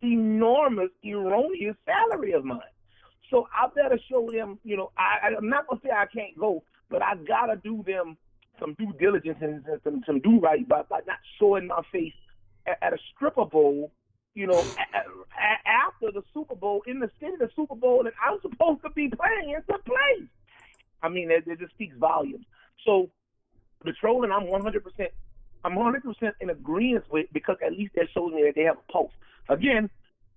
enormous, erroneous salary of mine. So I better show them, you know, I'm not going to say I can't go, but I got to do them some due diligence and some do right by not showing my face at a stripper bowl, you know, after the Super Bowl, in the city of the Super Bowl, and I'm supposed to be playing in some place. I mean, it just speaks volumes. So the trolling, I'm 100% in agreement with, because at least that shows me that they have a pulse. Again,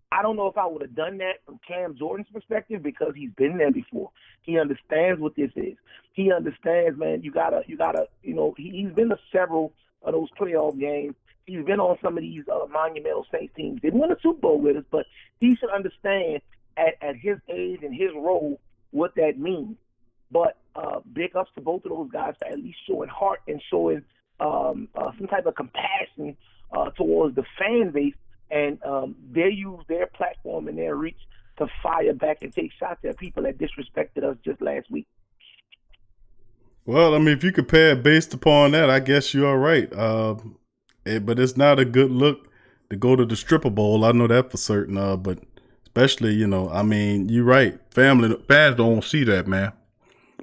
I don't know if I would have done that from Cam Jordan's perspective, because he's been there before. He understands what this is. He understands, man, you gotta, you know, he's been to several of those playoff games. He's been on some of these monumental Saints teams. Didn't win a Super Bowl with us, but he should understand at his age and his role what that means. But big ups to both of those guys for at least showing heart and showing some type of compassion towards the fan base. And they use their platform and their reach to fire back and take shots at people that disrespected us just last week. Well, I mean, if you compare it based upon that, I guess you are right. But it's not a good look to go to the stripper bowl. I know that for certain. But especially, you know, I mean, you're right. Family fans don't see that, man.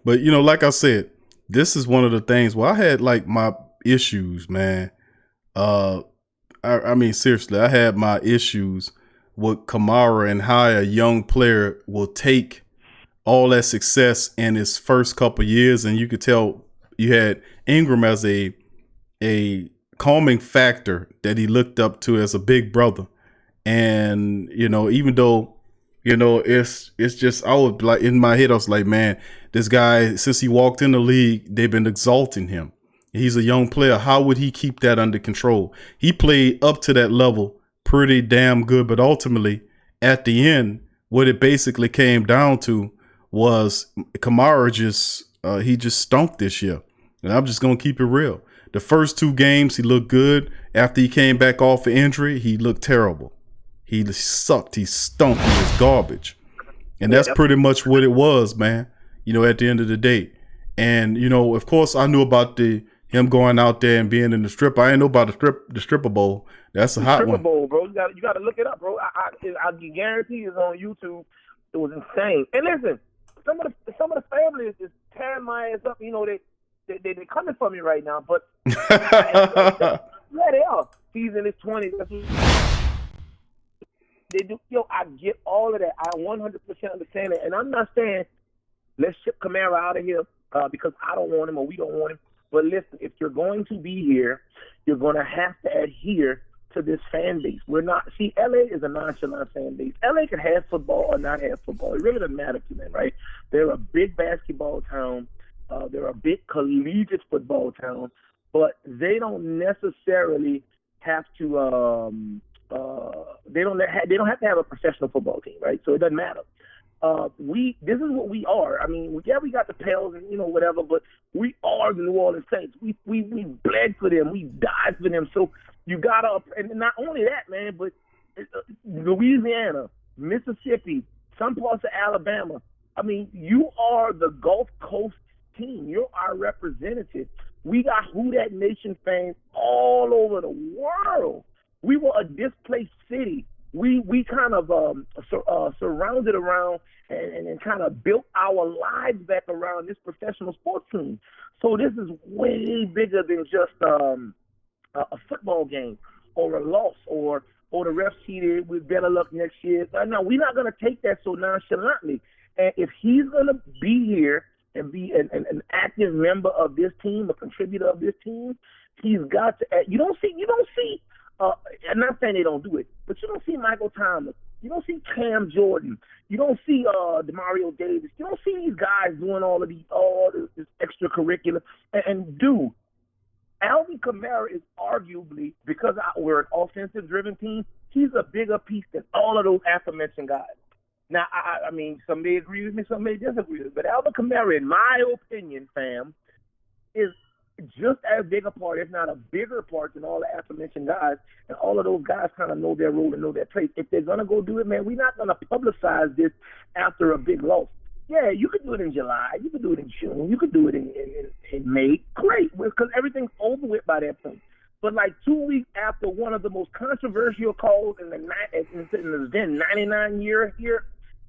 But, you know, like I said, this is one of the things where I had like my issues, man. I mean, seriously, I had my issues with Kamara and how a young player will take all that success in his first couple years. And you could tell you had Ingram as a calming factor that he looked up to as a big brother. And, you know, even though, you know, it's just, I was like, in my head, I was like, man, this guy, since he walked in the league, they've been exalting him. He's a young player. How would he keep that under control? He played up to that level pretty damn good, but ultimately at the end, what it basically came down to was Kamara he just stunk this year. And I'm just going to keep it real. The first two games, he looked good. After he came back off of injury, he looked terrible. He sucked. He stunk. He was garbage. And that's pretty much what it was, man, you know, at the end of the day. And, you know, of course, I knew about him going out there and being in the strip. I ain't know about the stripper bowl. That's a hot one. Stripper bowl, bro. You got to look it up, bro. I guarantee it's on YouTube. It was insane. And listen, some of the family is just tearing my ass up. You know, they coming for me right now, but yeah, they are. Season is 20. They do. Yo, I get all of that. I 100% understand it, and I'm not saying let's ship Kamara out of here because I don't want him or we don't want him. But listen, if you're going to be here, you're going to have to adhere to this fan base. We're not. See, LA is a nonchalant fan base. LA can have football or not have football. It really doesn't matter to them, right? They're a big basketball town. They're a big collegiate football town, but they don't necessarily have to. They don't have to have a professional football team, right? So it doesn't matter. This is what we are. I mean, we got the Pels and, you know, whatever, but we are the New Orleans Saints. We bled for them. We died for them. So you gotta, and not only that, man, but Louisiana, Mississippi, some parts of Alabama. I mean, you are the Gulf Coast team. You're our representative. We got Who Dat Nation fans all over the world. We were a displaced city. We kind of surrounded around and kind of built our lives back around this professional sports team. So this is way bigger than just a football game or a loss or the refs cheated with better luck next year. No, we're not going to take that so nonchalantly. And if he's going to be here and be an active member of this team, a contributor of this team, he's got to. You don't see. I'm not saying they don't do it, but you don't see Michael Thomas. You don't see Cam Jordan. You don't see DeMario Davis. You don't see these guys doing all this extracurricular. And dude, Alvin Kamara is arguably, because we're an offensive-driven team, he's a bigger piece than all of those aforementioned guys. Now, I mean, some may agree with me, some may disagree with me, but Alvin Kamara, in my opinion, fam, is just as big a part, if not a bigger part, than all the aforementioned guys. And all of those guys kind of know their role and know their place. If they're going to go do it, man, we're not going to publicize this after a big loss. Yeah, you could do it in July. You could do it in June. You could do it in May. Great, because everything's over with by that point. But like 2 weeks after one of the most controversial calls in the then 99-year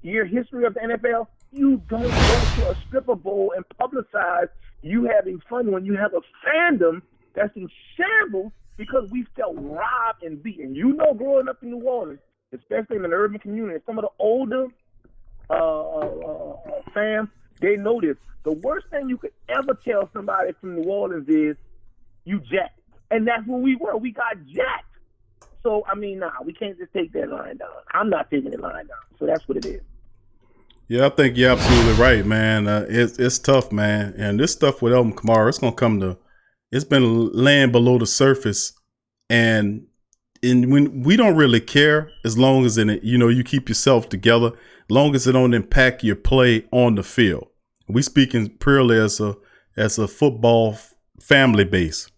history of the NFL, you don't go to a stripper bowl and publicize you having fun when you have a fandom that's in shambles because we felt robbed and beaten. You know, growing up in New Orleans, especially in an urban community, some of the older fans, they know this. The worst thing you could ever tell somebody from New Orleans is you jacked. And that's what we were. We got jacked. So, I mean, we can't just take that line down. I'm not taking that line down. So that's what it is. Yeah, I think you're absolutely right, man. It's tough, man. And this stuff with Alvin Kamara, it's been laying below the surface. And when we don't really care as long as you keep yourself together, as long as it don't impact your play on the field. We speaking purely as a football family base.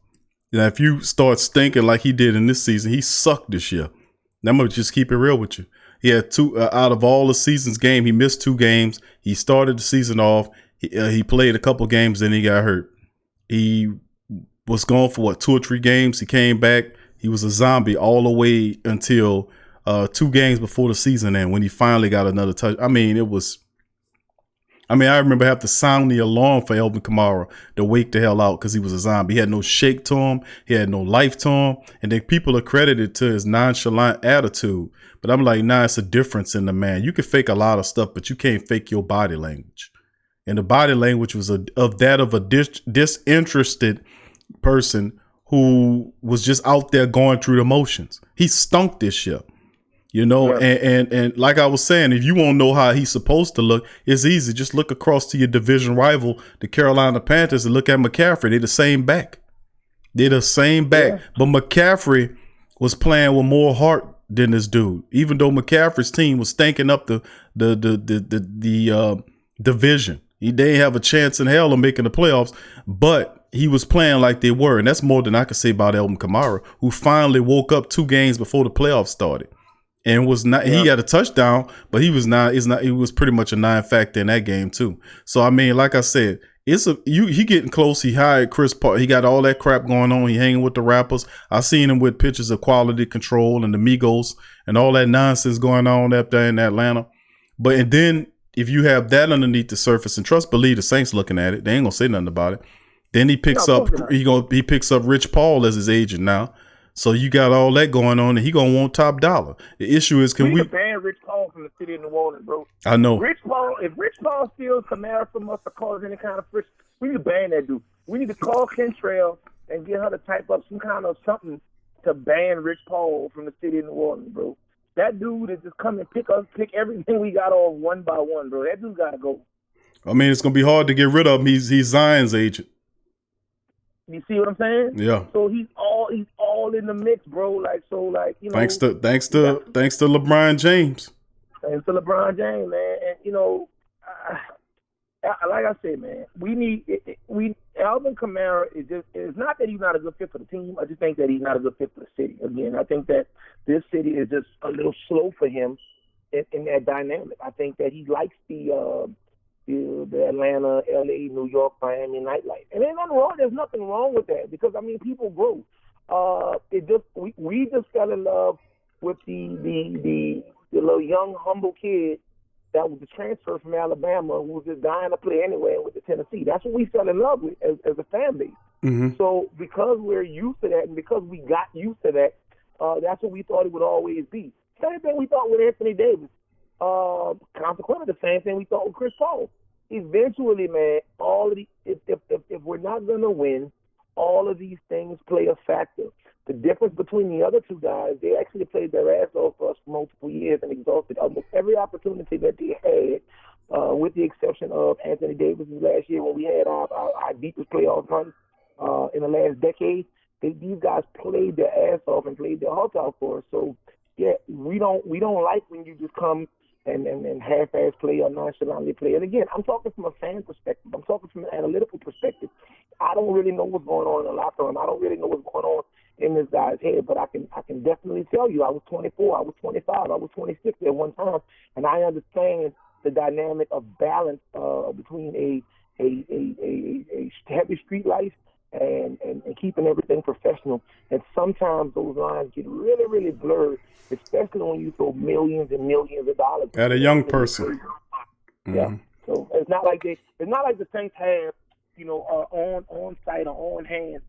If you start stinking like he did in this season, he sucked this year. I'm going to just keep it real with you. He had two out of all the season's game. He missed 2 games. He started the season off. He played a couple games, then he got hurt. He was gone for 2 or 3 games. He came back. He was a zombie all the way until 2 games before the season end when he finally got another touch. I mean, I remember having to sound the alarm for Alvin Kamara to wake the hell out because he was a zombie. He had no shake to him. He had no life to him. And then people are credited to his nonchalant attitude. But I'm like, it's a difference in the man. You can fake a lot of stuff, but you can't fake your body language. And the body language was of a disinterested person who was just out there going through the motions. He stunk this year. And like I was saying, if you want to know how he's supposed to look, it's easy. Just look across to your division rival, the Carolina Panthers, and look at McCaffrey. They're the same back. Yeah. But McCaffrey was playing with more heart than this dude. Even though McCaffrey's team was stinking up the division. They didn't have a chance in hell of making the playoffs, but he was playing like they were. And that's more than I could say about Alvin Kamara, who finally woke up 2 games before the playoffs started. And was not. He got a touchdown, but he was not. He was pretty much a non-factor in that game too. So I mean, like I said, he getting close. He hired Chris Paul. He got all that crap going on. He hanging with the rappers. I seen him with pictures of Quality Control and the Migos and all that nonsense going on up there in Atlanta. And then if you have that underneath the surface, and trust believe the Saints looking at it, they ain't gonna say nothing about it. Then he picks up Rich Paul as his agent now. So you got all that going on, and he gonna want top dollar. The issue is, we ban Rich Paul from the city of New Orleans, bro? I know. If Rich Paul steals Kamara from us or causes any kind of friction, we need to ban that dude. We need to call Kentrell and get her to type up some kind of something to ban Rich Paul from the city of New Orleans, bro. That dude is just come and pick everything we got off one by one, bro. That dude gotta go. I mean, it's gonna be hard to get rid of him. He's Zion's agent. You see what I'm saying? Yeah. So he's all in the mix, bro. Thanks to LeBron James. Thanks to LeBron James, man. And like I said, man, Alvin Kamara it's not that he's not a good fit for the team. I just think that he's not a good fit for the city. Again, I think that this city is just a little slow for him in that dynamic. I think that he likes the Atlanta, LA, New York, Miami nightlife. And there's nothing wrong. There's nothing wrong with that because people grow. We just fell in love with the little young humble kid that was a transfer from Alabama who was just dying to play anyway with the Tennessee. That's what we fell in love with as a fan base. Mm-hmm. So because we're used to that and because we got used to that, that's what we thought it would always be. Same thing we thought with Anthony Davis. Consequently, the same thing we thought with Chris Paul. Eventually, man, if we're not gonna win, all of these things play a factor. The difference between the other 2 guys, they actually played their ass off for us for multiple years and exhausted almost every opportunity that they had, with the exception of Anthony Davis last year when we had our deepest playoff run in the last decade. These guys played their ass off and played their hearts out for us. So yeah, we don't like when you just come and half-ass play or nonchalantly play. And again, I'm talking from a fan perspective. I'm talking from an analytical perspective. I don't really know what's going on in the locker room. I don't really know what's going on in this guy's head, but I can definitely tell you I was 24, I was 25, I was 26 at one time, and I understand the dynamic of balance between a heavy street life and keeping everything professional. And sometimes those lines get really, really blurred, especially when you throw millions and millions of dollars at a young person. Yeah. So it's not like the Saints have, on site or on hand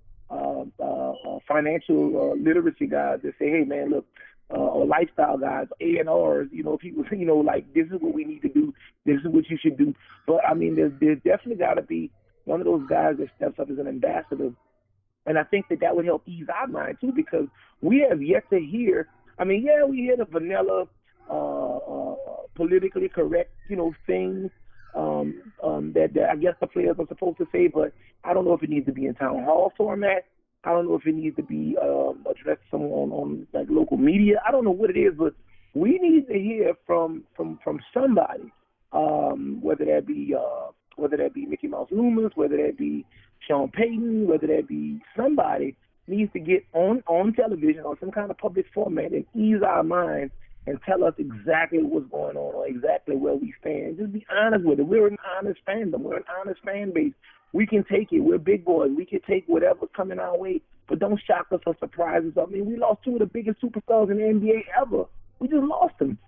financial literacy guys that say, hey man, look, or lifestyle guys, A&Rs, people, like this is what we need to do, this is what you should do. But I mean, there's definitely got to be one of those guys that steps up as an ambassador, and I think that would help ease our mind too, because we have yet to hear. I mean, yeah, we hear the vanilla, politically correct, things that I guess the players are supposed to say, but I don't know if it needs to be in town hall format. I don't know if it needs to be addressed on like local media. I don't know what it is, but we need to hear from somebody, whether that be Mickey Mouse Loomis, whether that be Sean Payton, whether that be somebody needs to get on television or some kind of public format and ease our minds and tell us exactly what's going on or exactly where we stand. Just be honest with it. We're an honest fandom. We're an honest fan base. We can take it. We're big boys. We can take whatever's coming our way, but don't shock us or surprise us. I mean, we lost two of the biggest superstars in the NBA ever. We just lost them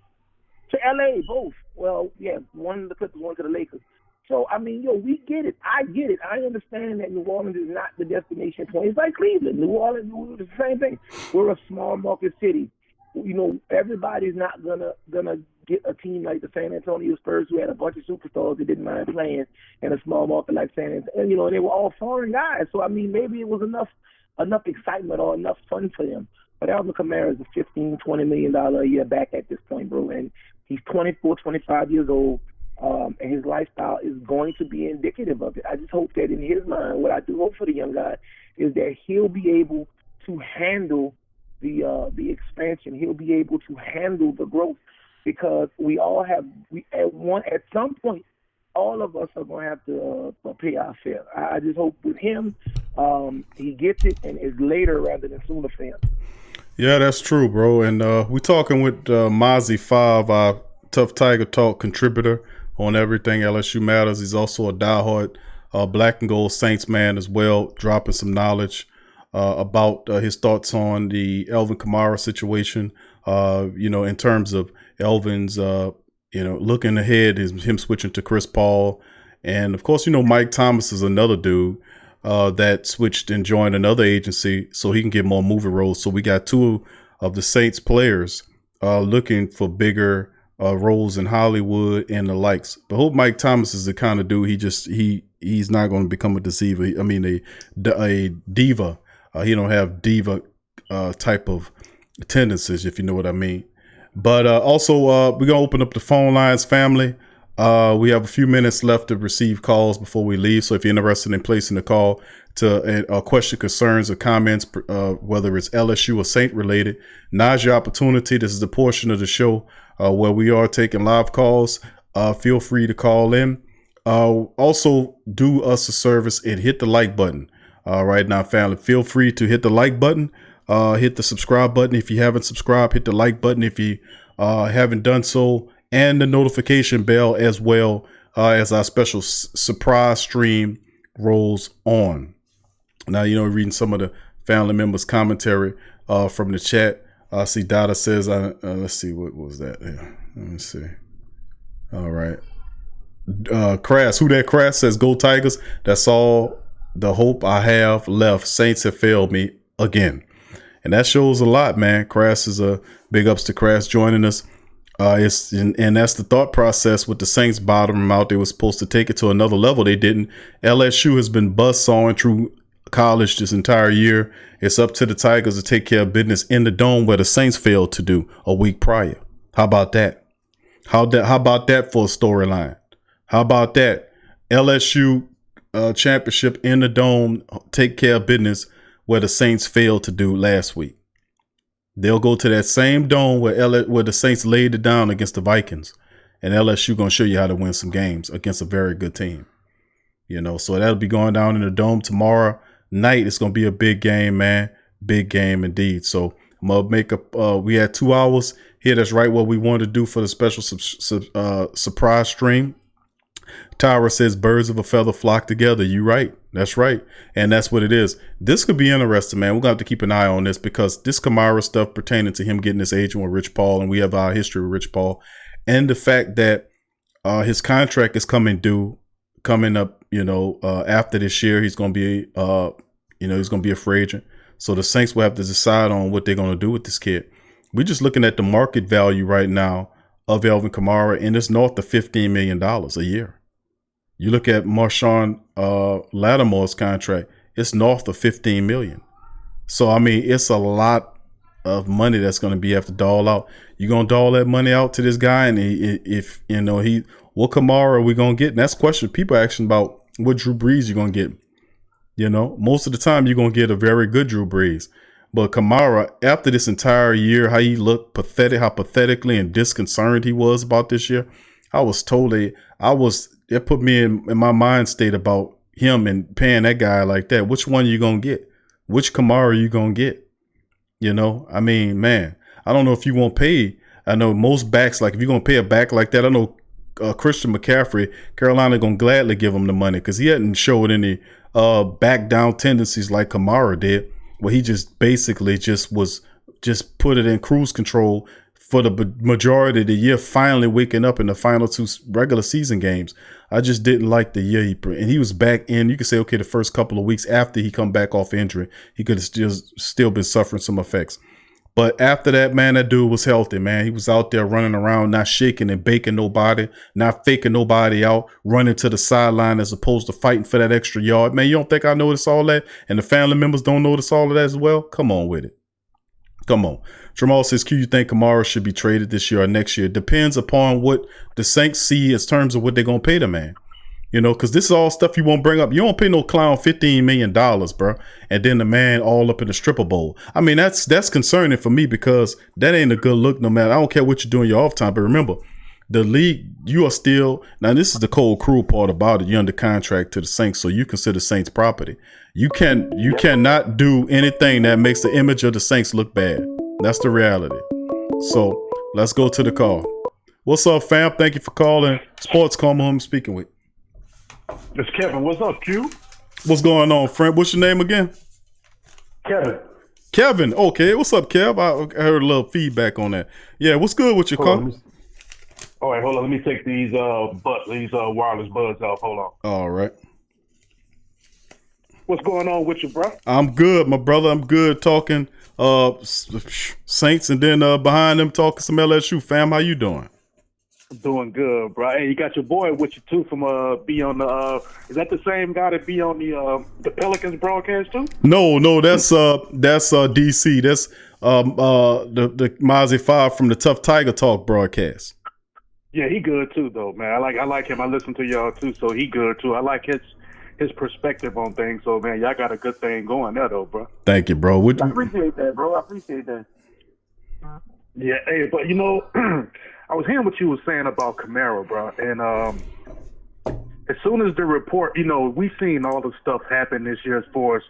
to LA, both. Well, yeah, one to the Clippers, one to the Lakers. So, I mean, we get it. I get it. I understand that New Orleans is not the destination point. It's like Cleveland. New Orleans is the same thing. We're a small market city. Everybody's not gonna get a team like the San Antonio Spurs, who had a bunch of superstars that didn't mind playing in a small market like San Antonio. And they were all foreign guys. So I mean, maybe it was enough excitement or enough fun for them. But Alvin Kamara is a $15-20 million a year back at this point, bro. And he's 24, 25 years old, and his lifestyle is going to be indicative of it. I just hope that in his mind, what I do hope for the young guy is that he'll be able to handle the expansion. He'll be able to handle the growth, because at some point, all of us are going to have to pay our fare. I just hope with him, he gets it and is later rather than sooner for him. Yeah, that's true, bro. And we're talking with Mozzie 5, our Tough Tiger Talk contributor on everything LSU Matters. He's also a diehard Black and Gold Saints man as well, dropping some knowledge about his thoughts on the Alvin Kamara situation, in terms of Alvin's, looking ahead, him switching to Chris Paul. And, of course, Mike Thomas is another dude that switched and joined another agency so he can get more movie roles. So we got two of the Saints players looking for bigger roles in Hollywood and the likes. But I hope Mike Thomas is the kind of dude he's not going to become a deceiver. I mean, a diva. He don't have diva type of tendencies, if you know what I mean. But also, we're going to open up the phone lines, family. We have a few minutes left to receive calls before we leave. So if you're interested in placing a call to a question, concerns, or comments, whether it's LSU or Saint related, now's your opportunity. This is the portion of the show where we are taking live calls. Feel free to call in. Also, do us a service and hit the like button. Right now, family, feel free to hit the like button, hit the subscribe button. If you haven't subscribed, hit the like button if you haven't done so, and the notification bell as well, as our special surprise stream rolls on. Now, reading some of the family members' commentary from the chat. I see Dada says, let's see, what was that? Yeah, let me see. All right. Crass, who that Crass says, go Tigers. That's all the hope I have left. Saints have failed me again. And that shows a lot, man. Crass is a big ups to Crass joining us. And that's the thought process with the Saints bottoming out. They were supposed to take it to another level. They didn't. LSU has been buzzsawing through college this entire year. It's up to the Tigers to take care of business in the dome, where the Saints failed to do a week prior. How about that? How about that for a storyline? How about that? LSU championship in the dome, take care of business where the Saints failed to do last week. They'll go to that same dome where the Saints laid it down against the Vikings. and LSU going to show you how to win some games against a very good team. So that'll be going down in the Dome tomorrow night. It's going to be a big game, man. Big game indeed. So I'm going to make we had 2 hours here. That's right what we wanted to do for the special surprise stream. Tyra says birds of a feather flock together. You right. That's right. And that's what it is. This could be interesting, man. We're going to have to keep an eye on this because this Kamara stuff pertaining to him getting his agent with Rich Paul, and we have our history with Rich Paul, and the fact that his contract is coming up, after this year. He's going to be, he's going to be a free agent. So the Saints will have to decide on what they're going to do with this kid. We're just looking at the market value right now of Alvin Kamara, and it's north of $15 million a year. You look at Marshawn Lattimore's contract, it's north of $15 million. So, I mean, it's a lot of money that's going to be have to dole out. You're going to dole that money out to this guy, and what Kamara are we going to get? And that's the question. People are asking about what Drew Brees you're going to get. Most of the time you're going to get a very good Drew Brees. But Kamara, after this entire year, how he looked how pathetically and disconcerted he was about this year, it put me in my mind state about him and paying that guy like that. Which one are you going to get? Which Kamara are you going to get? I mean, man, I don't know if you won't pay. I know most backs, like if you're going to pay a back like that, I know Christian McCaffrey, Carolina going to gladly give him the money because he hadn't showed any back down tendencies like Kamara did, where he just basically just put it in cruise control for the majority of the year, finally waking up in the final 2 regular season games. I just didn't like the year and he was back in. You could say, okay, the first couple of weeks after he come back off injury, he could have still been suffering some effects. But after that, man, that dude was healthy, man. He was out there running around, not shaking and baking nobody, not faking nobody out, running to the sideline as opposed to fighting for that extra yard. Man, you don't think I noticed all that? And the family members don't notice all of that as well? Come on with it. Come on. Jamal says, Q, you think Kamara should be traded this year or next year? Depends upon what the Saints see in terms of what they're going to pay the man. Because this is all stuff you won't bring up. You don't pay no clown $15 million, bro. And then the man all up in the stripper bowl. I mean, that's concerning for me because that ain't a good look no matter. I don't care what you do in your off time. But remember, the league, you are still, now this is the cold, cruel part about it. You're under contract to the Saints, so you consider Saints property. You cannot do anything that makes the image of the Saints look bad. That's the reality. So let's go to the call. What's up, fam? Thank you for calling Sports Coma, who I'm speaking with. It's Kevin. What's up, Q? What's going on, friend? What's your name again? Kevin. Okay. What's up, Kev? I heard a little feedback on that. Yeah. What's good with your call? All right. Hold on. Let me take these wireless buds off. Hold on. All right. What's going on with you, bro? I'm good, my brother. I'm good talking Saints and then behind them talking some LSU. Fam, how you doing? Doing good, bro. Hey, you got your boy with you too from be on the is that the same guy that be on the Pelicans broadcast too? No, that's DC. That's the Mozzie 5 from the Tough Tiger Talk broadcast. Yeah, he good too though, man. I like him. I listen to y'all too, so he good too. I like his perspective on things. So man, y'all got a good thing going there though, bro. Thank you, bro. I appreciate that, bro. I appreciate that. Yeah, hey, but I was hearing what you were saying about Kamara, bro, and as soon as the report, we've seen all the stuff happen this year as far as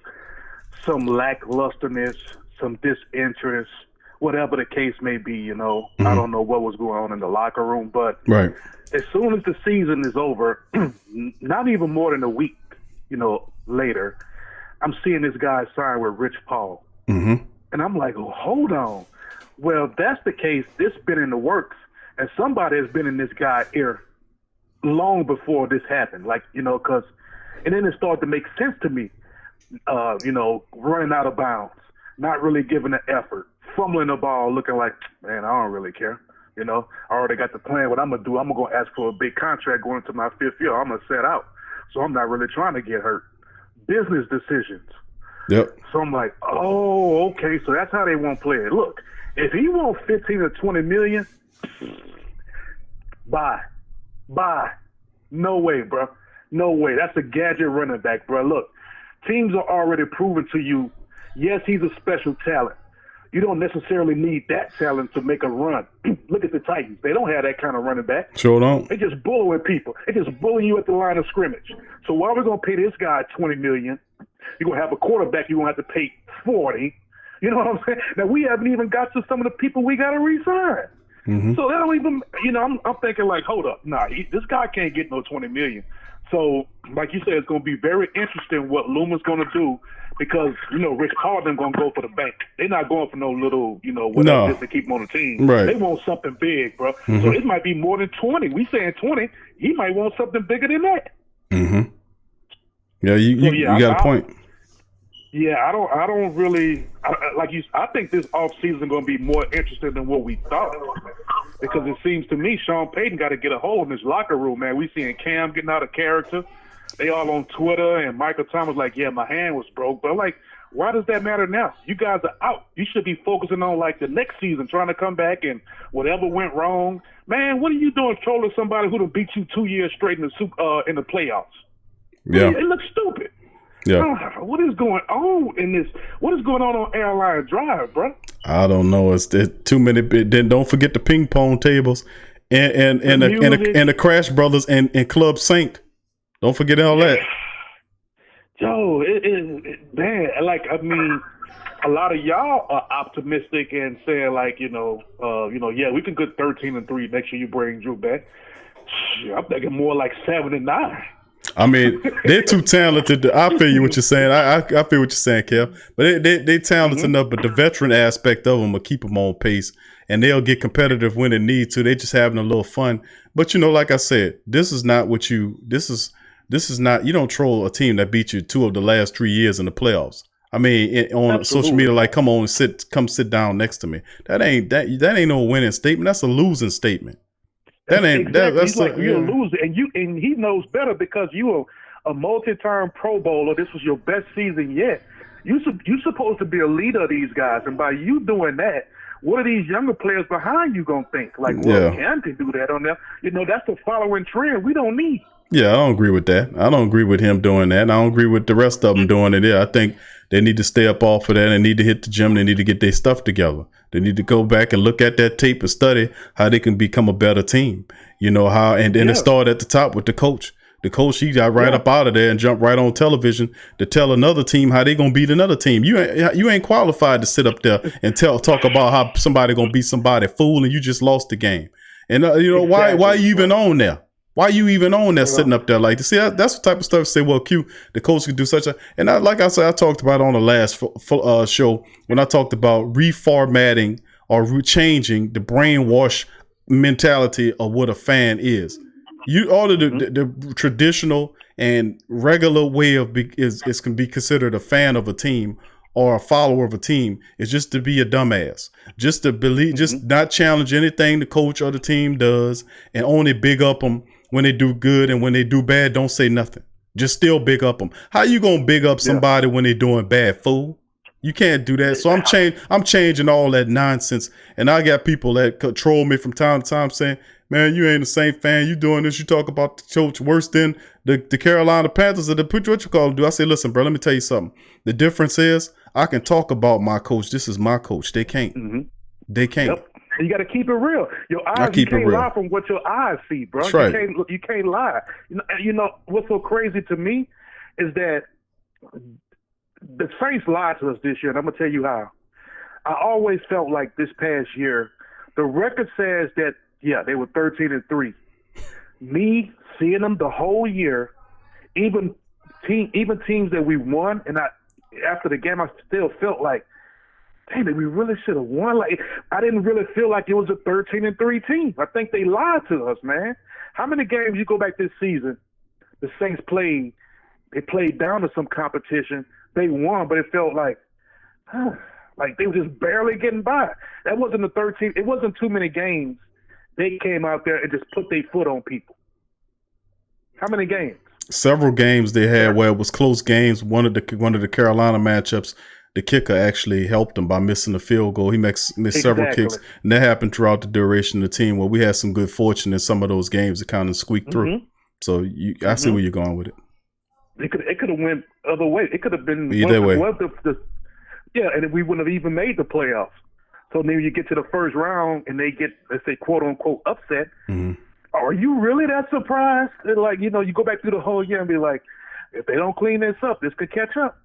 some lacklusterness, some disinterest, whatever the case may be, Mm-hmm. I don't know what was going on in the locker room, but right. As soon as the season is over, not even more than a week, later, I'm seeing this guy sign with Rich Paul. Mm-hmm. And I'm like, oh, hold on. Well, if that's the case, this been in the works. And somebody has been in this guy's ear long before this happened. Like, because, and then it started to make sense to me, running out of bounds, not really giving an effort, fumbling the ball, looking like, man, I don't really care. I already got the plan. What I'm going to do, I'm going to ask for a big contract going into my 5th year. I'm going to set out. So I'm not really trying to get hurt. Business decisions. Yep. So I'm like, oh, okay. So that's how they want to play it. Look, if he wants 15 or 20 million, bye. No way, bro. No way. That's a gadget running back, bro. Look, teams are already proving to you, yes, he's a special talent. You don't necessarily need that talent to make a run. Look at the Titans. They don't have that kind of running back. Sure don't. They just bullying people. They just bullying you at the line of scrimmage. So why are we going to pay this guy $20 million? You're going to have a quarterback you're going to have to pay $40. You know what I'm saying? Now, we haven't even got to some of the people we got to re-sign. Mm-hmm. So they don't even, I'm thinking like, hold up. Nah, this guy can't get no $20 million. So, like you said, it's going to be very interesting what Luma's going to do because, Rich Paul them going to go for the bank. They're not going for no little, whatever just to keep him on the team. Right. They want something big, bro. Mm-hmm. So it might be more than 20. We saying 20. He might want something bigger than that. Mm-hmm. Yeah, you got a point. Yeah, I don't really I think this offseason is going to be more interesting than what we thought. Because it seems to me Sean Payton got to get a hold in his locker room, man. We seeing Cam getting out of character. They all on Twitter, and Michael Thomas like, yeah, my hand was broke. But, like, why does that matter now? You guys are out. You should be focusing on, like, the next season, trying to come back and whatever went wrong. Man, what are you doing trolling somebody who done beat you 2 years straight in the playoffs? Yeah. It looks stupid. Yeah. What is going on in this? What is going on Airline Drive, bro? I don't know. It's too many. Then don't forget the ping pong tables and the Crash Brothers and Club Saint. Don't forget all that. Joe, man. Like, I mean, a lot of y'all are optimistic and saying like, yeah, we can get 13-3 next year. You bring Drew back. I'm thinking more like 7-9. I mean, they're too talented. I feel you what you're saying. I feel what you're saying, Kev. But they talented enough. But the veteran aspect of them will keep them on pace, and they'll get competitive when they need to. They just having a little fun. But like I said, this is not what you. This is not. You don't troll a team that beat you 2 of the last 3 years in the playoffs. I mean, on social media, like, come sit down next to me. That ain't no winning statement. That's a losing statement. That ain't exactly. That's He's like, you're a loser, and he knows better because you are a multi-term Pro Bowler. This was your best season yet. You're supposed to be a leader of these guys, and by you doing that, what are these younger players behind you gonna think? Like, well, Cam can do that on them. That's the following trend we don't need. Yeah, I don't agree with that. I don't agree with him doing that. I don't agree with the rest of them doing it. Yeah, I think they need to stay up off of that. They need to hit the gym. They need to get their stuff together. They need to go back and look at that tape and study how they can become a better team. It started at the top with the coach. The coach, he got right up out of there and jumped right on television to tell another team how they gonna beat another team. You ain't qualified to sit up there and talk about how somebody gonna beat somebody, fool, and you just lost the game. And why you even on there? Why you even on there sitting up there like this? See, that's the type of stuff. Say, well, Q, the coach could do such a. And like I said, I talked about it on the last show when I talked about reformatting or changing the brainwash mentality of what a fan is. All of the traditional and regular way of can be considered a fan of a team or a follower of a team is just to be a dumbass, just to believe, just not challenge anything the coach or the team does, and only big up them when they do good, and when they do bad, don't say nothing. Just still big up them. How you gonna big up somebody when they doing bad, fool? You can't do that. So I'm changing all that nonsense, and I got people that control me from time to time saying, "Man, you ain't the same fan. You doing this. You talk about the coach worse than the Carolina Panthers or what you call them do." I say, listen, bro, let me tell you something. The difference is I can talk about my coach. This is my coach. They can't. They can't. Yep. You got to keep it real. Your eyes, you can't lie from what your eyes see, bro. That's right. You can't lie. What's so crazy to me is that the Saints lied to us this year, and I'm going to tell you how. I always felt like this past year, the record says that, yeah, they were 13-3. Me seeing them the whole year, even teams that we won, and after the game, I still felt like, damn it, we really should have won. Like, I didn't really feel like it was a 13-3 team. I think they lied to us, man. How many games you go back this season, the Saints played, they played down to some competition. They won, but it felt like they were just barely getting by. That wasn't the 13. It wasn't too many games they came out there and just put their foot on people. How many games? Several games they had where it was close games. One of the Carolina matchups, the kicker actually helped them by missing a field goal. He missed several kicks, and that happened throughout the duration of the team. Where we had some good fortune in some of those games that kind of squeaked through. So I see where you're going with it. It could have went other way. It could have been either way. Yeah, and we wouldn't have even made the playoffs. So then you get to the first round and they get, let's say, quote unquote, upset. Mm-hmm. Are you really that surprised? And like, you know, you go back through the whole year and be like, if they don't clean this up, this could catch up.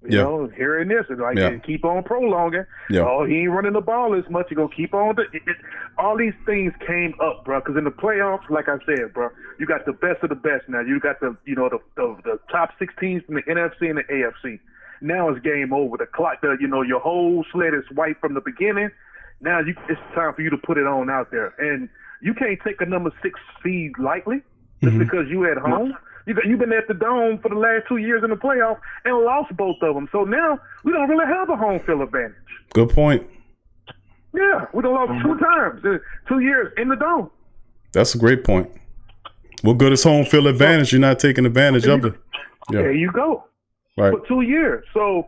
You know, hearing this, and like, keep on prolonging. Yeah. Oh, he ain't running the ball as much. You're going to keep on. All these things came up, bro, because in the playoffs, like I said, bro, you got the best of the best now. You got the, you know, the top 6 teams from the NFC and the AFC. Now it's game over. The clock, you know, your whole sled is white from the beginning. Now it's time for you to put it on out there. And you can't take a number 6 seed lightly just because you at home. You've been at the Dome for the last 2 years in the playoff and lost both of them. So now we don't really have a home field advantage. Good point. Yeah, we done lost 2 times in 2 years in the Dome. That's a great point. What good is home field advantage? You're not taking advantage of it. Yeah. There you go. Right. For 2 years. So,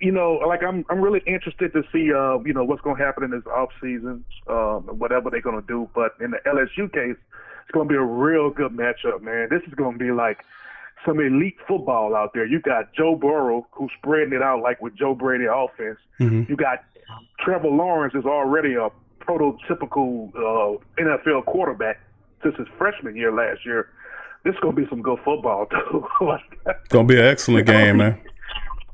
you know, like I'm really interested to see, you know, what's going to happen in this off season, whatever they're going to do. But in the LSU case, it's going to be a real good matchup, man. This is going to be like some elite football out there. You got Joe Burrow, who's spreading it out like with Joe Brady offense. You got Trevor Lawrence, is already a prototypical NFL quarterback since his freshman year last year. This is going to be some good football, too. It's going to be an excellent game, man.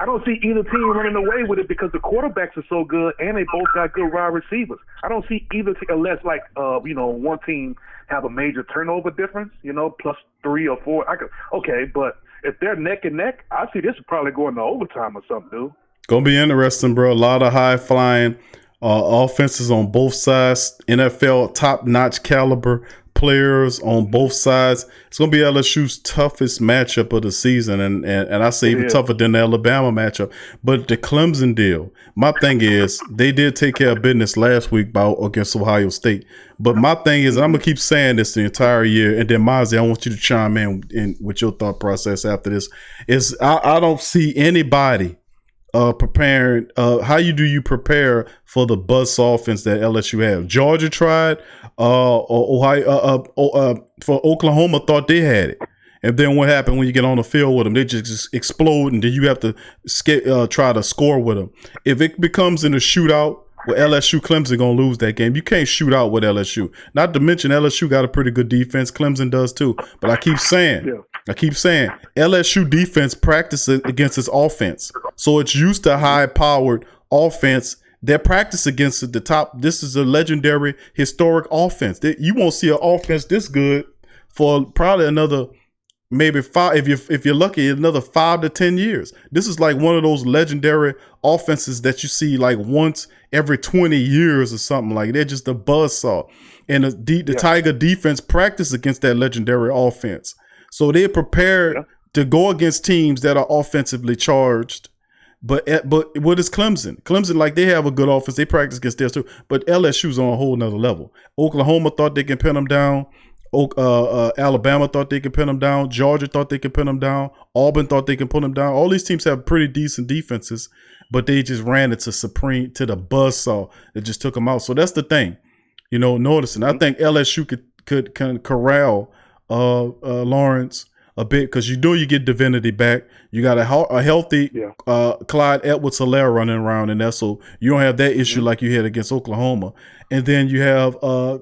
I don't see either team running away with it because the quarterbacks are so good and they both got good wide receivers. I don't see either team, unless, like, you know, one team have a major turnover difference, you know, plus 3 or 4. Okay, but if they're neck and neck, I see this probably going to overtime or something, dude. Going to be interesting, bro. A lot of high-flying offenses on both sides, NFL top-notch caliber players on both sides. It's going to be LSU's toughest matchup of the season, and I say even tougher than the Alabama matchup. But the Clemson deal, my thing is, they did take care of business last week against Ohio State. But my thing is, and I'm going to keep saying this the entire year, and then Mozzie, I want you to chime in with your thought process after this, is I don't see anybody preparing. How do you prepare for the buzz offense that LSU have? Georgia tried. Ohio for Oklahoma thought they had it, and then what happened when you get on the field with them? They just explode, and then you have to try to score with them. If it becomes in a shootout with LSU, Clemson gonna lose that game. You can't shoot out with LSU. Not to mention LSU got a pretty good defense. Clemson does too. But I keep saying, LSU defense practices against its offense, so it's used to high-powered offense. That practice against the top. This is a legendary, historic offense. You won't see an offense this good for probably another, maybe 5. If you're lucky, another 5 to 10 years. This is like one of those legendary offenses that you see like once every 20 years or something. Like they're just a buzzsaw. And the Tiger defense practice against that legendary offense. So they're prepared to go against teams that are offensively charged. But what is Clemson? Clemson, like, they have a good offense. They practice against theirs too. But LSU's on a whole nother level. Oklahoma thought they could pin them down. Alabama thought they could pin them down. Georgia thought they could pin them down. Auburn thought they could put them down. All these teams have pretty decent defenses, but they just ran it to the buzzsaw that just took them out. So that's the thing, you know, noticing. I think LSU could corral Lawrence a bit, because you know you get Divinity back. You got a healthy Clyde Edwards-Helaire running around in there, so you don't have that issue like you had against Oklahoma. And then you have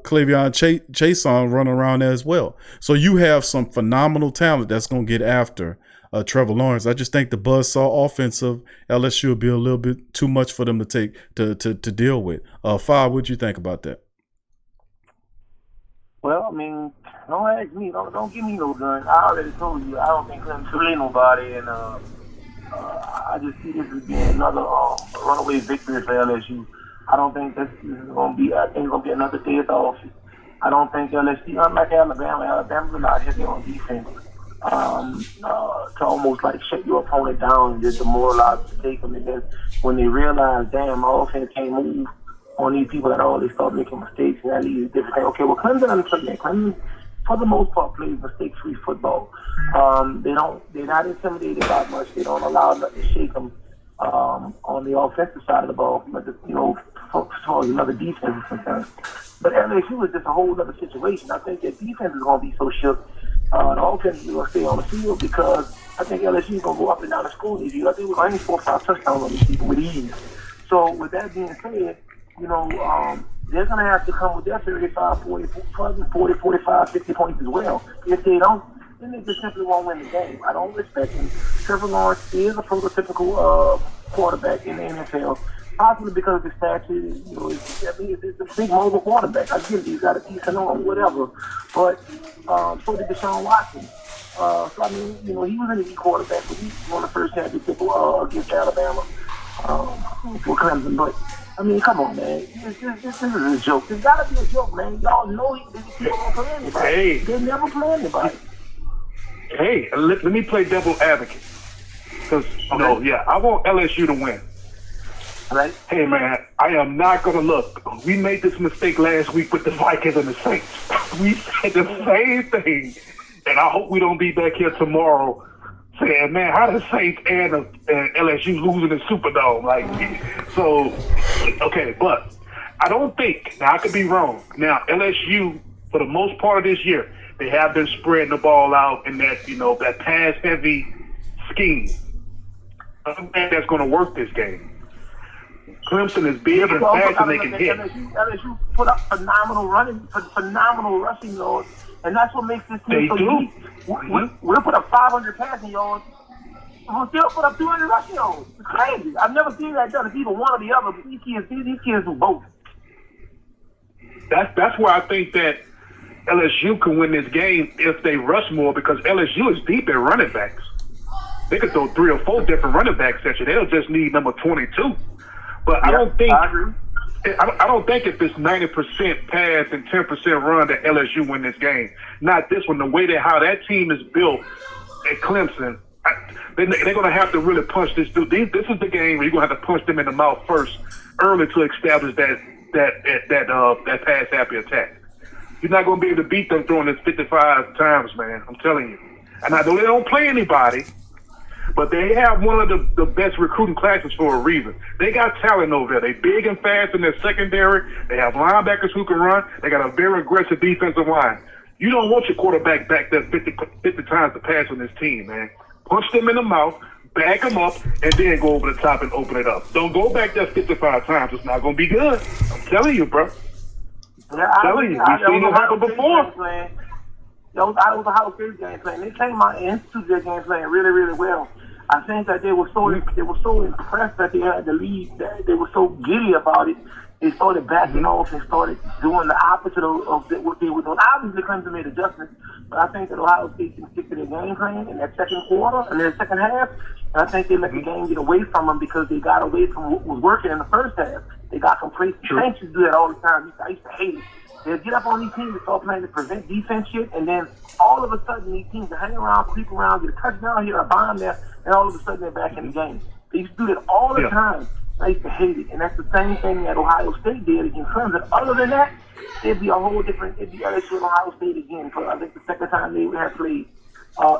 Clavion Chason running around there as well. So you have some phenomenal talent that's going to get after Trevor Lawrence. I just think the buzzsaw offense of LSU will be a little bit too much for them to take to deal with. Fab, what do you think about that? Well, I mean, don't ask me. Don't give me no gun. I already told you I don't think Clemson should play nobody, and I just see this as being another runaway victory for LSU. I don't think this is going to be. I think it's going to be another day at the office. I don't think LSU, unlike Alabama, Alabama's not heavy on defense to almost like shut your opponent down and just demoralize to take them. And then when they realize, damn, my offense can't move on these people at all, they start making mistakes, and that leads to different things. Okay, well, Clemson understands that. Clemson, for the most part, plays mistake-free football. They're not intimidated by much. They don't allow nothing to shake them on the offensive side of the ball, but you know, as far as another defense is concerned. But LSU is just a whole other situation. I think their defense is going to be so shook. The offense is going to stay on the field because I think LSU is going to go up and down the score this year. I think we're going to 4 or 5 touchdowns on this season with ease. So with that being said, you know, they're going to have to come with their 35, 40, 45, 50 points as well. If they don't, then they just simply won't win the game. I don't respect him. Trevor Lawrence is a prototypical quarterback in the NFL, possibly because of his stature. You know, it's a big mobile quarterback. I get it. He's got a decent arm, whatever. But so did Deshaun Watson. So, I mean, you know, he was an elite quarterback, but he won the first championship against Alabama for Clemson. But, I mean, come on, man. This is a joke. It's got to be a joke, man. Y'all know he don't play anybody. Hey. They never play anybody. Hey, let me play devil advocate. Because, I want LSU to win. Right. Hey, man, I am not going to look. We made this mistake last week with the Vikings and the Saints. We said the same thing. And I hope we don't be back here tomorrow saying, man, how the Saints and LSU losing the Superdome? But I don't think, now I could be wrong. Now, LSU, for the most part of this year, they have been spreading the ball out in that, that pass-heavy scheme. I don't think that's going to work this game. Clemson is big and fast and they can hit. LSU put up phenomenal rushing yards, and that's what makes this team so deep. We'll put up 500 passing yards, and we'll still put up 200 rushing yards. It's crazy. I've never seen that done. It's either one or the other, but these kids do both. That's why I think that LSU can win this game if they rush more, because LSU is deep at running backs. They could throw 3 or 4 different running backs at you. They'll just need number 22. But I don't think if it's 90% pass and 10% run that LSU win this game. Not this one. The way how that team is built at Clemson, they're going to have to really punch this dude. This is the game where you're going to have to punch them in the mouth first, early, to establish that pass happy attack. You're not going to be able to beat them throwing this 55 times, man. I'm telling you. And I know they don't play anybody, but they have one of the best recruiting classes for a reason. They got talent over there. They big and fast in their secondary. They have linebackers who can run. They got a very aggressive defensive line. You don't want your quarterback back there 50 times to pass on this team, man. Punch them in the mouth, back them up, and then go over the top and open it up. Don't go back there 55 times. It's not going to be good. I'm telling you, bro. Yeah, I'm telling you. We've seen it happen before. That was Ohio State's game plan. They came out and instituted their game plan really, really well. I think that they were so impressed that they had the lead, that they were so giddy about it. They started backing off and started doing the opposite of what they were doing. Obviously, Clemson made adjustments, but I think that Ohio State can stick to their game plan in that second quarter and their second half. And I think they let the game get away from them because they got away from what was working in the first half. They got complacent. Saints used to do that all the time. I used to hate it. They'd get up on these teams and start playing to prevent defense shit, and then all of a sudden these teams are hanging around, creep around, get a touchdown here, a bomb there, and all of a sudden they're back in the game. They used to do that all the time. I used to hate it, and that's the same thing that Ohio State did against Clemson. Other than that, it'd be a whole different. It'd be LSU and Ohio State again for I think the second time they would have played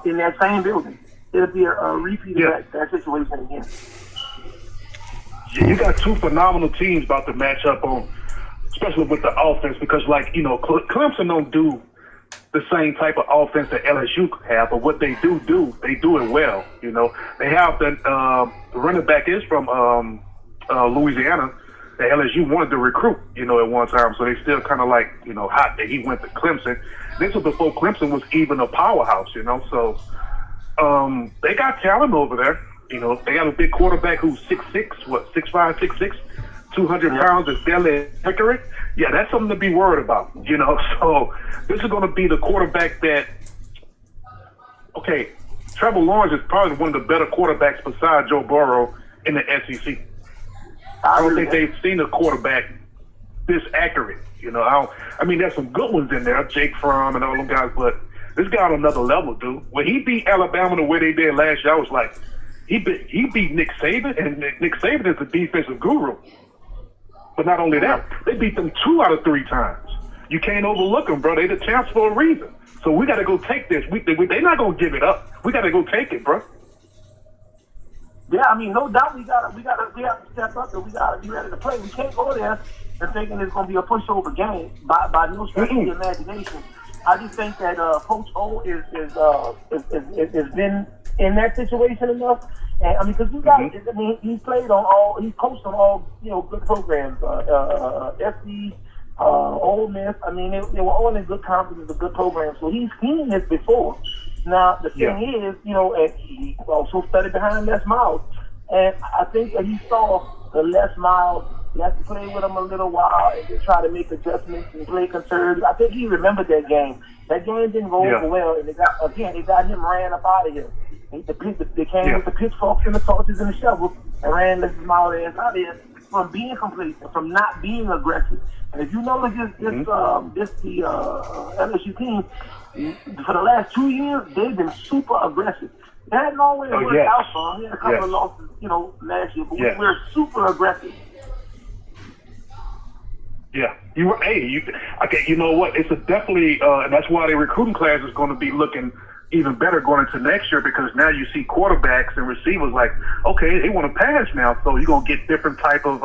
in that same building. It'd be a repeat of that situation again. You got 2 phenomenal teams about to match up on, especially with the offense, because Clemson don't do the same type of offense that LSU have, but what they do it well. They have the running back is from Louisiana that LSU wanted to recruit, at one time, so they still kind of hot that he went to Clemson. This was before Clemson was even a powerhouse, so they got talent over there. They got a big quarterback who's 6'5", 6'6", 200 pounds, is deadly accurate. Yeah, that's something to be worried about, So this is going to be the quarterback that, Trevor Lawrence is probably one of the better quarterbacks besides Joe Burrow in the SEC. I don't think they've seen a quarterback this accurate. There's some good ones in there, Jake Fromm and all them guys, but this guy on another level, dude. When he beat Alabama the way they did last year, I was like, he beat Nick Saban, and Nick Saban is a defensive guru. But not only that, they beat them 2 out of 3 times. You can't overlook them, bro. They the champs for a reason. So we got to go take this. They're not going to give it up. We got to go take it, bro. Yeah, no doubt we have to step up and we got to be ready to play. We can't go there and thinking it's going to be a pushover game by no stretch of the imagination. I just think that Coach O has been in that situation enough. And I mean, because he played on all, he coached on all, good programs. SC, Ole Miss. I mean, they were all in good conferences, a good programs. So he's seen this before. Now the thing is, and he also studied behind Les Miles, and I think that he saw the Les Miles. He had to play with him a little while and then try to make adjustments and play conservative. I think he remembered that game. That game didn't go over well, and they got him ran up out of here. They came with the pitchforks and the torches and the shovels and ran Les Miles ass out of here from being complacent, from not being aggressive. And if you notice the LSU team, for the last 2 years, they've been super aggressive. They hadn't always worked out for them. We had a couple of losses, last year, but we're super aggressive. Yeah, okay. You know what? It's definitely, and that's why the recruiting class is going to be looking even better going into next year, because now you see quarterbacks and receivers like, okay, they want to pass now, so you're going to get different type of,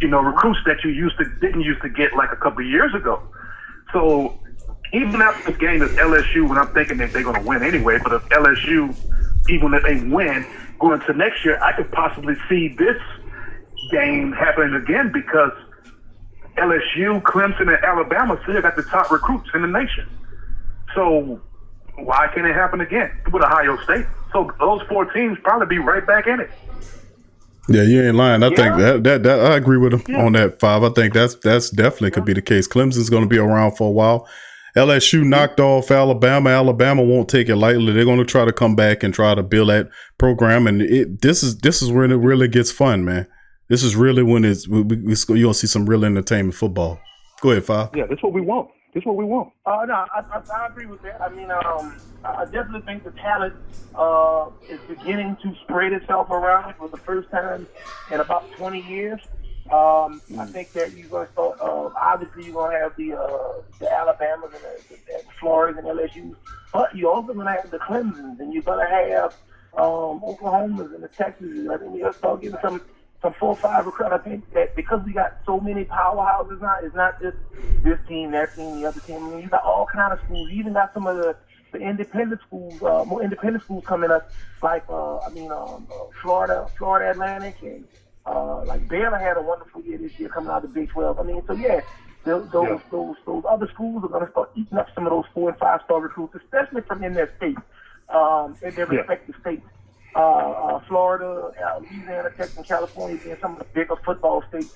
recruits that you didn't used to get like a couple of years ago. So even after this game is LSU, and I'm thinking that they're going to win anyway, but if LSU, even if they win, going into next year, I could possibly see this game happening again, because LSU, Clemson, and Alabama still got the top recruits in the nation. So why can't it happen again with Ohio State? So those 4 teams probably be right back in it. Yeah, you ain't lying. I think that I agree with him on that, 5. I think that's definitely could be the case. Clemson's going to be around for a while. LSU knocked off Alabama. Alabama won't take it lightly. They're going to try to come back and try to build that program. And this is when it really gets fun, man. This is really when you're going to see some real entertainment football. Go ahead, 5. Yeah, that's what we want. That's what we want. No, I agree with that. I mean, I definitely think the talent is beginning to spread itself around for the first time in about 20 years. I think that you're going to start, obviously you're going to have the Alabamas and the Floridas and LSU, but you're also going to have the Clemsons, and you're going to have Oklahomas and the Texans. I think you're going to start getting some 4 or 5 recruits. I think that because we got so many powerhouses now, it's not just this team, that team, the other team. I mean, you got all kind of schools. You even got some of the independent schools, more independent schools coming up, like Florida Atlantic, and like Baylor had a wonderful year this year coming out of the Big 12. I mean, so yeah, those other schools are going to start eating up some of those 4 and 5 star recruits, especially from in their states, in their respective states. Florida, Louisiana, Texas, and California being some of the bigger football states.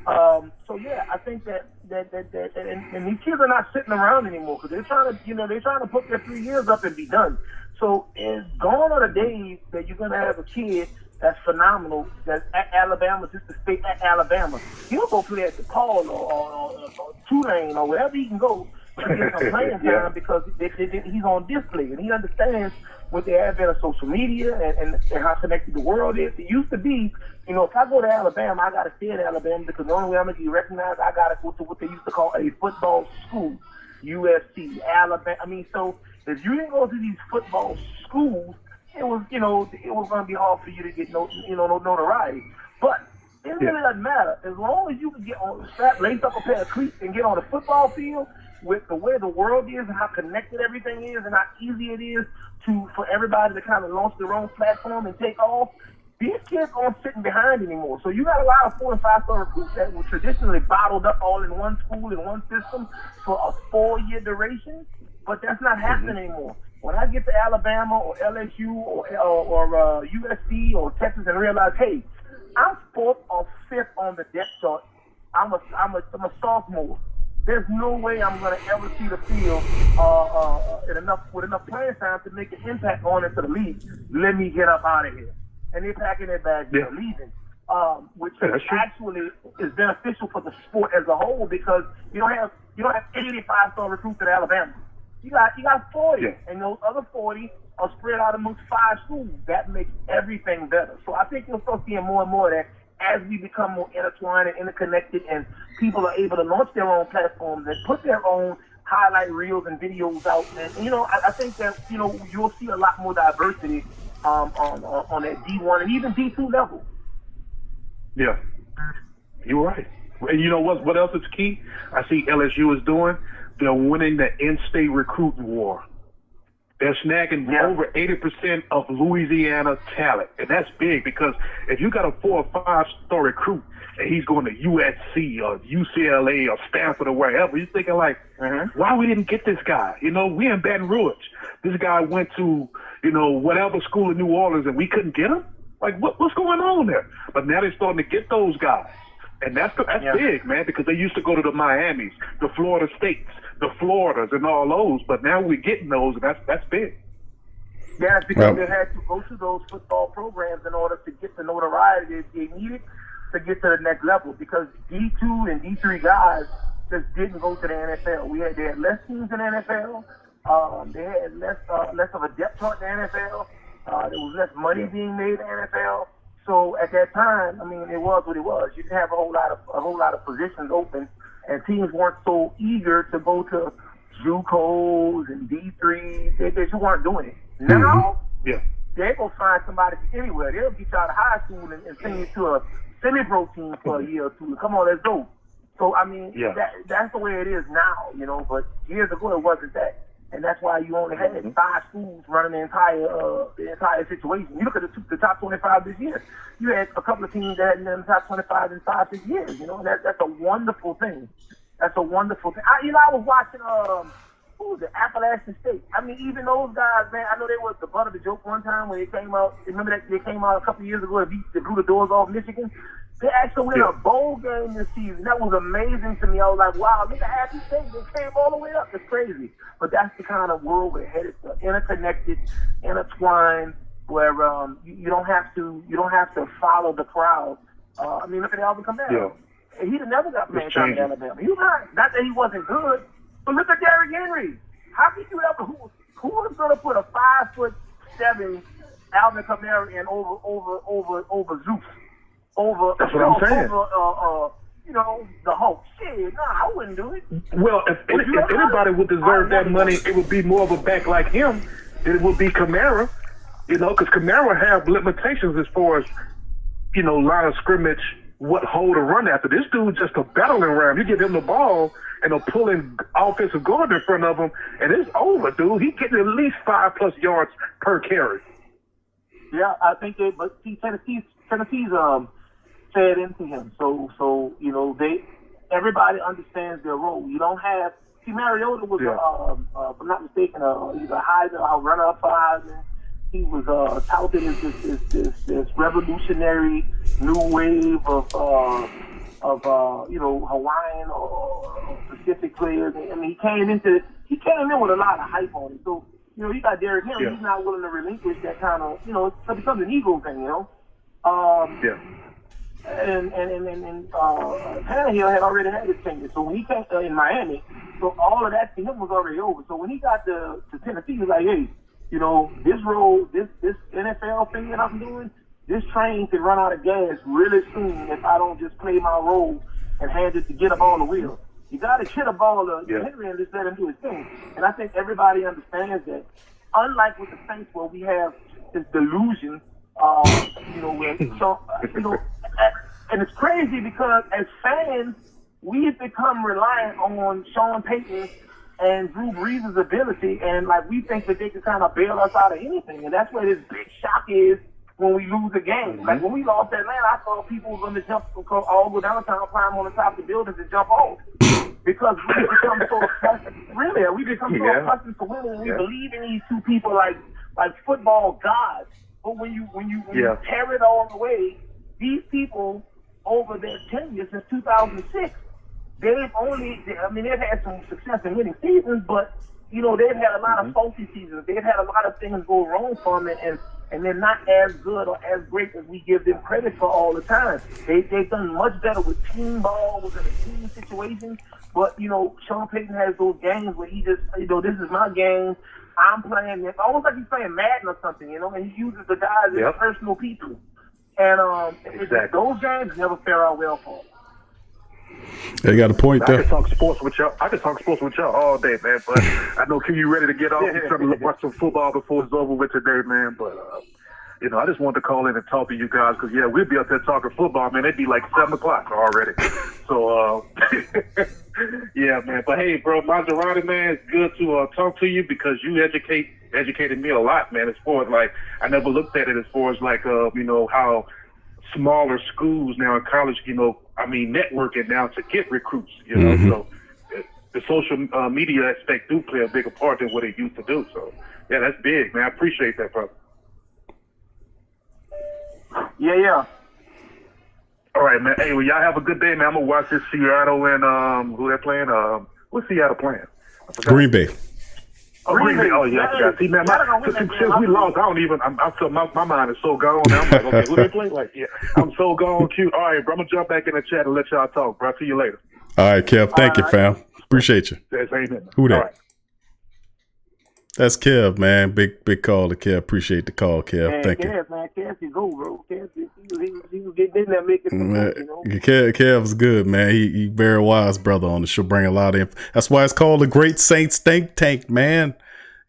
So yeah, I think that and these kids are not sitting around anymore, because they're trying to put their 3 years up and be done. So it's gone are the days that you're gonna have a kid that's phenomenal, that's at Alabama, just to stay at Alabama. He'll go play at DePaul or Tulane or wherever he can go to get some playing time, because he's on display and he understands with the advent of social media and how connected the world is. It used to be, if I go to Alabama, I got to stay at Alabama, because the only way I'm going to get recognized, I got to go to what they used to call a football school, USC, Alabama. I mean, so if you didn't go to these football schools, it was going to be hard for you to get notoriety. But it really doesn't matter. As long as you can get on, lace up a pair of cleats and get on the football field with the way the world is and how connected everything is and how easy it is for everybody to kind of launch their own platform and take off, these kids aren't sitting behind anymore. So you got a lot of 4 and 5 star recruits that were traditionally bottled up all in one school, in one system for a 4-year duration, but that's not happening anymore. When I get to Alabama or LSU or USC or Texas and realize, hey, I'm 4th or 5th on the depth chart, I'm a sophomore. There's no way I'm going to ever see the field with enough playing time to make an impact on into the league. Let me get up out of here. And they're packing their bags and they're leaving, which actually is beneficial for the sport as a whole, because you don't have 85 star recruits at Alabama. You got 40, and those other 40 are spread out amongst 5 schools. That makes everything better. So I think you'll start seeing more and more of that as we become more intertwined and interconnected, and people are able to launch their own platforms and put their own highlight reels and videos out. And I think that you'll see a lot more diversity on that D1 and even D2 level. Yeah, you're right. And you know what else is key? I see LSU is doing. They're winning the in-state recruiting war. They're snagging over 80% of Louisiana talent. And that's big because if you got a 4 or 5-star recruit and he's going to USC or UCLA or Stanford or wherever, you're thinking like, why we didn't get this guy? You know, we in Baton Rouge. This guy went to, you know, whatever school in New Orleans and we couldn't get him? Like, what's going on there? But now they're starting to get those guys. And that's big, man, because they used to go to the Miamis, the Florida States, the Floridas, and all those. But now we're getting those, and that's big. Yeah, it's because they had to go to those football programs in order to get the notoriety they needed to get to the next level. Because D2 and D3 guys just didn't go to the NFL. They had less teams in the NFL. They had less of a depth chart in the NFL. There was less money being made in the NFL. So at that time, I mean, it was what it was. You didn't have a whole lot of positions open, and teams weren't so eager to go to JUCOs and D3s. They just weren't doing it. Now, they're gonna find somebody anywhere. They'll get you out of high school and send you to a semi-pro team for a year or two. Come on, let's go. So I mean, that's the way it is now, you know. But years ago, it wasn't that. And that's why you only had 5 schools running the entire situation. You look at the top 25 this year. You had a couple of teams that hadn't been in the top 25 in 5-6 years. You know, that's a wonderful thing. That's a wonderful thing. I was watching who was it? Appalachian State. I mean, even those guys, man. I know they were the butt of the joke one time when they came out. Remember that they came out a couple of years ago and they blew the doors off Michigan. They actually won a bowl game this season. That was amazing to me. I was like, wow, look at Appy State. They came all the way up. It's crazy. But that's the kind of world we're headed to. Interconnected, intertwined, where you don't have to follow the crowd. I mean, look at Alvin Kamara. He never got playing time in Alabama. He was not that he wasn't good, but look at Derrick Henry. How could you ever who was gonna put a 5'7" Alvin Kamara in over Zeus? That's what I'm saying. You know, the Hulk. Shit, I wouldn't do it. Well, if anybody would deserve that money, it would be more of a back like him. It would be Kamara. You know, because Kamara have limitations as far as, you know, line of scrimmage, what hole to run after. This dude just a battling ram. You give him the ball and a pulling offensive guard in front of him, and it's over, dude. He getting at least 5+ yards per carry. Yeah, I think but see, Tennessee's fed into him. So you know, everybody understands their role. You don't have Mariota was if I'm not mistaken, he's a Heisman runner-up for Heisman. He was touted as this revolutionary new wave of you know, Hawaiian or Pacific players. I mean, he came in with a lot of hype on it. So you know, you got Derrick Henry. He's not willing to relinquish that kind of, you know, it becomes an ego thing, you know. And Tannehill had already had his tenure. So when he came in Miami, so all of that to him was already over. So when he got to Tennessee, he was like, hey, you know, this role, this NFL thing that I'm doing, this train can run out of gas really soon if I don't just play my role and hand it to get a ball on the wheel. You got to hit a ball to Henry and just let him do his thing. And I think everybody understands that. Unlike with the Saints, where we have this delusion, you know, where you know, and it's crazy because as fans, we've become reliant on Sean Payton and Drew Brees' ability, and like we think that they can kind of bail us out of anything, and that's where this big shock is when we lose a game. Like when we lost Atlanta, I saw people going to jump, all go downtown, climb on the top of the buildings and jump off. Because we become so accustomed, we become so accustomed to winning, and we believe in these two people like football gods. But when you tear it all away, these people over their tenure since 2006, they've had some success in winning seasons, but you know, they've had a lot of faulty seasons. They've had a lot of things go wrong for them, and they're not as good or as great as we give them credit for all the time. They've done much better with team ball, within a team situation. But, you know, Sean Payton has those games where he just, you know, this is my game. I'm playing this. Almost like he's playing Madden or something, you know, and he uses the guys as personal people. And those games never fare out well for him. They got a point there. I could talk sports with y'all all day, man. But I know Q, you ready to get off? You're trying to watch some football before it's over with today, man. But I just wanted to call in and talk to you guys because, yeah, we'd be up there talking football, man. It'd be like 7 o'clock already. So, yeah, man. But, hey, bro, Maserati, man, it's good to talk to you because you educated me a lot, man, as far as, like, I never looked at it as far as, like, how smaller schools now in college, networking now to get recruits, So the social media aspect do play a bigger part than what it used to do. So, yeah, that's big, man. I appreciate that, brother. Yeah. All right, man. Hey, well, y'all have a good day, man. I'm going to watch this Seattle and who they're playing. What's Seattle playing? Green Bay. Oh, Green Bay. Oh, yeah, I forgot. See, man, since we lost, my mind is so gone. Now I'm like, okay, who they play? Like, yeah, I'm so gone, cute. All right, bro, I'm going to jump back in the chat and let y'all talk, bro. See you later. All right, Kev. Thank you, fam. Appreciate you. Amen. Who that? All right. That's Kev, man. Big call to Kev. Appreciate the call, Kev. Man, Thank you. Kev can go, bro. Kev, he was getting in there making some moves, Kev's good, man. He very wise brother on the show. Bring a lot of that's why it's called the Great Saints Think Tank, man.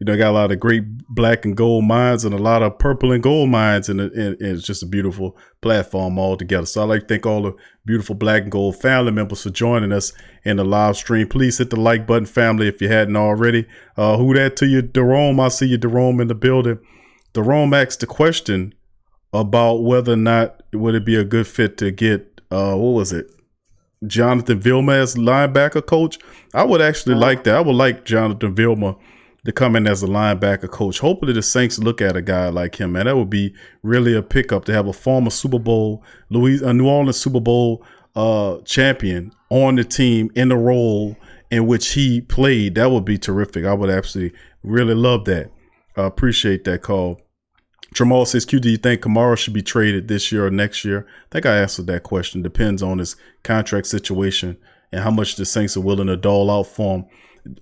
Got a lot of great black and gold minds and a lot of purple and gold minds, and it's just a beautiful platform altogether. So I'd like to thank all the beautiful black and gold family members for joining us in the live stream. Please hit the like button, family, if you hadn't already. Who that to you, Jerome? I see you, Jerome, in the building. Jerome asked the question about whether or not would it be a good fit to get, Jonathan Vilma as linebacker coach. I would actually like that. I would like Jonathan Vilma to come in as a linebacker coach. Hopefully the Saints look at a guy like him, man. That would be really a pickup to have a former New Orleans Super Bowl champion on the team in the role in which he played. That would be terrific. I would absolutely really love that. I appreciate that call. Tramal says, Q, do you think Kamara should be traded this year or next year? I think I answered that question. Depends on his contract situation and how much the Saints are willing to dole out for him.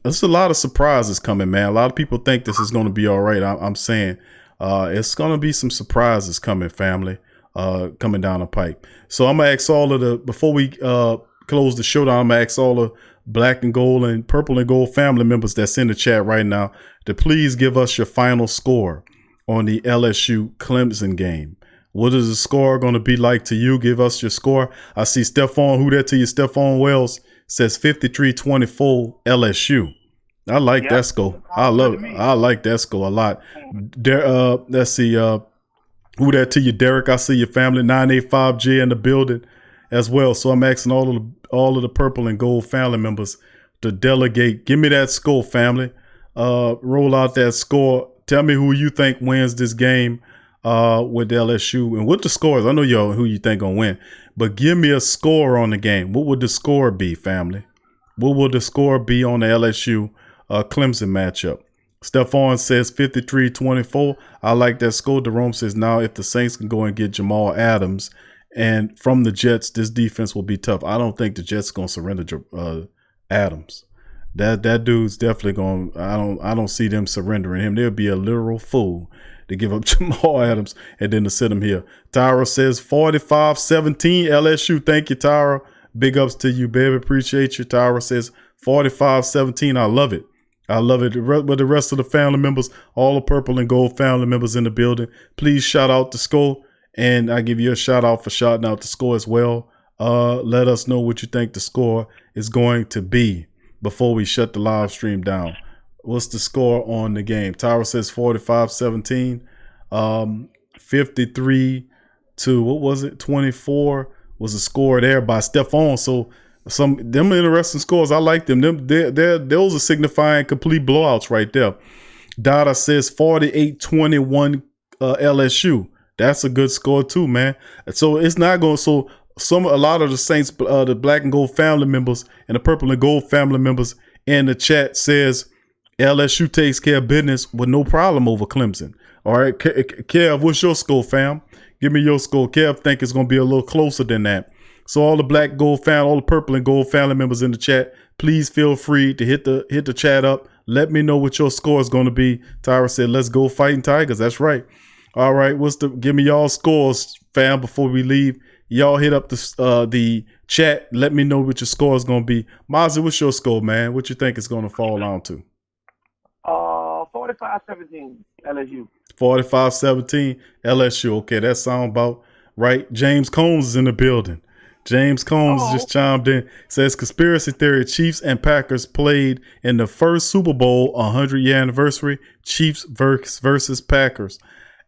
There's a lot of surprises coming, man. A lot of people think this is going to be all right. I'm saying it's going to be some surprises coming, family, coming down the pipe. So I'm going to ask all of before we close the show down, I'm going to ask all the black and gold and purple and gold family members that's in the chat right now to please give us your final score on the LSU Clemson game. What is the score going to be like to you? Give us your score. I see Stephon, who that to you? Stephon Wells says 53-24 LSU. I like that score. I love it. I like that score a lot. Let's see. Who that to you, Derek? I see your family. 985J in the building as well. So I'm asking all of the purple and gold family members to delegate. Give me that score, family. Roll out that score. Tell me who you think wins this game with LSU and what the score is. I know who you think gonna win, but give me a score on the game. What would the score be, family? What will the score be on the LSU Clemson matchup? Stephon says 53-24. I like that score. Jerome says now if the Saints can go and get Jamal Adams and from the Jets, this defense will be tough. I don't think the Jets gonna surrender Adams. That dude's definitely going. I don't see them surrendering him. They'll be a literal fool to give up Jamal Adams and then to sit him here. Tyra says 45-17 LSU. Thank you, Tyra. Big ups to you, baby. Appreciate you. Tyra says 45-17. I love it. I love it. But the rest of the family members, all the purple and gold family members in the building, please shout out the score. And I give you a shout out for shouting out the score as well. Let us know what you think the score is going to be before we shut the live stream down. What's the score on the game? Tyra says 45-17. 53 to, what was it? 24 was a score there by Stephon. So them interesting scores. I like them. Those are signifying complete blowouts right there. Dada says 48-21 LSU. That's a good score too, man. So it's not going. So a lot of the Saints, the black and gold family members and the purple and gold family members in the chat says LSU takes care of business with no problem over Clemson. All right, Kev, what's your score, fam? Give me your score. Kev think it's going to be a little closer than that. So all the black gold family, all the purple and gold family members in the chat, please feel free to hit the chat up. Let me know what your score is going to be. Tyra said, "Let's go Fighting Tigers." That's right. All right, give me y'all scores, fam, before we leave. Y'all hit up the chat. Let me know what your score is going to be. Mozzie, what's your score, man? What you think it's going to fall down to? 45-17 LSU. 45-17 LSU. Okay, that sound about right. James Combs is in the building. James Combs just chimed in. Says conspiracy theory: Chiefs and Packers played in the first Super Bowl 100-year anniversary. Chiefs versus Packers.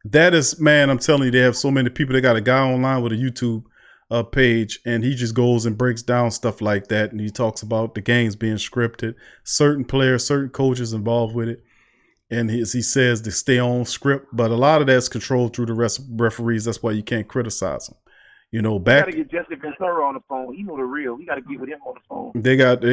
That is, man, I'm telling you, they have so many people. They got a guy online with a YouTube page, and he just goes and breaks down stuff like that. And he talks about the games being scripted, certain players, certain coaches involved with it. And he says to stay on script, but a lot of that's controlled through the referees. That's why you can't criticize them. You know, back. We got to get Jesse Ventura on the phone. He know the real. We got to get with him on the phone. They got.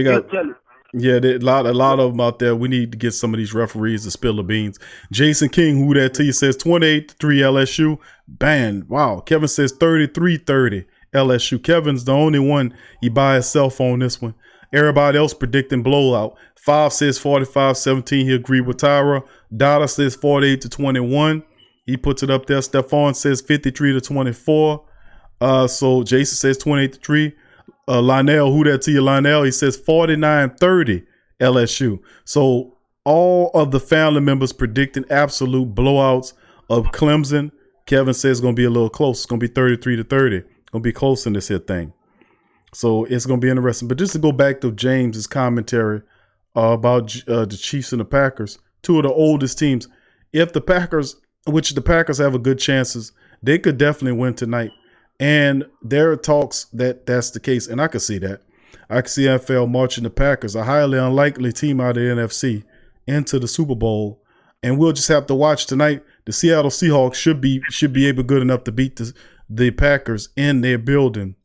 Yeah, a lot of them out there. We need to get some of these referees to spill the beans. Jason King, who that to you, says 28-3 LSU. Bang. Wow. Kevin says 33-30 LSU. Kevin's the only one he by himself on this one. Everybody else predicting blowout. 5 says 45-17. He agreed with Tyra. Dada says 48-21. He puts it up there. Stephon says 53-24. So Jason says 28-3. Lionel, who that to you, Lionel? He says 49-30 LSU. So all of the family members predicting absolute blowouts of Clemson. Kevin says it's going to be a little close. It's going to be 33-30. It's going to be close in this here thing. So it's going to be interesting. But just to go back to James's commentary about the Chiefs and the Packers, two of the oldest teams. If the Packers, which the Packers have a good chances, they could definitely win tonight. And there are talks that that's the case, and I can see that. I can see NFL marching the Packers, a highly unlikely team out of the NFC, into the Super Bowl. And we'll just have to watch tonight. The Seattle Seahawks should be able good enough to beat the Packers in their building.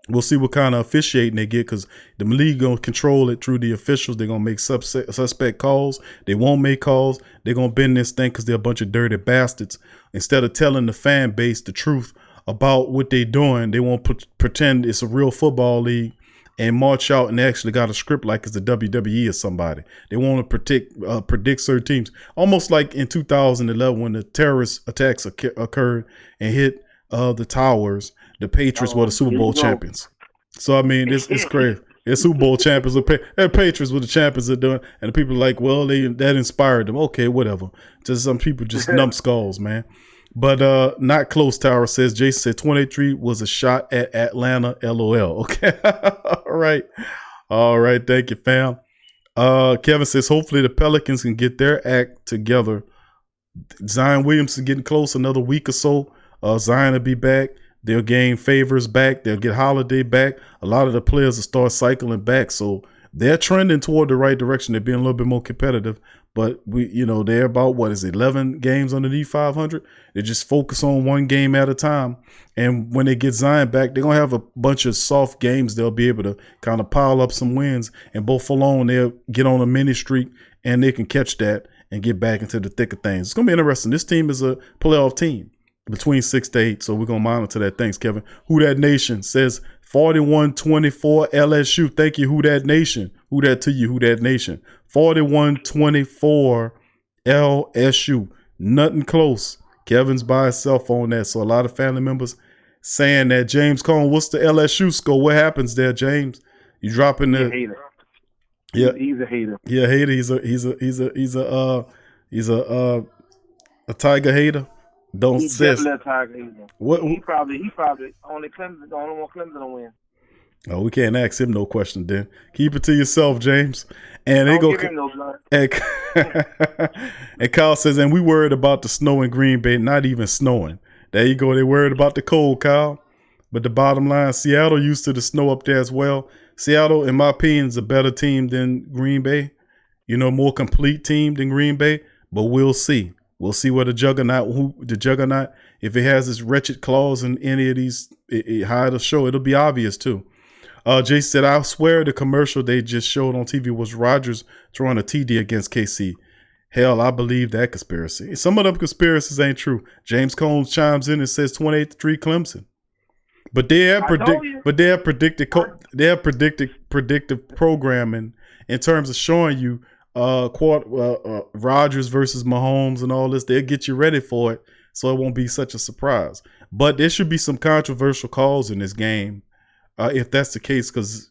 We'll see what kind of officiating they get, because the league going to control it through the officials. They're going to make suspect calls. They won't make calls. They're going to bend this thing because they're a bunch of dirty bastards. Instead of telling the fan base the truth about what they're doing, they won't pretend it's a real football league and march out and actually got a script like it's the WWE or somebody. They want to predict certain teams, almost like in 2011 when the terrorist attacks occurred and hit the towers. The Patriots were the Super Bowl champions. So I mean, it's crazy. It's Super Bowl champions. The Patriots were the champions of doing, and the people are like, well, that inspired them. Okay, whatever. Just some people just numbskulls, man. But not close, Tower says. Jason said 23 was a shot at Atlanta, LOL. Okay. All right. Thank you, fam. Kevin says, hopefully the Pelicans can get their act together. Zion Williamson getting close, another week or so. Zion will be back. They'll gain Favors back. They'll get Holiday back. A lot of the players will start cycling back. So they're trending toward the right direction. They're being a little bit more competitive. But they're about 11 games underneath 500. They just focus on one game at a time. And when they get Zion back, they're gonna have a bunch of soft games. They'll be able to kind of pile up some wins, and both alone they'll get on a mini streak, and they can catch that and get back into the thick of things. It's gonna be interesting. This team is a playoff team between 6 to 8, so we're gonna monitor that. Thanks, Kevin. Who That Nation says 41-24 LSU. Thank you, Who That Nation. Who that to you, Who That Nation. 41-24 LSU. Nothing close. Kevin's by himself on that. So a lot of family members saying that. James Cone, what's the LSU score? What happens there, James? You dropping the hater. Yeah, he's a hater. Yeah, hater. He's a Tiger hater. He's definitely a Tiger hater. What? He probably only want Clemson to win. Oh, we can't ask him no question then. Keep it to yourself, James. And Don't give him no blood. And Kyle says, and we worried about the snow in Green Bay, not even snowing. There you go. They worried about the cold, Kyle. But the bottom line, Seattle used to the snow up there as well. Seattle, in my opinion, is a better team than Green Bay. More complete team than Green Bay. But we'll see. We'll see where the juggernaut, if it has this wretched clause in any of these, how to show, it'll be obvious too. Jay said, I swear the commercial they just showed on TV was Rodgers throwing a TD against KC. Hell, I believe that conspiracy. Some of them conspiracies ain't true. James Combs chimes in and says 28-3 Clemson. But they have predictive programming in terms of showing you Rodgers versus Mahomes and all this. They'll get you ready for it, so it won't be such a surprise. But there should be some controversial calls in this game. If that's the case, because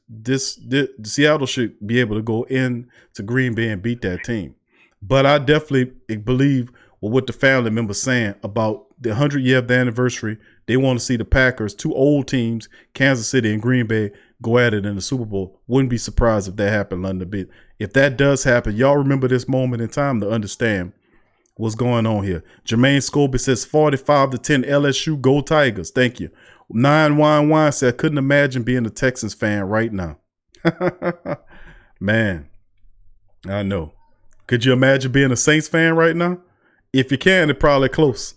Seattle should be able to go in to Green Bay and beat that team. But I definitely believe what the family members saying about the 100th anniversary. They want to see the Packers, two old teams, Kansas City and Green Bay, go at it in the Super Bowl. Wouldn't be surprised if that happened, London. But if that does happen, y'all remember this moment in time to understand what's going on here. Jermaine Scobie says 45-10 LSU, go Tigers. Thank you. 911 said, I couldn't imagine being a Texans fan right now. Man, I know. Could you imagine being a Saints fan right now? If you can, it's probably close.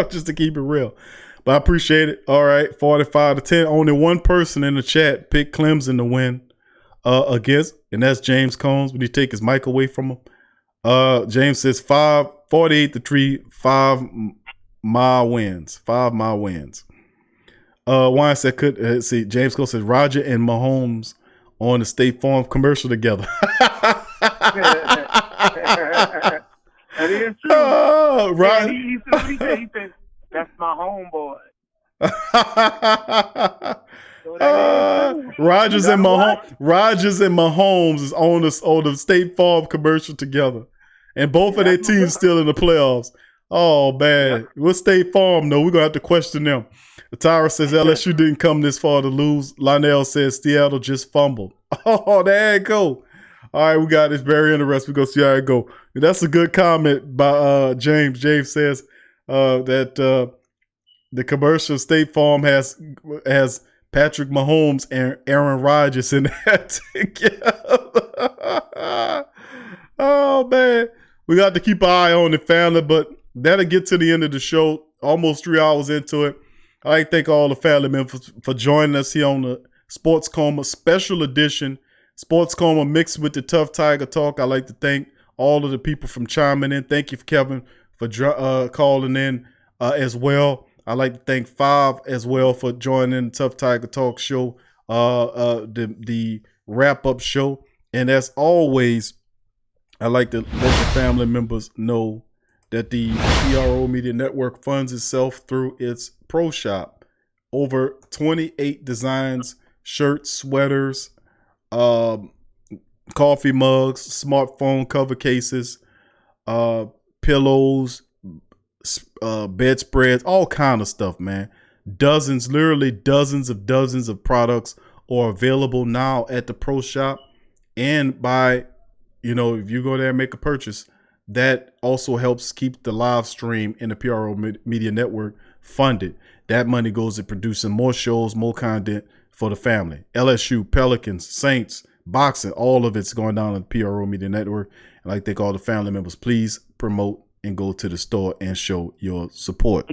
Just to keep it real. But I appreciate it. All right, 45-10. Only one person in the chat picked Clemson to win against, and that's James Combs. When you take his mic away from him. James says 48-3, 5-mile wins. 5-mile wins. Wine said, see, James Cole says Roger and Mahomes on the State Farm commercial together. That is true. Right. He said, that's my homeboy. Rodgers and Mahomes is on the State Farm commercial together. And both of their teams still in the playoffs. Oh, man. What State Farm, though? We're going to have to question them. Tyra says LSU didn't come this far to lose. Lionel says Seattle just fumbled. Oh, there you go. All right, we got this. Very interesting. We're going to see how it go. That's a good comment by James. James says that the commercial State Farm has Patrick Mahomes and Aaron Rodgers in that together. Oh, man. We got to keep an eye on the family, but that'll get to the end of the show. Almost 3 hours into it. I'd like to thank all the family members for joining us here on the Sports Coma Special Edition. Sports Coma mixed with the Tough Tiger Talk. I'd like to thank all of the people from chiming in. Thank you, Kevin, for calling in as well. I'd like to thank Five as well for joining the Tough Tiger Talk show, the wrap-up show. And as always, I'd like to let the family members know that the PRO Media Network funds itself through its Pro Shop. Over 28 designs, shirts, sweaters, coffee mugs, smartphone cover cases, pillows, bedspreads, all kind of stuff, man. Literally dozens of products are available now at the Pro Shop. And if you go there and make a purchase, that also helps keep the live stream in the PRO Media Network funded. That money goes to producing more shows, more content for the family. LSU, Pelicans, Saints, boxing, all of it's going down on the PRO Media Network. And I thank all the family members. Please promote and go to the store and show your support.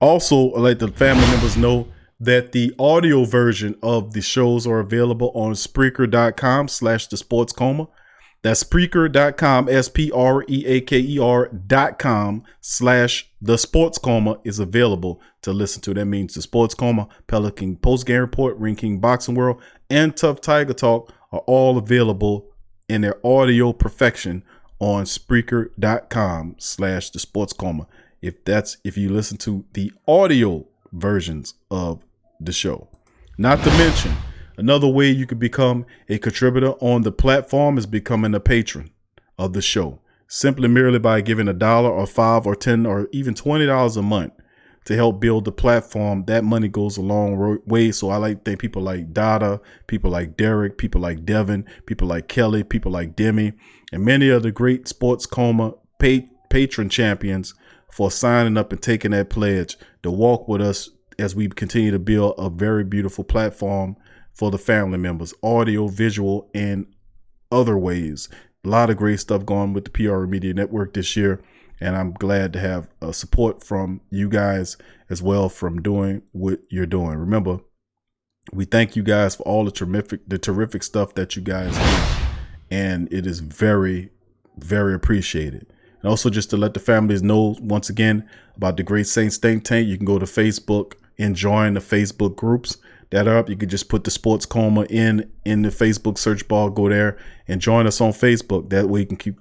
Also, I'd like the family members know that the audio version of the shows are available on Spreaker.com/thesportscoma. That's Spreaker.com, Spreaker.com/thesportscoma is available to listen to. That means the Sports Coma, Pelican Post Game Report, Ring King Boxing World, and Tough Tiger Talk are all available in their audio perfection on Spreaker.com/thesportscoma. If you listen to the audio versions of the show. Not to mention, another way you could become a contributor on the platform is becoming a patron of the show. Simply merely by giving $1 or $5 or $10 or even $20 a month to help build the platform. That money goes a long way. So I like to thank people like Dada, people like Derek, people like Devin, people like Kelly, people like Demi, and many of the great Sports Coma patron champions for signing up and taking that pledge to walk with us as we continue to build a very beautiful platform for the family members, audio, visual, and other ways. A lot of great stuff going with the PR Media Network this year, and I'm glad to have support from you guys as well from doing what you're doing. Remember, we thank you guys for all the terrific stuff that you guys do, and it is very, very appreciated. And also just to let the families know once again about the Great Saints Think Tank, you can go to Facebook and join the Facebook groups that are up. You can just put the Sports Coma in the Facebook search bar, go there and join us on Facebook. That way you can keep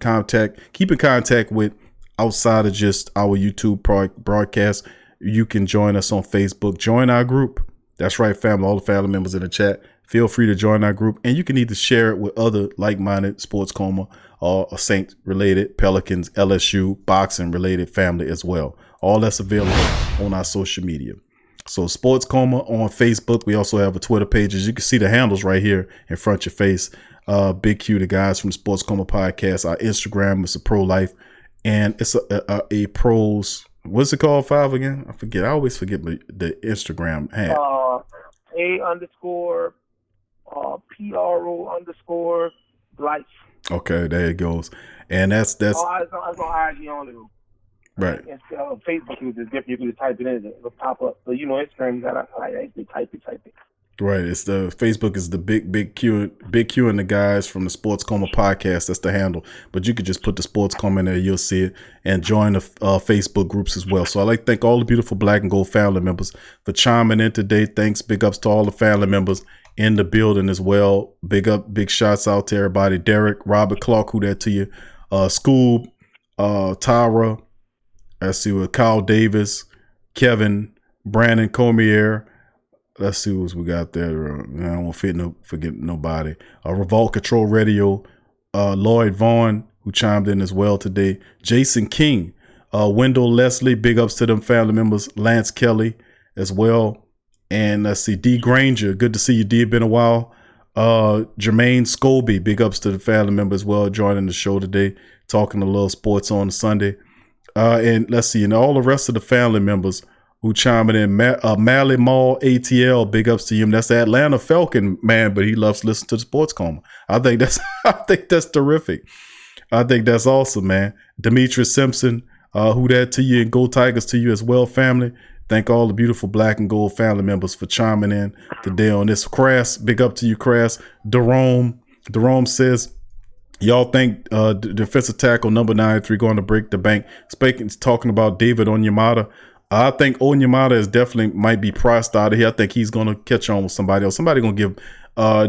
in contact with outside of just our YouTube broadcast. You can join us on Facebook, join our group. That's right, family, all the family members in the chat, feel free to join our group. And you can either share it with other like-minded Sports Coma or Saints-related, Pelicans, LSU, boxing-related family as well. All that's available on our social media. So Sports Coma on Facebook. We also have a Twitter page. As you can see the handles right here in front of your face. Big Q, the guys from the Sports Coma podcast. Our Instagram is a Pro Life. And it's a pros, what's it called, 5 again? I forget. I always forget the Instagram handle. A_PRO_life. Okay, there it goes. And that's That's on IG only. right. And Facebook is different. You can just type it in, it'll pop up. So Instagram, you gotta type it. Right. It's the Facebook is the big Q and the guys from the Sports Coma podcast. That's the handle. But you could just put the Sports Coma in there, you'll see it, and join the Facebook groups as well. So I'd like to thank all the beautiful Black and Gold family members for chiming in today. Thanks, big ups to all the family members in the building as well. Big shouts out to everybody. Derek, Robert Clark, who that to you? Scoob, Tyra, let's see what Kyle Davis, Kevin, Brandon Comier. Let's see what we got there. I don't want to forget nobody. Revolt Control Radio, Lloyd Vaughn, who chimed in as well today. Jason King, Wendell Leslie, big ups to them family members. Lance Kelly as well. And let's see, D Granger, good to see you, D. Been a while. Jermaine Scobie, big ups to the family member as well, joining the show today, talking a little sports on Sunday. And let's see, and all the rest of the family members who chiming in. Mally Mall ATL, big ups to him. That's the Atlanta Falcon man, but he loves listening to the Sports Coma. I think that's terrific. I think that's awesome, man. Demetrius Simpson, who that to you, and Go Tigers to you as well, family. Thank all the beautiful Black and Gold family members for chiming in today on this. Crass, big up to you, Crass. Jerome says, y'all think defensive tackle number 93 going to break the bank? Talking about David Onyemata. I think Onyemata is definitely might be priced out of here. I think he's going to catch on with somebody else. Somebody going to give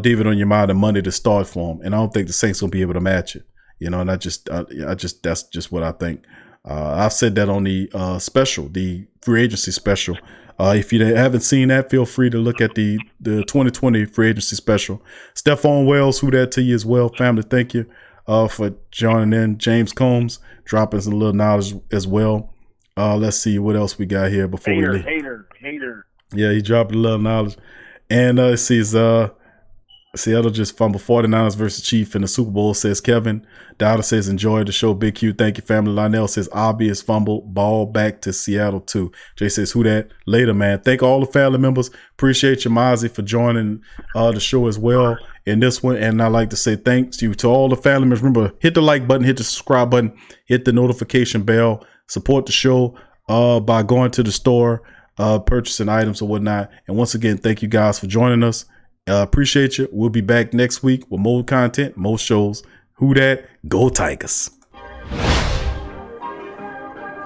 David Onyemata money to start for him, and I don't think the Saints will be able to match it. And I just that's just what I think. I've said that on the special, the free agency special. If you haven't seen that, feel free to look at the 2020 free agency special. Stephon Wells, who that to you as well, family. Thank you for joining in. James Combs dropping some little knowledge as well. Let's see what else we got here before we leave. Hater. Yeah, he dropped a little knowledge. And it says Seattle just fumbled 49ers versus Chiefs in the Super Bowl, says Kevin. Dowder says, enjoy the show, Big Q. Thank you, family. Lionel says, obvious fumble, ball back to Seattle too. Jay says, who that? Later, man. Thank all the family members. Appreciate you, Mozzie, for joining the show as well in this one. And I'd like to say thanks to you to all the family members. Remember, hit the like button, hit the subscribe button, hit the notification bell. Support the show by going to the store, purchasing items or whatnot. And once again, thank you guys for joining us. Appreciate you. We'll be back next week with more content, more shows. Who that? Go Tigers.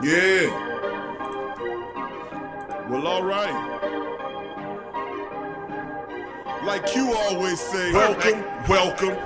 Yeah. Well, all right. Like you always say, welcome.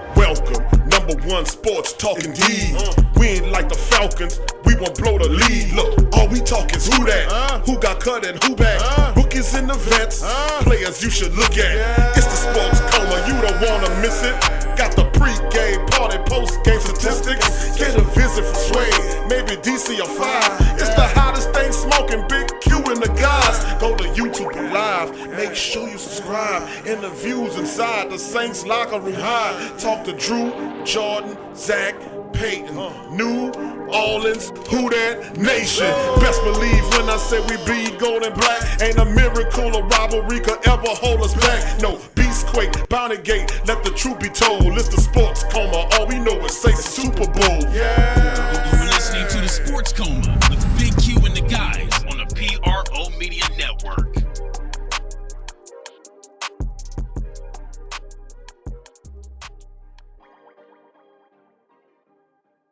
Number one sports talking D. We ain't like the Falcons. We won't blow the lead. Look, all we talk is who that? Who got cut and who back? Rookies in the vets. Players you should look at. It's the Sports Coma. You don't wanna miss it. Got the pre-game, party, post-game statistics. Get a visit from Sway, maybe DC or 5. It's the hottest thing smoking, Big Q and the guys. Go to YouTube Live, make sure you subscribe. Interviews inside the Saints locker room high. Talk to Drew, Jordan, Zach, Peyton, New Orleans, who that nation? Best believe when I say we bleed gold and black. Ain't a miracle or robbery could ever hold us back. No, Beastquake, Bounty Gate, let the truth be told. It's the Sports Coma, all we know is Saints Super